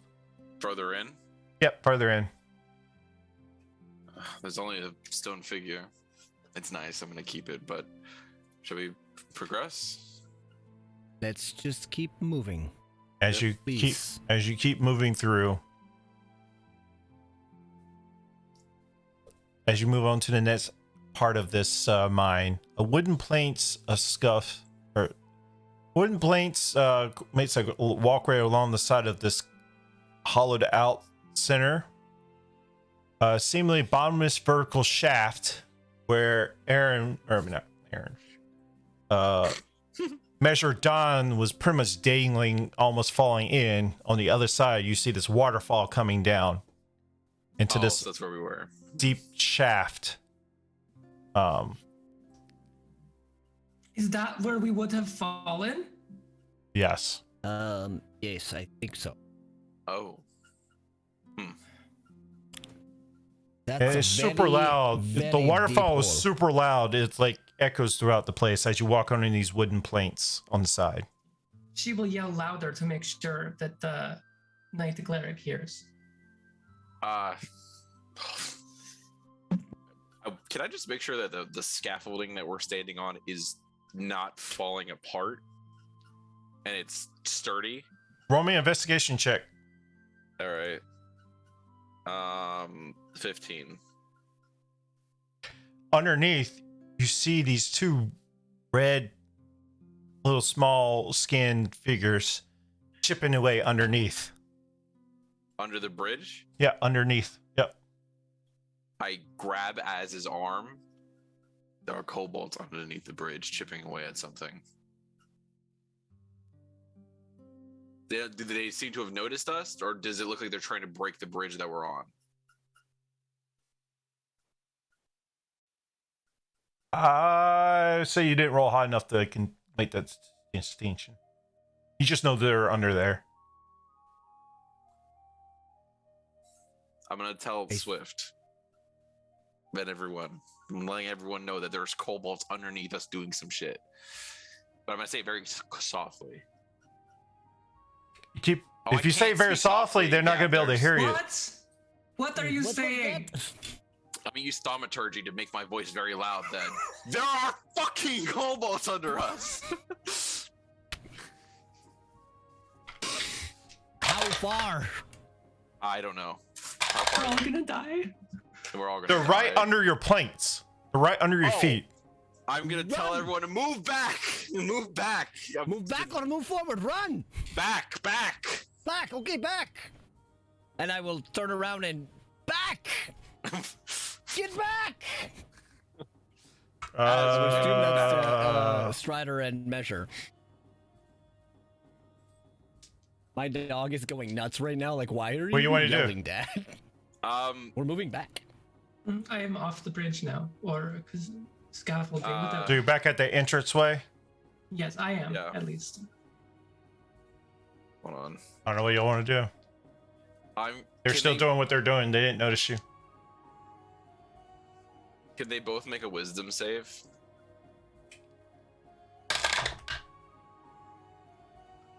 Further in, Yep, further in. there's only a stone figure. It's nice. I'm going to keep it, but should we progress? Let's just keep moving. As Yep, you keep moving through, as you move on to the next part of this mine, wooden planks makes a walkway along the side of this hollowed out center. Seemingly bottomless vertical shaft where Measure Dawn was pretty much dangling, almost falling in. On the other side, you see this waterfall coming down into this So that's where we were. deep shaft. Is that where we would have fallen? Yes. Yes, I think so. Oh, That's And a it's super very, loud. The very waterfall deep is hole. super loud. It's like echoes throughout the place as you walk under these wooden planks on the side. She will yell louder to make sure that the Knight Cleric hears. Can I just make sure that the scaffolding that we're standing on is not falling apart and it's sturdy? Roll me an investigation check. All right. 15. Underneath, you see these two red, little small skinned figures chipping away underneath. Under the bridge, Yeah, underneath. Yep. I grab Az's arm. There are kobolds underneath the bridge chipping away at something. Do they seem to have noticed us, or does it look like they're trying to break the bridge that we're on? I say you didn't roll high enough to make that distinction. You just know they're under there. I'm gonna tell Swift and everyone. I'm letting everyone know that there's kobolds underneath us doing some shit. But I'm gonna say it very softly. You keep. Oh, If I you say it can't very speak softly, they're not Yeah, going to be able to there's- hear you. What? What are you What was saying? that? I'm gonna use thaumaturgy to make my voice very loud then. There are fucking kobolds under us! How far? I don't know. How We're far? all gonna die. We're all gonna They're right die. under your planks. They're right under your Oh. feet. I'm gonna tell Run! everyone to move back! Move back! Move back or move forward. Run! Back! Back! Back. Okay, back. And I will turn around and back. Get back. Let's do next Strider and Measure. My dog is going nuts right now. Like, why are you, What do you wanna do? yelling, Dad? We're moving back. I am off the bridge now, or because scaffolding. whatever. So you're back at the entranceway. Yes, I am Yeah. at least. Hold on. I don't know what you want to do. They're can still they- doing what they're doing. They didn't notice you. Can they both make a wisdom save?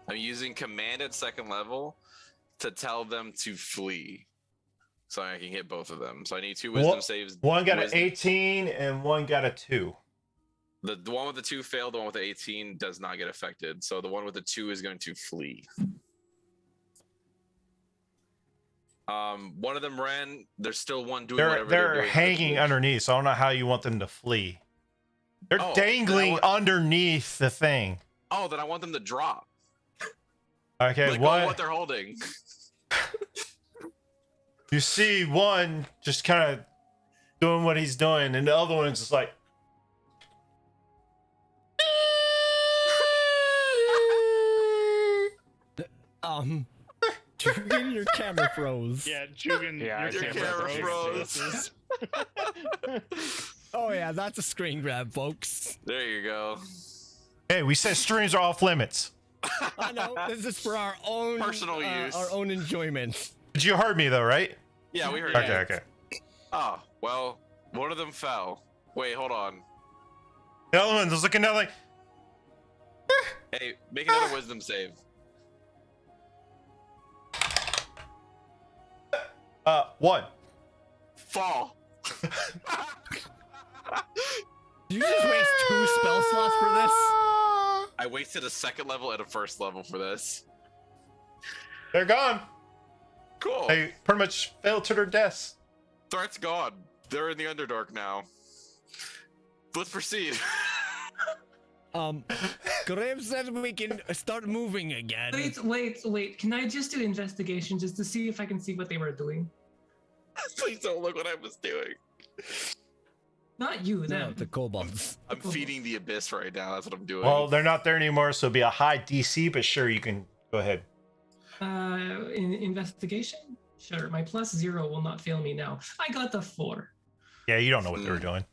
I'm using command at second level to tell them to flee. So I can hit both of them. So I need two wisdom saves. One got an Wisdom- 18 and one got a 2. The one with the 2 failed, the one with the 18 does not get affected. So the one with the 2 is going to flee. One of them ran. There's still one doing whatever They're doing. hanging underneath, so I don't know how you want them to flee. They're Oh, dangling then I underneath the thing. Oh, then I want them to drop. Okay, Let go of what what they're holding. you see one just kind of doing what he's doing, and the other one's just like Jugan, your camera froze. Yeah, Jugan, Yeah, your your camera camera froze. Oh yeah, that's a screen grab, folks. There you go. Hey, we said streams are off limits. I know this is for our own Personal use. our own enjoyment. But you heard me though, right? Yeah, we heard Okay, you. okay. Oh, well, one of them fell. Wait, hold on. The other one's just looking down like, Hey, make another wisdom save. one. Fall. Did you just waste 2 spell slots for this? I wasted a second level and a first level for this. They're gone. Cool. They pretty much fell to their deaths. Threat's gone. They're in the Underdark now. Let's proceed. Graham said we can start moving again. Wait. Can I just do investigation just to see if I can see what they were doing? Please don't look what I was doing. Not you, No, them. the kobolds. I'm feeding the abyss right now. That's what I'm doing. Well, they're not there anymore, so it'll be a high DC, but sure, you can go ahead. In investigation? Sure. My +0 will not fail me now. I got the 4. Yeah, you don't know what they were doing.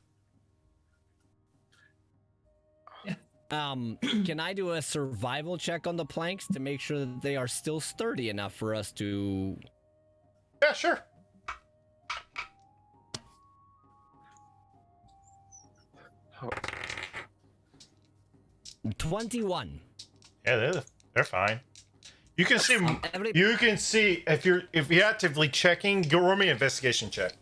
Can I do a survival check on the planks to make sure that they are still sturdy enough for us to? Yeah, sure. Oh. 21. Yeah, they're fine. You can see. Every- You can see if you're actively checking. Go roll me an investigation check.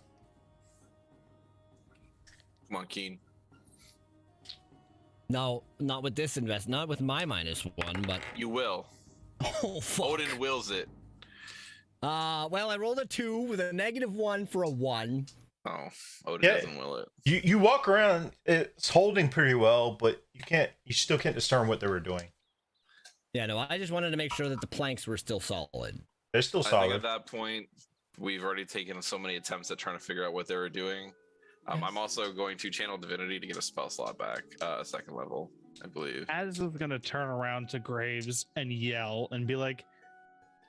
Come on, Keen. No, not with this not with my -1, but You will. oh fuck. Odin wills it. Well, I rolled a 2 with a -1 for a 1. Oh, Odin Yeah. doesn't will it. You walk around, it's holding pretty well, but you still can't discern what they were doing. Yeah, no, I just wanted to make sure that the planks were still solid. They're still I think solid. at that point, we've already taken so many attempts at trying to figure out what they were doing. Yes. I'm also going to channel divinity to get a spell slot back, second level, I believe. Az is gonna turn around to Graves and yell and be like,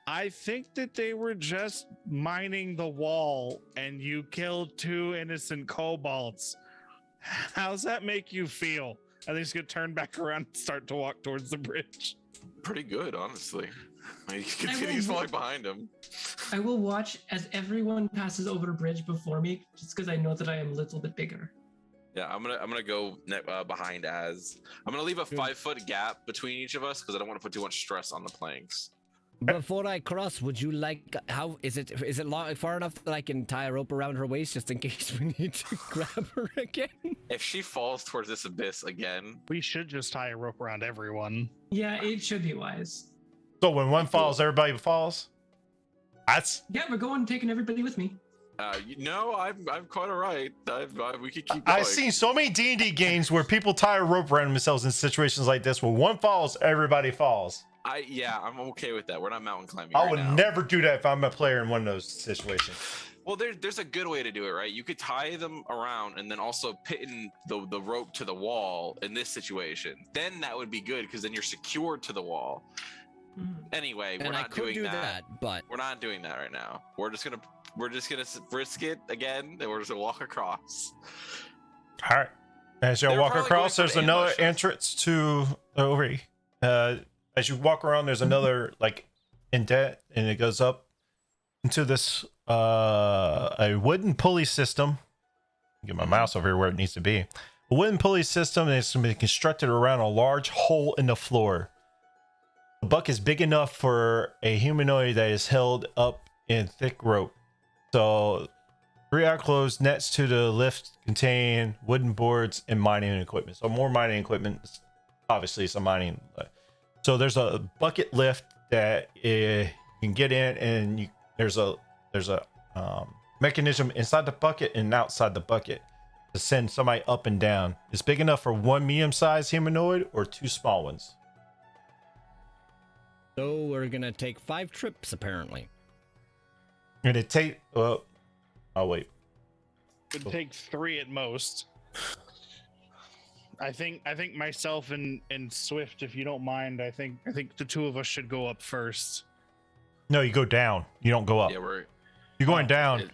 I think that they were just mining the wall and you killed 2 innocent kobolds. How's that make you feel? And he's gonna turn back around and start to walk towards the bridge. Pretty good, honestly. He I continues will- falling behind him. I will watch as everyone passes over the bridge before me, just because I know that I am a little bit bigger. Yeah, I'm gonna go behind Az. I'm gonna leave a 5-foot gap between each of us because I don't want to put too much stress on the planks. Before I cross, would you like how is it long far enough that I can tie a rope around her waist just in case we need to grab her again? If she falls towards this abyss again, We should just tie a rope around everyone. Yeah, it should be wise. So when one falls, everybody falls. That's Yeah, we're going, taking everybody with me. no, I'm quite alright. We could keep going. I've seen so many D&D games where people tie a rope around themselves in situations like this. When one falls, everybody falls. I'm okay with that. We're not mountain climbing. I right would now. never do that if I'm a player in one of those situations. Well, there's a good way to do it, right? You could tie them around and then also pin the rope to the wall in this situation. Then that would be good because then you're secured to the wall. Mhm. Anyway, And we're I not could doing do that. but We're not doing that right now. We're just gonna risk it again, and we're just gonna walk across. All right. As you They were walk probably across, going there's for the another ambush. entrance to over here. As you walk around, there's another like indent, and it goes up into this a wooden pulley system. Get my mouse over here where it needs to be. A wooden pulley system, and it's been constructed around a large hole in the floor. The buck is big enough for a humanoid that is held up in thick rope. So 3 outclosed nets to the lift contain wooden boards and mining equipment. So more mining equipment, obviously some mining. So there's a bucket lift that you can get in, and there's a mechanism inside the bucket and outside the bucket to send somebody up and down. It's big enough for 1 medium-sized humanoid or 2 small ones. so we're gonna take 5 trips apparently. And it take oh wait. Could take 3 at most. I think myself and Swift, if you don't mind, I think the 2 of us should go up first. No, you go down. You don't go up. Yeah, we're You're going down, it-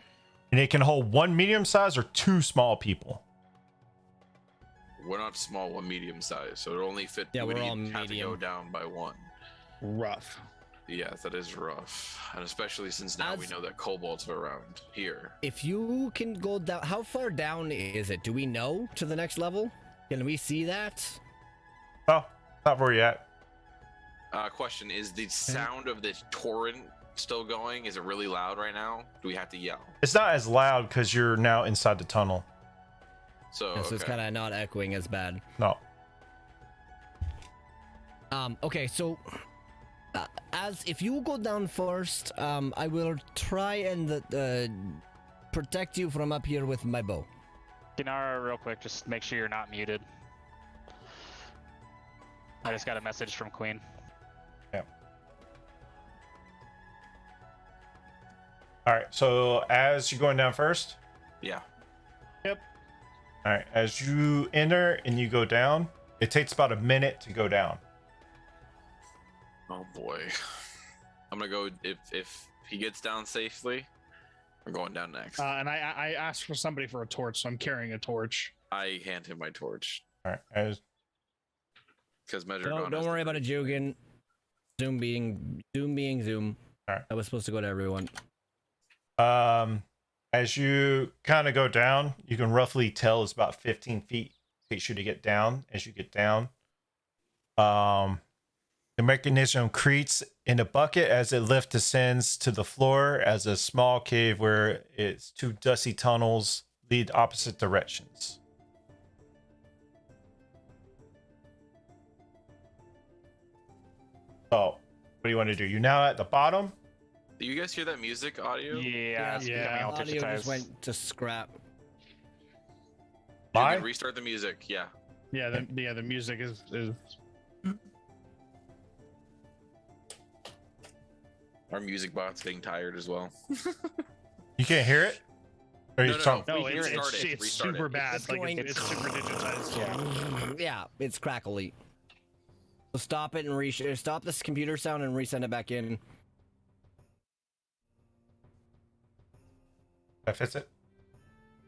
and it can hold 1 medium-sized or 2 small people. we're not small, we're medium size, so it'll only fit. Yeah, we we're all have to go medium. down by 1. Rough. Yes, that is rough, and especially since now we As- know that kobolds are around here. If you can go down, how far down is it? Do we know to the next level? Can we see that? Oh, not where you at. Question: is the sound of this torrent still going? Is it really loud right now? Do we have to yell? It's not as loud because you're now inside the tunnel. So, Yeah, so it's okay. kind of not echoing as bad. No. Okay, so as if you go down first, I will try and protect you from up here with my bow. Dinara, real quick, just make sure you're not muted. I just got a message from Queen. All right. So as you're going down first. Yeah. All right. As you enter and you go down, it takes about a minute to go down. Oh boy. I'm gonna go if he gets down safely. We're going down next. And I asked for somebody for a torch, so I'm carrying a torch. I hand him my torch All right. As because measure. Don't worry about it, Jugan. Zoom being Zoom. Alright. That was supposed to go to everyone. as you kind of go down, you can roughly tell it's about 15 feet takes you to get down. As you get down, the mechanism creaks in a bucket as it lift descends to the floor as a small cave where its 2 dusty tunnels lead opposite directions. So, what do you want to do? You now at the bottom? Do you guys hear that music audio? Yeah, it's Yeah. becoming all Audio just digitized. went to scrap. You Why? can restart the music. Yeah. Yeah, the music is Our music bot's getting tired as well. You can't hear it? Or you No, no, talking- no, We it's, restart it's, it, it's restart super it. bad. It's Like going- it's super digitized. Yeah. Yeah, it's crackly. So stop it and stop this computer sound and resend it back in. That fits it?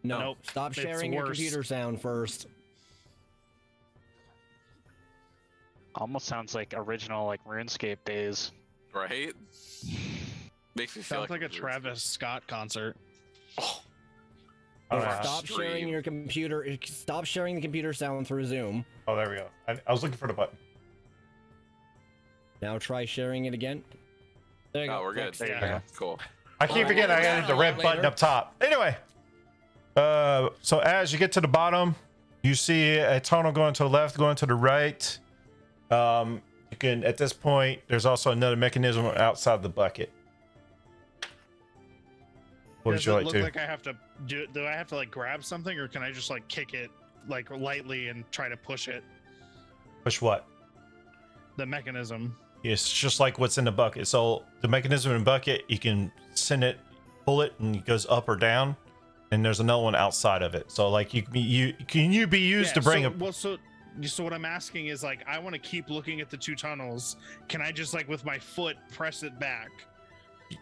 No, Nope, stop it's sharing your worse. computer sound first. Almost sounds like original like RuneScape days. Right? Makes me feel Sounds like a we're- Travis Scott concert. Oh, Oh, yeah. Stop sharing Stream. your computer. Stop sharing the computer sound through Zoom. Oh, there we go. I was looking for the button. Now try sharing it again. There you oh, go. we're good. Fixed. There you Yeah. go. Cool. I keep Oh, forgetting I we'll added do the that red later. button up top. Anyway, so as you get to the bottom, you see a tunnel going to the left, going to the right. You can, at this point, there's also another mechanism outside the bucket. What Does would you it like look to? like I have to do I have to like grab something, or can I just like kick it like lightly and try to push it? Push what? The mechanism. It's just like what's in the bucket. So the mechanism in the bucket, you can send it, pull it, and it goes up or down. And there's another one outside of it. So like can you be used to bring so, so what I'm asking is like I want to keep looking at the two tunnels. Can I just like with my foot press it back?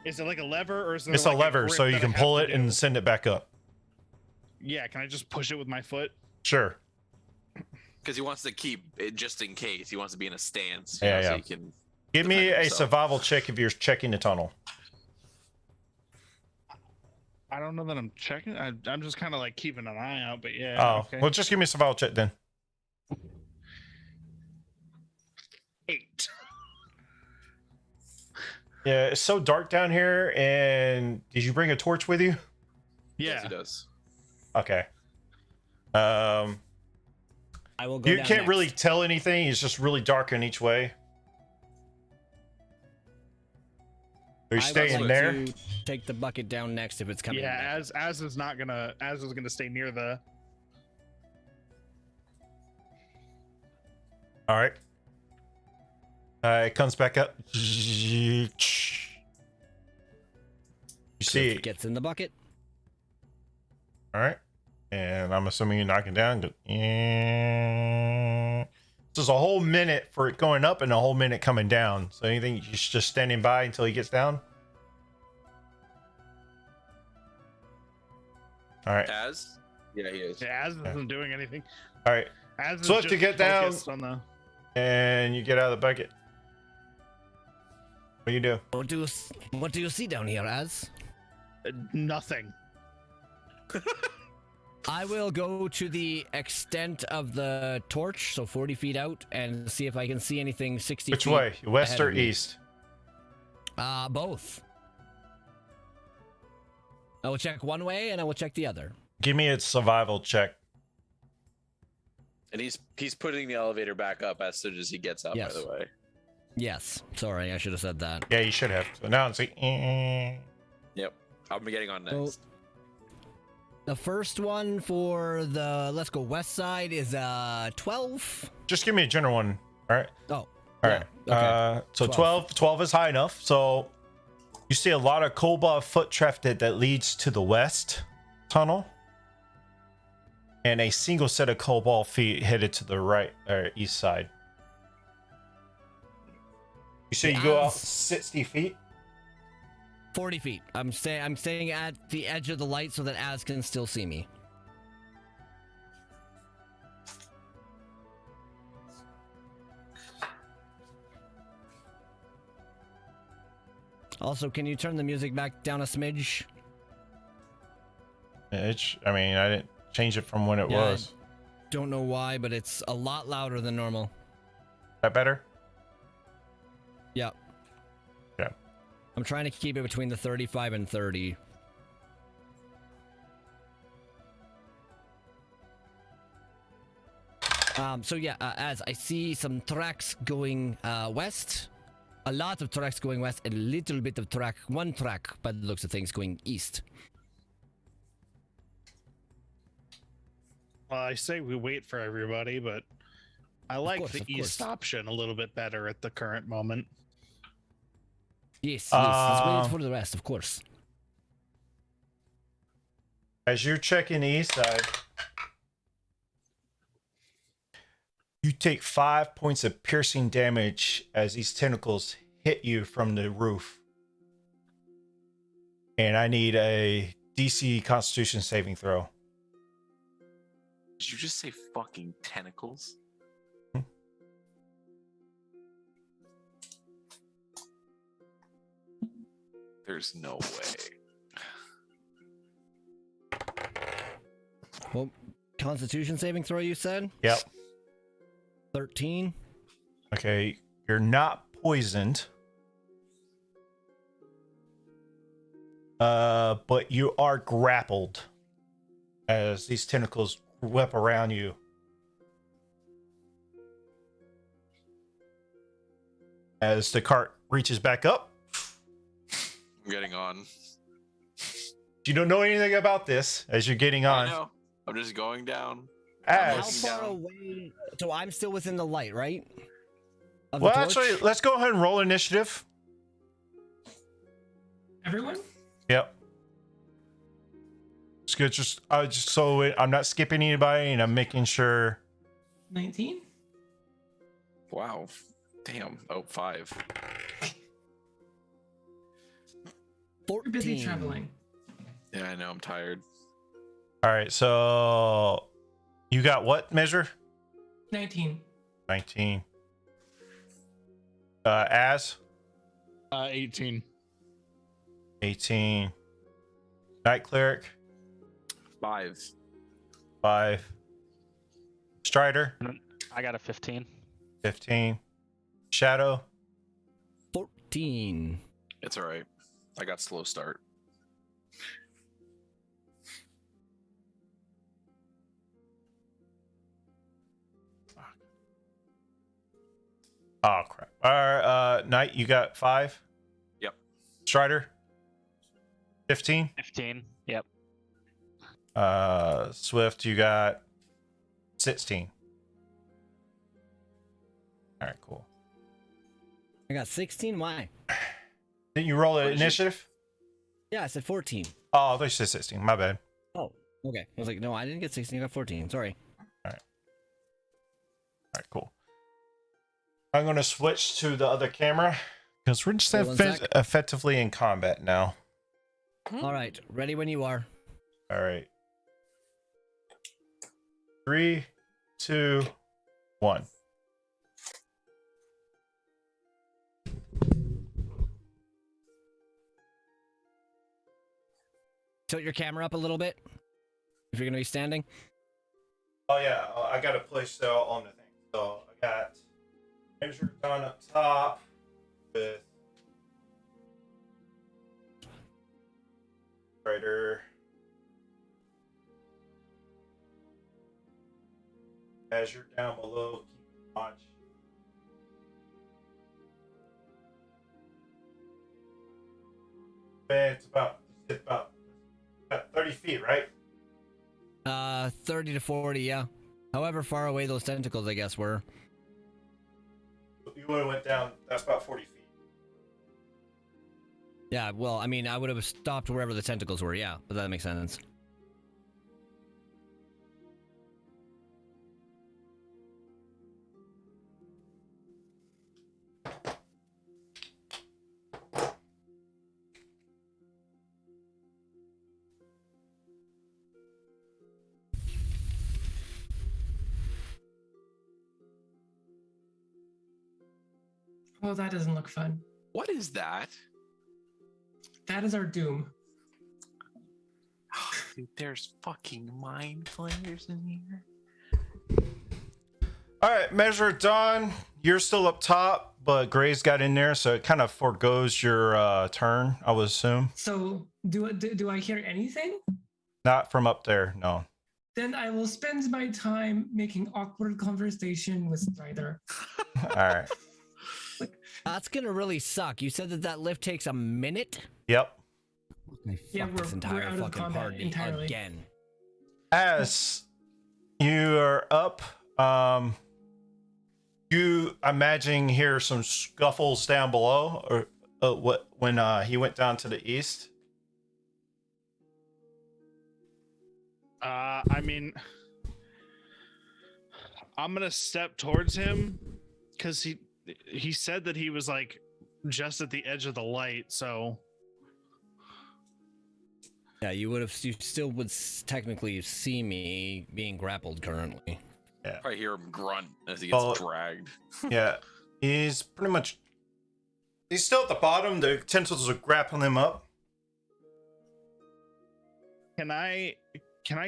Is it like a lever, or is it It's like a lever, grip so that you I can have pull to it and do? send it back up. Yeah, can I just push it with my foot? Sure. Because he wants to keep it just in case. He wants to be in a stance. Yeah, So yeah. he can. Give me defend a himself. survival check if you're checking the tunnel. I don't know that I'm checking. I'm just kind of like keeping an eye out, but yeah. Oh, okay. well, just give me a survival check then. 8. Yeah, it's so dark down here. And did you bring a torch with you? Yes, Yeah. he does. Okay. I will go You down can't next. really tell anything. It's just really dark in each way. Are you I would staying like there? to take the bucket down next if it's coming. Yeah, back. as is not gonna as is gonna stay near the. All right. It comes back up. You see It gets in the bucket. All right. And I'm assuming you're knocking down. Go, This is a whole minute for it going up and a whole minute coming down. So anything, you're just standing by until he gets down? All right. As? Yeah, he is. Yeah, as isn't doing anything. All right. As is So if to just get down- focused on the. And you get out of the bucket. What do you do? What do you see down here, Az? Nothing. I will go to the extent of the torch, so 40 feet out, and see if I can see anything 60 Which feet. way? West ahead or of me. east? Both. I will check one way and I will check the other. Give me a survival check. And he's putting the elevator back up as soon as he gets up, Yes. by the way. Yes. Sorry, I should have said that. Yeah, you should have. So now it's like, Yep. I'll be getting on So- next. The first one for the let's go west side is 12. just give me a general one. All right. Oh. All right. Okay. So 12. 12 is high enough. So you see a lot of cobalt foot traffic that leads to the west tunnel, and a single set of cobalt feet headed to the right or east side. You say you go out Yes. 60 feet. 40 feet. I'm staying at the edge of the light so that Az can still see me. Also, can you turn the music back down a smidge? I mean, I didn't change it from when it Yeah, was. Don't know why, but it's a lot louder than normal. That better? Yeah. Yeah. I'm trying to keep it between the 35 and 30. So yeah, as I see some tracks going west, a lot of tracks going west, and a little bit of one track by the looks of things going east. Well, I say we wait for everybody, but I like course, the of east course. option a little bit better at the current moment. Yes, let's wait for the rest, of course. As you're checking the east side, you take 5 points of piercing damage as these tentacles hit you from the roof. And I need a DC Constitution saving throw. Did you just say fucking tentacles? There's no way. Well, Constitution saving throw, you said? Yep. 13. Okay, you're not poisoned. But you are grappled as these tentacles whip around you. As the cart reaches back up. I'm getting on. You don't know anything about this as you're getting I on. know. I'm just going down. How As far down. away? So I'm still within the light, right? Of the well, torch? actually, let's go ahead and roll initiative. Everyone? Yep. It's good. Just so I'm not skipping anybody, and I'm making sure. 19? Wow. Damn. Oh, 5. We're 14. busy traveling. Yeah, I know. I'm tired. All right. So you got what measure? 19. 19. As 18. 18. Night cleric 5. 5. Strider I got a 15. 15. Shadow 14. It's all right. I got slow start. Oh crap. All right. Night, you got 5. Yep. Strider 15. 15. Yep. Swift, you got 16. All right, cool. I got 16. Why? Didn't you roll an What did you- initiative? Yeah, I said 14. Oh, I thought you said 16. My bad. Oh, okay. I was like, no, I didn't get 16. I got 14. Sorry. All right, cool. I'm going to switch to the other camera because we're just Wait, one sec. effectively in combat now. All right. Ready when you are. All right. 3, 2, 1. Tilt your camera up a little bit if you're going to be standing. Oh yeah, I got to place that on the thing. So I got measure done up top with writer. Measure down below. Keep watch. It's about 30 feet, right? 30 to 40, yeah. However far away those tentacles, I guess, were. You would have went down. That's about 40 feet. Yeah, well, I mean, I would have stopped wherever the tentacles were, yeah, but that makes sense. Oh, that doesn't look fun. What is that? That is our doom. Dude, there's fucking mind flayers in here. All right, measure done. You're still up top, but Gray's got in there, so it kind of forgoes your turn, I would assume. So do I hear anything? Not from up there, no. Then I will spend my time making awkward conversation with Strider. All right. That's gonna really suck. You said that lift takes a minute? Yep. Yeah, Fuck this we're entire out of fucking combat party entirely. again. As you are up, you imagine hear some scuffles down below, or when he went down to the east. I mean, I'm gonna step towards him because he said that he was like just at the edge of the light, so Yeah, you still would technically see me being grappled currently. Yeah. Probably hear him grunt as he gets dragged. Yeah, he's still at the bottom. The tentacles are grappling him up. can I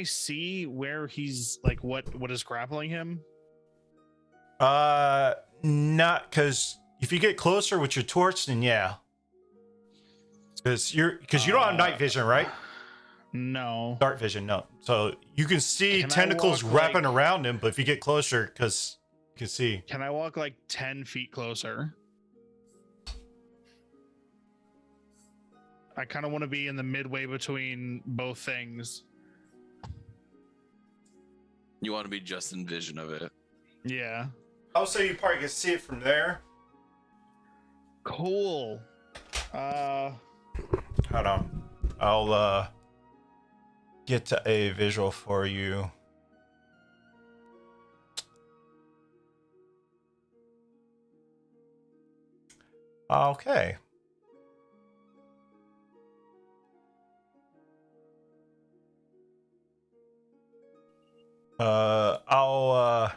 see where he's like what is grappling him? Not because if you get closer with your torch, then yeah. Because you don't have night vision, right? No. Dark vision, no. So you can see Can I tentacles walk, wrapping like- around him, but if you get closer, because you can see. Can I walk like 10 feet closer? I kind of want to be in the midway between both things. You want to be just in vision of it. Yeah. I would say you probably can see it from there. Cool. Hold on. I'll get to a visual for you. Okay. I'll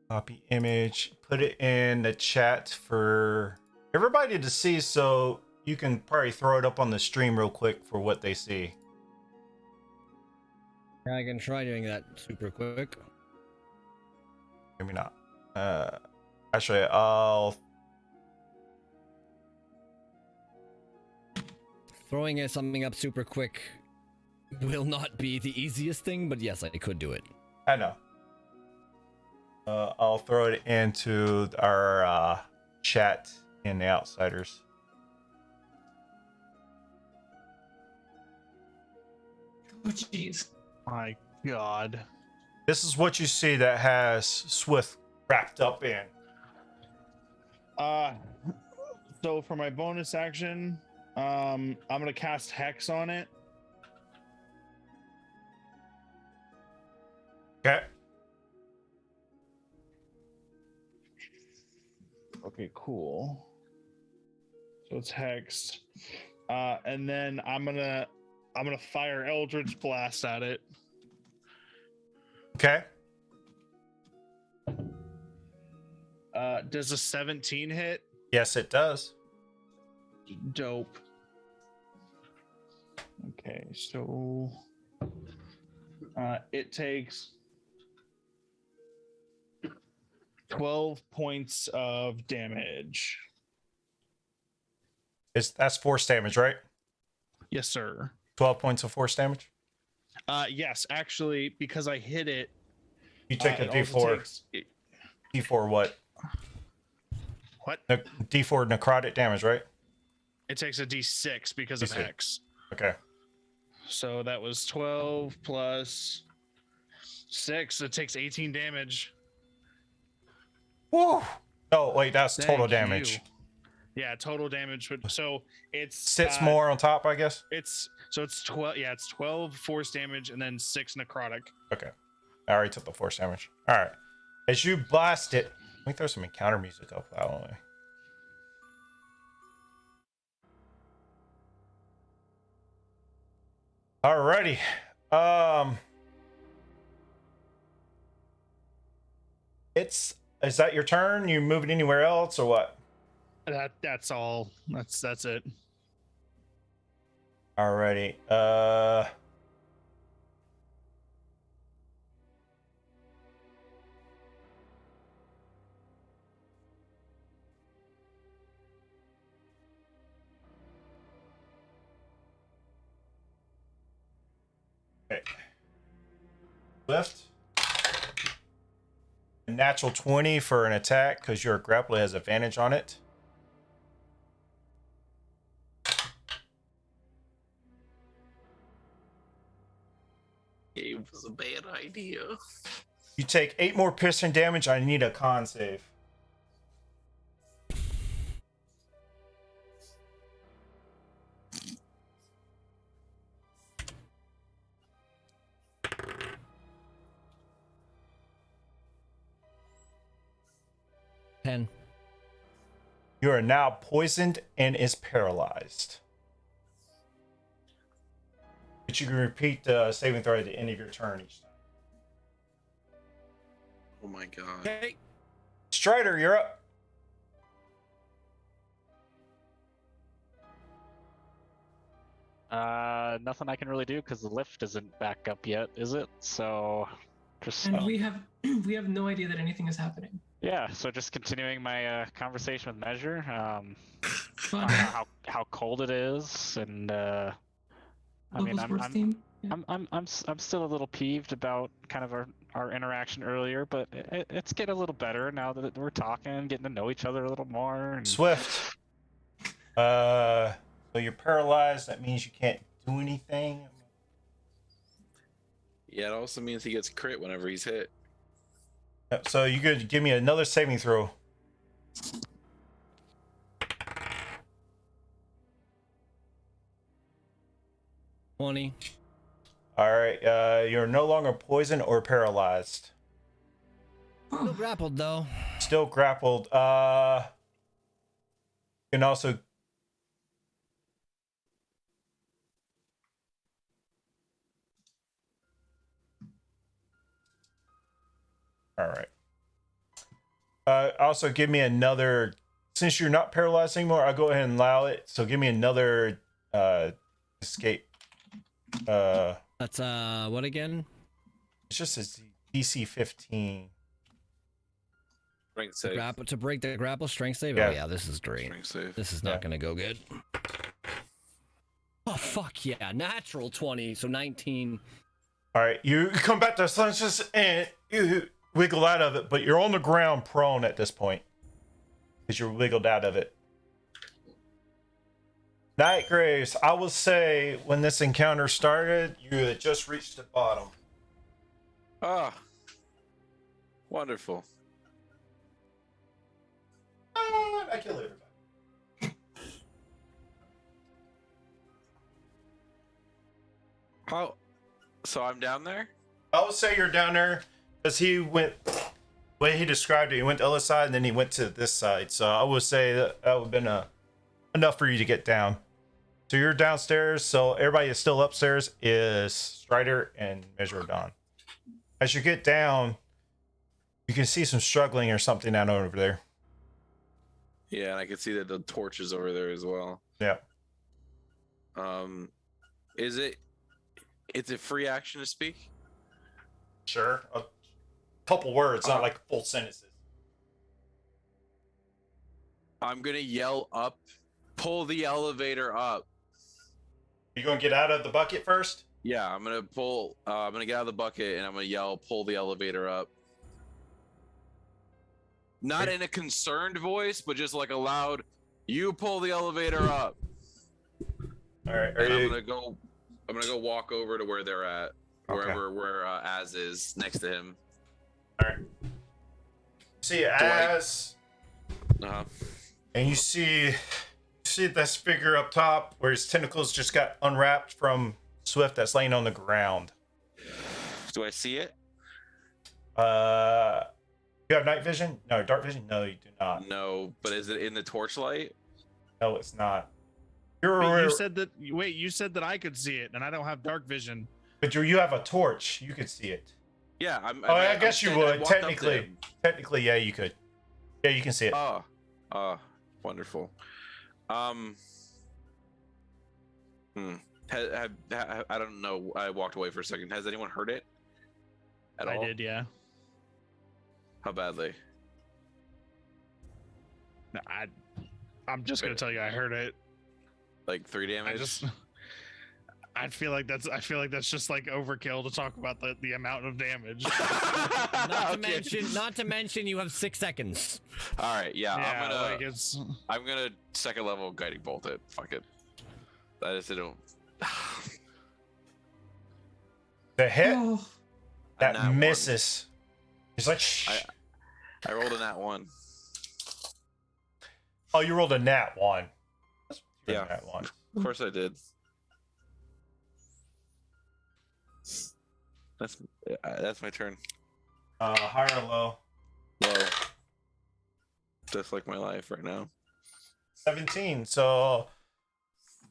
copy image, put it in the chat for everybody to see, so you can probably throw it up on the stream real quick for what they see. I can try doing that super quick. Maybe not. Actually, I'll. Throwing something up super quick will not be the easiest thing, but yes, I could do it. I know. I'll throw it into our chat in the Outsiders. Oh, jeez. My God. This is what you see that has Swift wrapped up in. So for my bonus action, I'm gonna cast Hex on it. Okay. Okay, cool. So it's hexed. And then I'm gonna fire Eldritch Blast at it. Okay. Does a 17 hit? Yes, it does. Dope. Okay, so it takes 12 points of damage. That's force damage, right? Yes, sir. 12 points of force damage. Yes, actually, because I hit it. You take a it also D4. takes- D4 what? What? D4 necrotic damage, right? It takes a D6 because of D6. Hex. Okay. So that was 12 plus 6. It takes 18 damage. Woo! Oh, wait, that's total Thank damage. you. Yeah, total damage. So it's Sits more on top, I guess. It's 12. Yeah, it's 12 force damage and then 6 necrotic. Okay. I already took the force damage. All right. As you blast it, let me throw some encounter music up that way. Alrighty. Is that your turn? You moving anywhere else or what? That's all. That's it. Alrighty. Okay. Lift. A natural 20 for an attack because your grappler has advantage on it. It was a bad idea. You take 8 more piercing damage. I need a con save. Ten. You are now poisoned and is paralyzed. But you can repeat the saving throw at the end of your turn each time. Oh my god. Okay. Strider, you're up. Nothing I can really do because the lift isn't back up yet, is it? So, just And we have no idea that anything is happening. yeah. So just continuing my conversation with Measure. Fun. How cold it is, and I mean, Local sports team. Yeah. I'm still a little peeved about kind of our interaction earlier, but it's getting a little better now that we're talking, getting to know each other a little more. And... Swift. So you're paralyzed. That means you can't do anything. Yeah, it also means he gets crit whenever he's hit. Yep, so you could give me another saving throw. All right. You're no longer poisoned or paralyzed. Still grappled though. Still grappled. You can also. All right. Also, give me another. Since you're not paralyzed anymore, I'll go ahead and allow it. So give me another escape. That's what again? It's just a DC 15. Strength save. To break the grapple strength save. Yeah. Oh yeah, this is great. Strength save. This is not gonna go good. Oh fuck yeah! Natural 20, so 19. All right, you come back to senses and you wiggle out of it, but you're on the ground prone at this point because you're wiggled out of it. Night Graves, I will say when this encounter started, you had just reached the bottom. Ah. Wonderful. I kill everybody. How? So I'm down there? I would say you're down there because he went, the way he described it, he went to the other side and then he went to this side. So I would say that would have been enough for you to get down. So you're downstairs. So everybody is still upstairs is Strider and Measure of Dawn. As you get down, you can see some struggling or something down over there. Yeah, and I can see that the torch is over there as well. Yeah. Is it? It's a free action to speak? Sure. A couple words, not like full sentences. I'm gonna yell up. Pull the elevator up. You gonna get out of the bucket first? Yeah, I'm gonna pull. I'm gonna get out of the bucket and I'm gonna yell, "Pull the elevator up." Not in a concerned voice, but just like a loud, "You pull the elevator up." All right. And I'm gonna go walk over to where they're at, Okay. where Az is next to him. All right. See Az, Uh-huh. and you see this figure up top where his tentacles just got unwrapped from Swift that's laying on the ground. Do I see it? You have night vision? No, dark vision? No, you do not. No, but is it in the torchlight? No, it's not. You said that. Wait, you said that I could see it, and I don't have dark vision. But you have a torch. You could see it. Yeah, I guess you would. walked up to Technically, him. yeah, you could. Yeah, you can see it. Wonderful. I don't know. I walked away for a second. Has anyone heard it? At all? I did, yeah. How badly? No, I'm just gonna tell you I heard it. Like 3 damage? I feel like that's just like overkill to talk about the amount of damage. Not to mention, you have 6 seconds. All right, yeah, Yeah, I'm gonna second level guiding bolt it. Fuck it. That is it. The hit Oh, that nat one. misses. He's like, I rolled a nat 1. oh, you rolled a nat 1. Yeah. Nat 1. Of course I did. That's my turn. High or low? Low. Just like my life right now. 17. So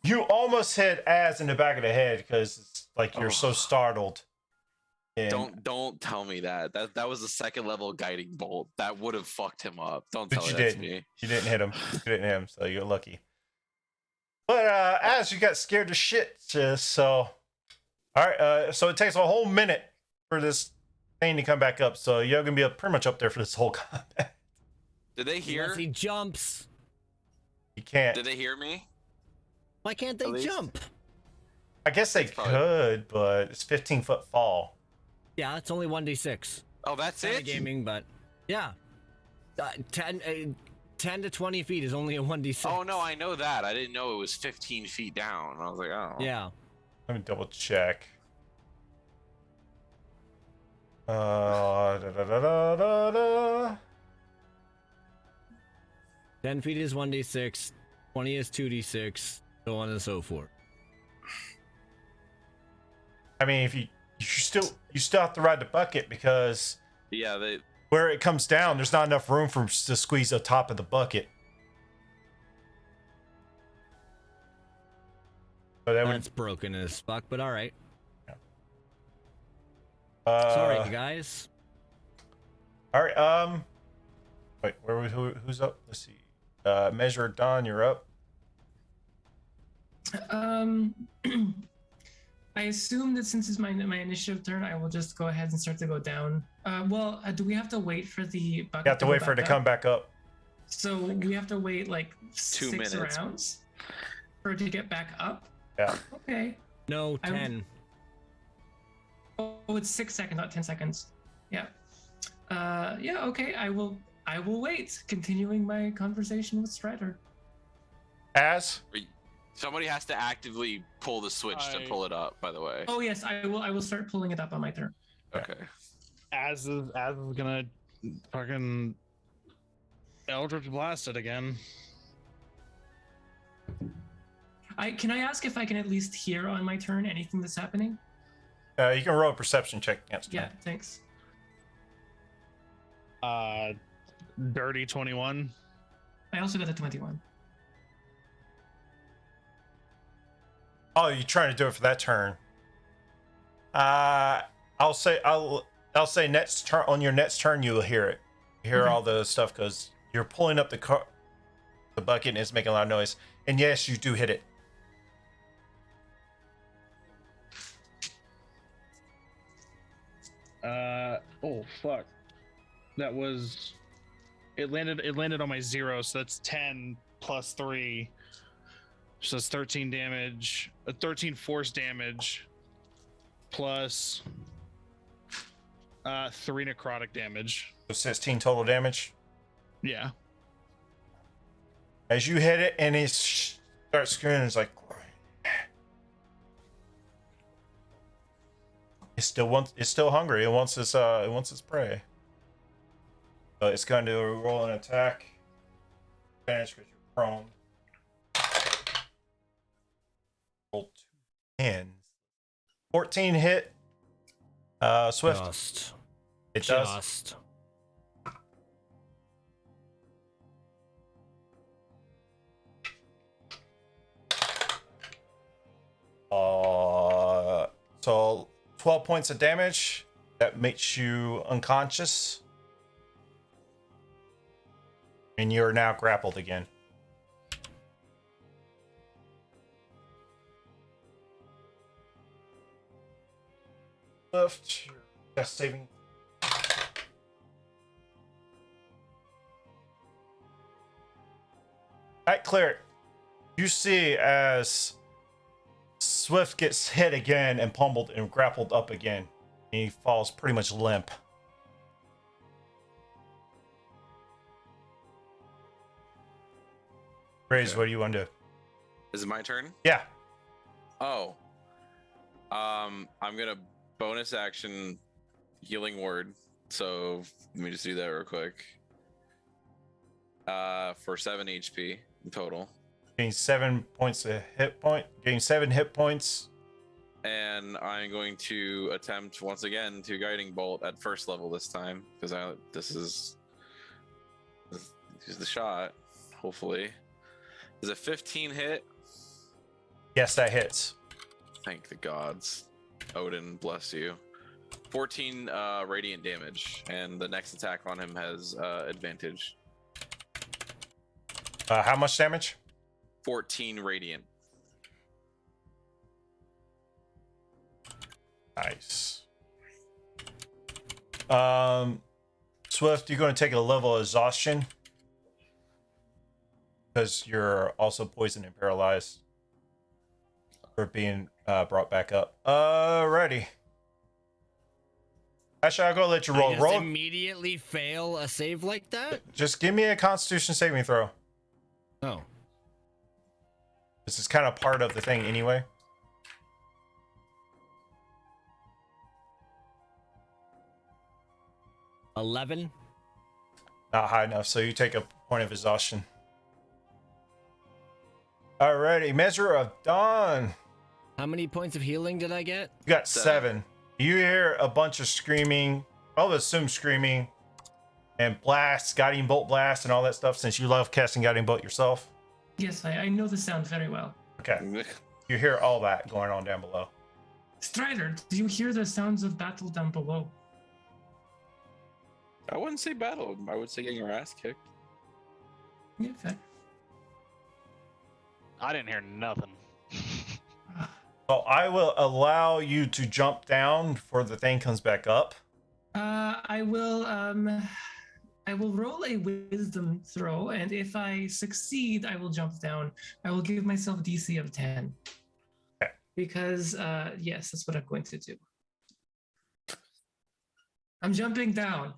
you almost hit Az in the back of the head because it's like you're so startled. And Don't tell me that. That was the second level guiding bolt. That would have fucked him up. Don't but tell you that to didn't. me. You didn't hit him. You didn't hit him, so you're lucky. But Az, you got scared to shit. So all right. So it takes a whole minute for this thing to come back up. So you're gonna be pretty much up there for this whole combat. Did they hear? Unless he jumps. You can't. Did they hear me? Why can't they At least- jump? I guess they probably- could, but it's 15-foot fall. Yeah, it's only 1d6. Oh, that's Kinda it. gaming, but yeah. 10 to 20 feet is only a 1d6. Oh no, I know that. I didn't know it was 15 feet down. I was like, oh. Yeah. Let me double check. Da, da, da, da, da, da. 10 feet is 1d6, 20 is 2d6, so on and so forth. I mean, if you still have to ride the bucket because Yeah, they. where it comes down, there's not enough room for him to squeeze the top of the bucket. So that That's broken as fuck, but alright. would. Sorry, guys. All right. Wait, who's up? Let's see. Measure Don, you're up. I assume that since it's my initiative turn, I will just go ahead and start to go down. Do we have to wait for the bucket? You have to go wait for it to back come up? back up. So we have to wait like 2 6 minutes. rounds for it to get back up. Yeah. Okay. No, I- 10. Oh, it's 6 seconds, not 10 seconds. Yeah. Yeah. Okay. I will wait. Continuing my conversation with Strider. Az? Somebody has to actively pull the switch to pull it up. By the way. Oh yes, I will. I will start pulling it up on my turn. Okay. Az is gonna fucking Eldritch Blast it again. Can I ask if I can at least hear on my turn anything that's happening? You can roll a perception check against Yeah. him. Thanks. Dirty 21. I also got a 21. Oh, you're trying to do it for that turn. I'll say next turn, on your next turn you will hear it. You hear Okay. all the stuff because you're pulling up the bucket and it's making a lot of noise. And yes, you do hit it. Oh fuck. That was it landed on my 0, so that's 10 plus 3. So it's 13 damage, 13 force damage plus 3 necrotic damage. So 16 total damage. Yeah. As you hit it and it starts screaming, it's like it's still hungry. It wants its prey. So it's going to roll an attack. Advantage because you're prone. Roll 2 10s. 14 hit. Swift. Just. It does. Just. So 12 points of damage. That makes you unconscious. And you're now grappled again. Left. Death saving. Alright, Cleric. You see as Swift gets hit again and pummeled and grappled up again. And he falls pretty much limp. Graves, Okay. what do you want to do? Is it my turn? Yeah. Oh. I'm gonna bonus action healing word. So let me just do that real quick. For 7 HP in total. Gain 7 points of hit point. Gain 7 hit points. And I'm going to attempt once again to guiding bolt at first level this time because this is the shot. Hopefully, is a 15 hit? Yes, that hits. Thank the gods. Odin, bless you. 14 radiant damage, and the next attack on him has advantage. How much damage? 14 radiant. Nice. Swift, you're going to take a level of exhaustion because you're also poisoned and paralyzed for being brought back up. Ready. Actually, I'll go let you roll. I just Roll. immediately fail a save like that? Just give me a Constitution saving throw. Oh. This is kind of part of the thing anyway. $11. Not high enough, so you take a point of exhaustion. Alrighty, Measure of Dawn. How many points of healing did I get? You got 7. You hear a bunch of screaming. I'll assume screaming and blasts, guiding bolt blast, and all that stuff. Since you love casting guiding bolt yourself. Yes, I know the sound very well. Okay, you hear all that going on down below. Strider, do you hear the sounds of battle down below? I wouldn't say battle. I would say getting your ass kicked. Yeah, fair. I didn't hear nothing. So I will allow you to jump down before the thing comes back up. I will roll a wisdom throw, and if I succeed, I will jump down. I will give myself DC of 10. Okay. Because yes, that's what I'm going to do. I'm jumping down.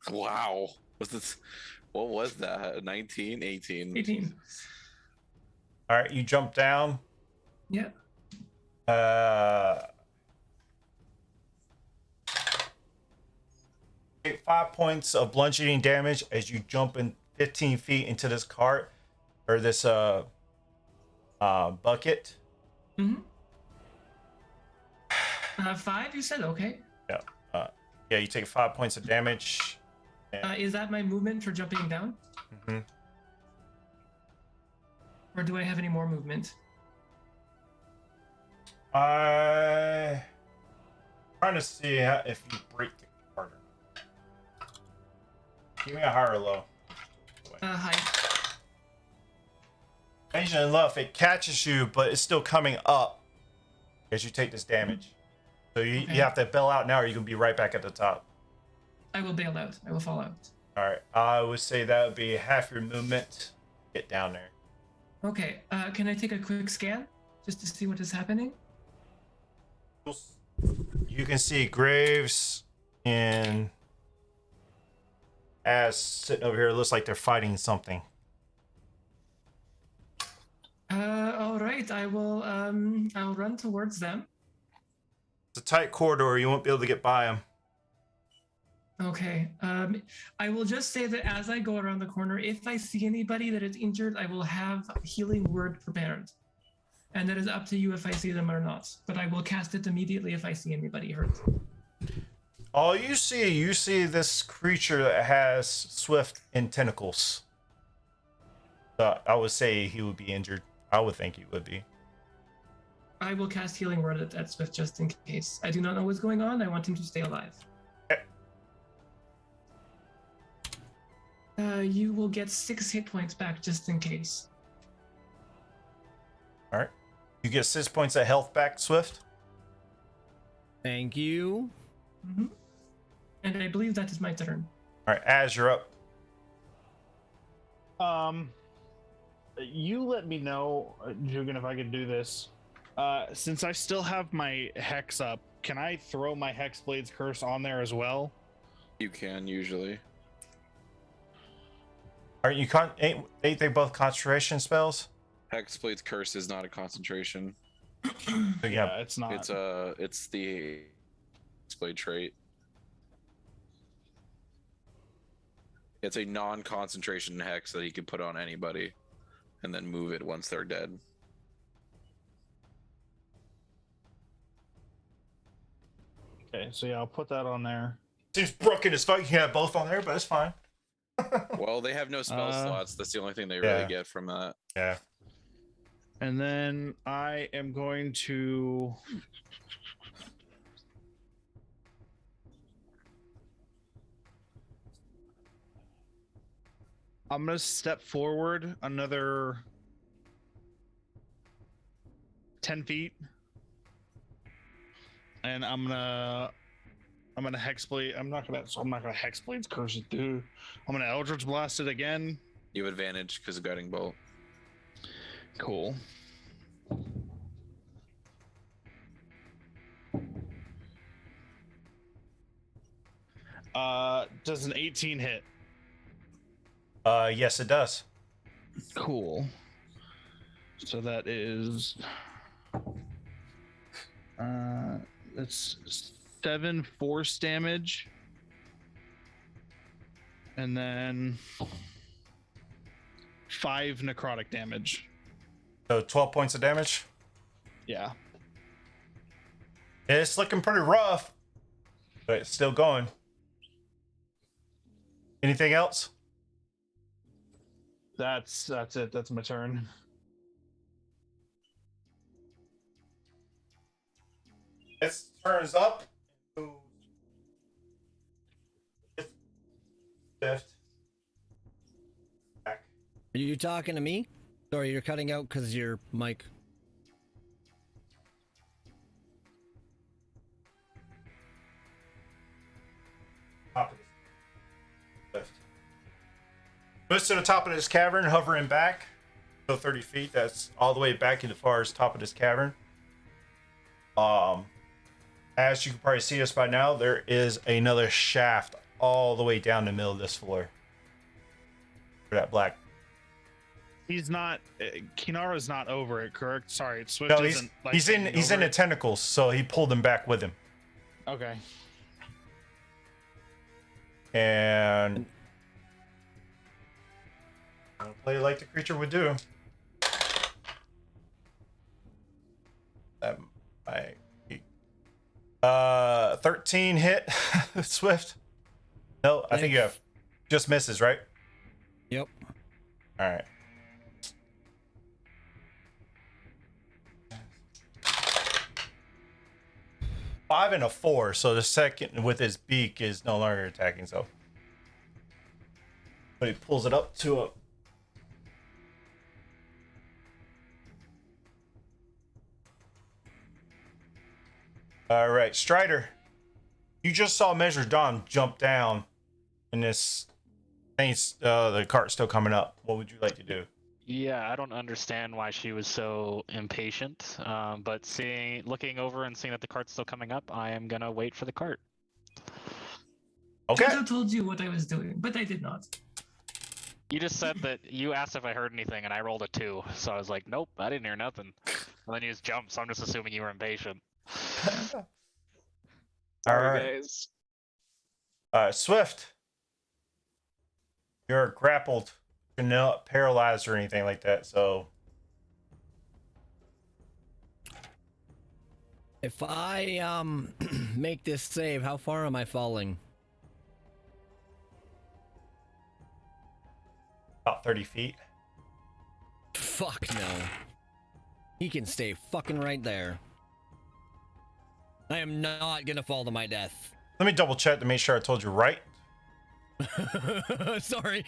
Wow. What was that? 19, 18. 18. All right, you jump down. Yeah. Take 5 points of bludgeoning damage as you jump in 15 feet into this cart or this bucket. Mm-hmm. 5, you said? Okay. Yeah. Yeah, you take 5 points of damage. Is that my movement for jumping down? Mm-hmm. Or do I have any more movement? I'm trying to see if you break the cart. Give me a high or low. Hi. Strangely enough, it catches you, but it's still coming up as you take this damage. So you have to bail out now, or you can be right back at the top. I will bail out. I will fall out. All right, I would say that would be half your movement. Get down there. Okay. Can I take a quick scan just to see what is happening? You can see Graves and Az sitting over here. It looks like they're fighting something. All right. I will. I'll run towards them. It's a tight corridor. You won't be able to get by them. Okay. I will just say that as I go around the corner, if I see anybody that is injured, I will have a healing word prepared. And that is up to you if I see them or not. But I will cast it immediately if I see anybody hurt. All you see this creature that has swift and tentacles. I would say he would be injured. I would think he would be. I will cast healing word at Swift just in case. I do not know what's going on. I want him to stay alive. You will get 6 hit points back just in case. All right. You get 6 points of health back, Swift. Thank you. Mm-hmm. And I believe that is my turn. All right, Az, you're up. You let me know, Jugan, if I could do this. Since I still have my hex up, can I throw my Hexblade's Curse on there as well? You can usually. Aren't you ain't they both concentration spells? Hexblade's Curse is not a concentration. So, yeah. It's not. It's the Hexblade trait. It's a non-concentration hex that he can put on anybody, and then move it once they're dead. Okay, so yeah, I'll put that on there. Seems broken as fuck. You can have both on there, but it's fine. Well, they have no spell slots. That's the only thing they Yeah. really get from that. Yeah. And then I am going to. I'm gonna step forward another 10 feet, and I'm gonna Hexblade. I'm not gonna Hexblade's Curse it, dude. I'm gonna Eldritch Blast it again. You have advantage because of Guiding Bolt. Cool. Does an 18 hit? Yes, it does. Cool. So that is that's 7 force damage, and then 5 necrotic damage. So 12 points of damage. Yeah. It's looking pretty rough, but it's still going. Anything else? That's it. That's my turn. This turns up. Fifth. Back. Are you talking to me? Sorry, you're cutting out because your mic. Top of this. Lift. Moves to the top of this cavern, hovering back. So 30 feet. That's all the way back as far as top of this cavern. As you can probably see us by now, there is another shaft all the way down the middle of this floor. For that black. He's not. Kinara's not over it, correct? Sorry, Swift No, isn't. he's in the tentacles, so he pulled them back with him. Okay. And I'll play like the creature would do. That might be 13 hit. Swift. No, I think you have just misses, right? Yep. All right. Five and a 4, so the second with his beak is no longer attacking, so. But he pulls it up to a. All right, Strider. You just saw Measure Dawn jump down, and this thing's the cart's still coming up. What would you like to do? Yeah, I don't understand why she was so impatient. But looking over and seeing that the cart's still coming up, I am gonna wait for the cart. Okay. I told you what I was doing, but I did not. You just said that you asked if I heard anything, and I rolled a 2, so I was like, nope, I didn't hear nothing. And then you just jumped, so I'm just assuming you were impatient. All Sorry, right. guys. Swift. You're grappled. You're not paralyzed or anything like that, so. If I make this save, how far am I falling? About 30 feet. Fuck no. He can stay fucking right there. I am not gonna fall to my death. Let me double check to make sure I told you right. Sorry.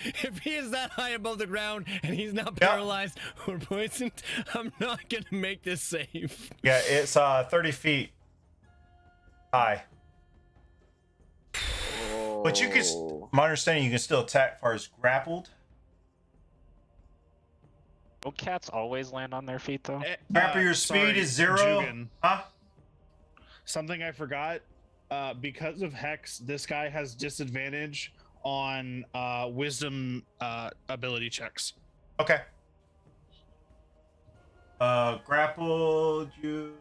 If he is that high above the ground and he's not paralyzed or poisoned, I'm not gonna make this save. Yeah, it's 30 feet high. But you can, my understanding, you can still attack as far as grappled. Don't cats always land on their feet though? Scrapper, your speed is 0. Jugan. Huh? Something I forgot. Because of Hex, this guy has disadvantage on wisdom ability checks. Okay. Grappled you.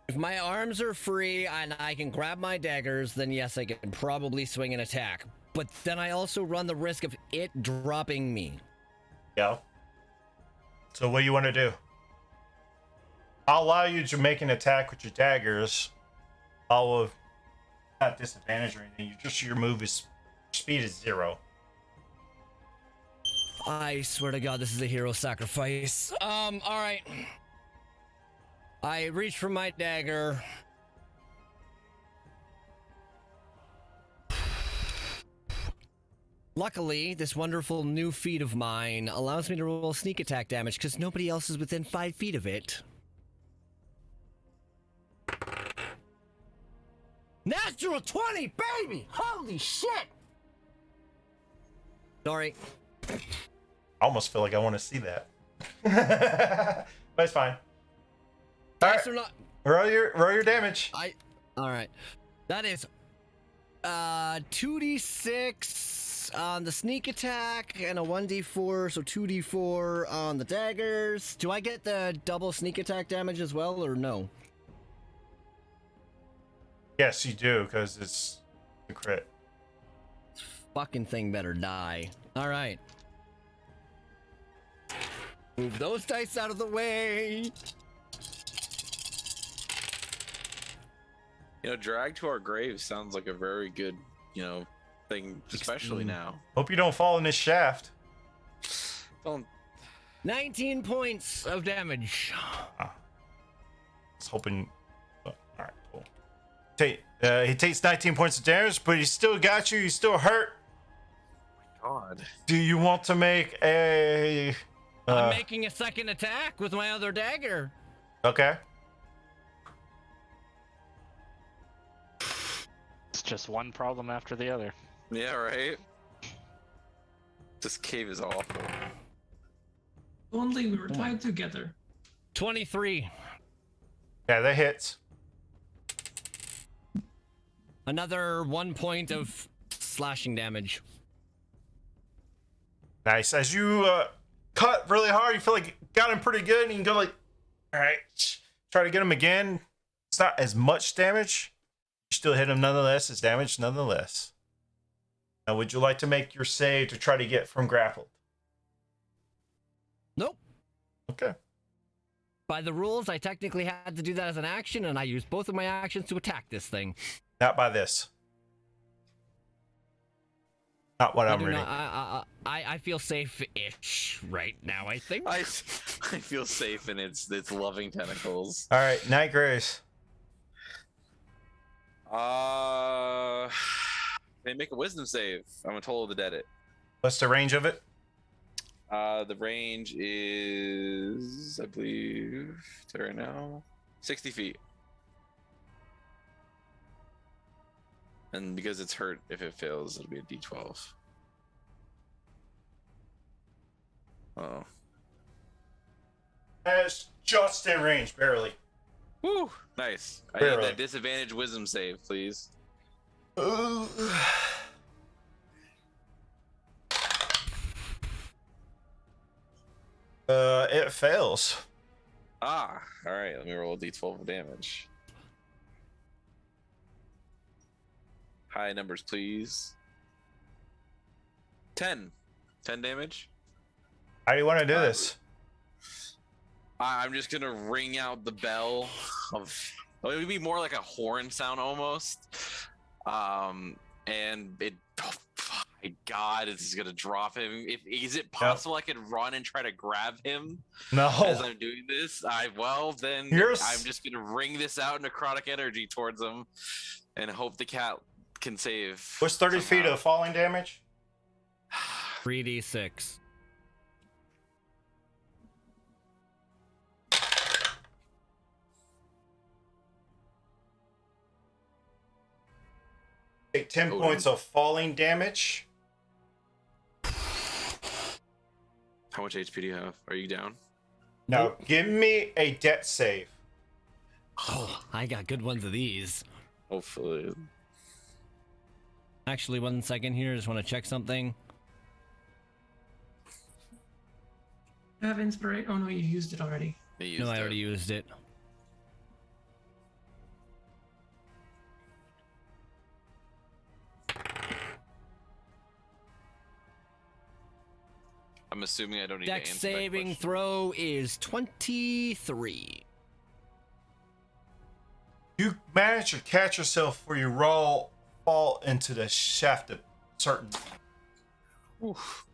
If my arms are free and I can grab my daggers, then yes, I can probably swing an attack. But then I also run the risk of it dropping me. Yeah. So what do you want to do? I'll allow you to make an attack with your daggers. I'll not disadvantage or anything. Your move is speed is 0. I swear to God, this is a hero sacrifice. All right. I reach for my dagger. Luckily, this wonderful new feat of mine allows me to roll sneak attack damage because nobody else is within 5 feet of it. Natural 20, baby! Holy shit! Sorry. I almost feel like I want to see that. But it's fine. All right. Or not. Roll your damage. All right. That is 2d6 on the sneak attack and a 1d4, so 2d4 on the daggers. Do I get the double sneak attack damage as well, or no? Yes, you do, because it's a crit. This fucking thing better die. All right. Move those dice out of the way. Drag to our grave sounds like a very good, thing, especially now. Hope you don't fall in this shaft. Don't. 19 points of damage. I was hoping. All right, cool. He takes 19 points of damage, but he still got you. He's still hurt. God. Do you want to make a? I'm making a second attack with my other dagger. Okay. It's just one problem after the other. Yeah, right? This cave is awful. If only we were tied together. 23. Yeah, that hits. Another 1 point of slashing damage. Nice. As you cut really hard, you feel like you got him pretty good, and you can go like, all right, try to get him again. It's not as much damage. You still hit him nonetheless. It's damage nonetheless. Now, would you like to make your save to try to get from grappled? Nope. Okay. By the rules, I technically had to do that as an action, and I used both of my actions to attack this thing. Not by this. Not what I'm reading. I feel safe-ish right now, I think. I feel safe in its loving tentacles. All right, Night Grace. They make a wisdom save. I'm a total of the dead it. What's the range of it? The range is, I believe, right now, 60 feet. And because it's hurt, if it fails, it'll be a D12. Oh. It's just in range, barely. Woo! Nice. I Barely. need that disadvantage wisdom save, please. It fails. Ah, all right. Let me roll a D12 of damage. High numbers, please. 10 damage. How do you want to do this? I'm just gonna ring out the bell of. It would be more like a horn sound almost. And it. Oh my God! This is gonna drop him. Is it possible I could run and try to grab him? No. As I'm doing this, I'm just gonna ring this out necrotic energy towards him, and hope the cat can save. What's 30 feet of falling damage? 3d6. Take 10 Odin. points of falling damage. How much HP do you have? Are you down? Now, give me a debt save. Oh, I got good ones of these. Hopefully. Actually, 1 second here. Just want to check something. You have inspiration. Oh no, you used it already. No, I already used it. I'm assuming I don't need to Dex answer that saving question. throw is 23. You manage to catch yourself where you fall into the shaft of certain. Oof.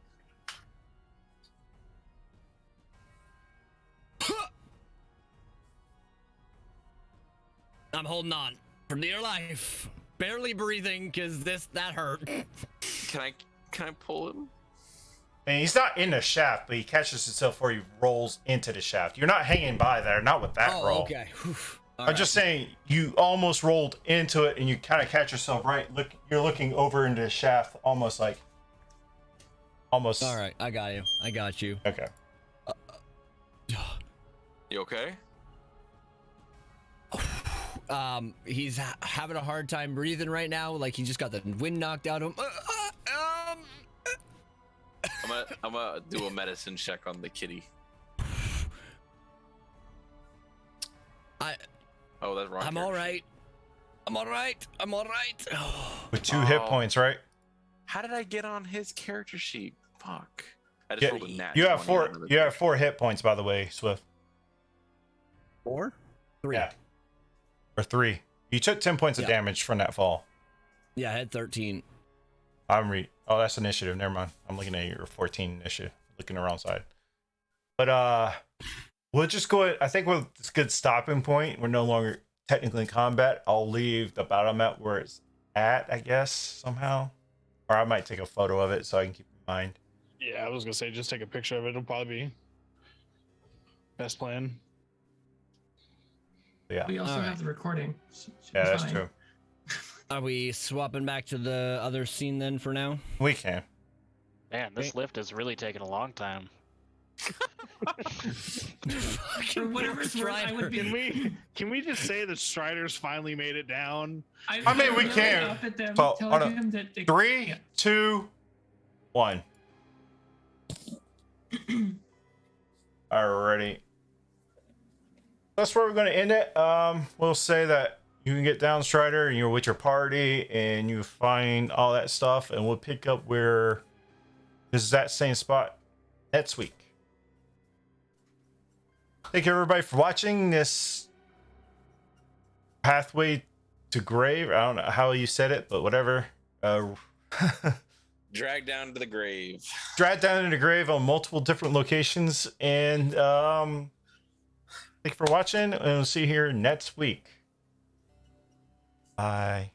I'm holding on for dear life. Barely breathing because that hurt. Can I pull him? And he's not in the shaft, but he catches himself where he rolls into the shaft. You're not hanging by there, not with that roll. Okay. I'm just saying you almost rolled into it and you kind of catch yourself right. Look, you're looking over into the shaft, almost. All right, I got you. I got you. Okay. You okay? He's having a hard time breathing right now. Like he just got the wind knocked out of him. I'm gonna do a medicine check on the kitty. Oh, that's wrong. I'm all right. I'm all right. With 2 hit points, right? How did I get on his character sheet? Fuck. I just Yeah, rolled a nat you have 20 4. on the You have 4 hit points, by the way, Swift. 4? 3. Yeah. Or 3. You took 10 points of damage from that fall. Yeah, I had 13. Oh, that's initiative. Never mind. I'm looking at your 14 initiative. Looking the wrong side. But we'll just go ahead. I think it's a good stopping point. We're no longer technically in combat. I'll leave the battle map where it's at, I guess, somehow. Or I might take a photo of it so I can keep in mind. Yeah, I was gonna say just take a picture of it. It'll probably be best plan. Yeah. We also All have right. the recording. Should be Yeah, that's fine. true. Are we swapping back to the other scene then for now? We can. Man, this lift is really taking a long time. For whatever it's worth, I would be. Can we just say the Striders finally made it down? I mean, we really can. up at them, So, telling hold on. him that they, 3, yeah. 2, 1. Alrighty. That's where we're going to end it. We'll say that you can get down Strider and you're with your party and you find all that stuff, and we'll pick up where this is that same spot next week. Thank you everybody for watching this Pathway to Grave. I don't know how you said it, but whatever. Drag down to the grave. Dragged down in the grave on multiple different locations, and thank you for watching, and we'll see you here next week. Bye.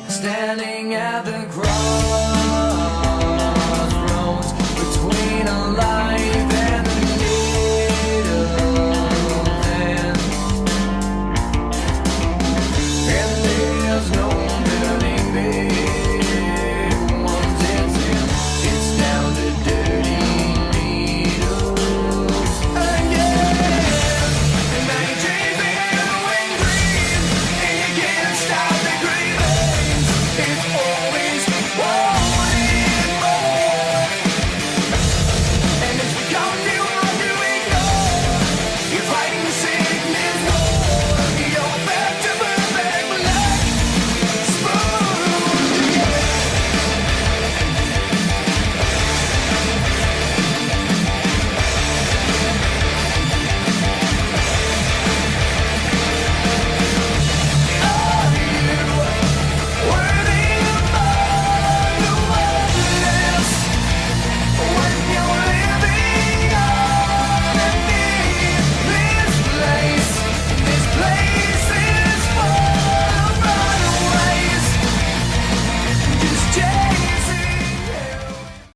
Standing at the cross.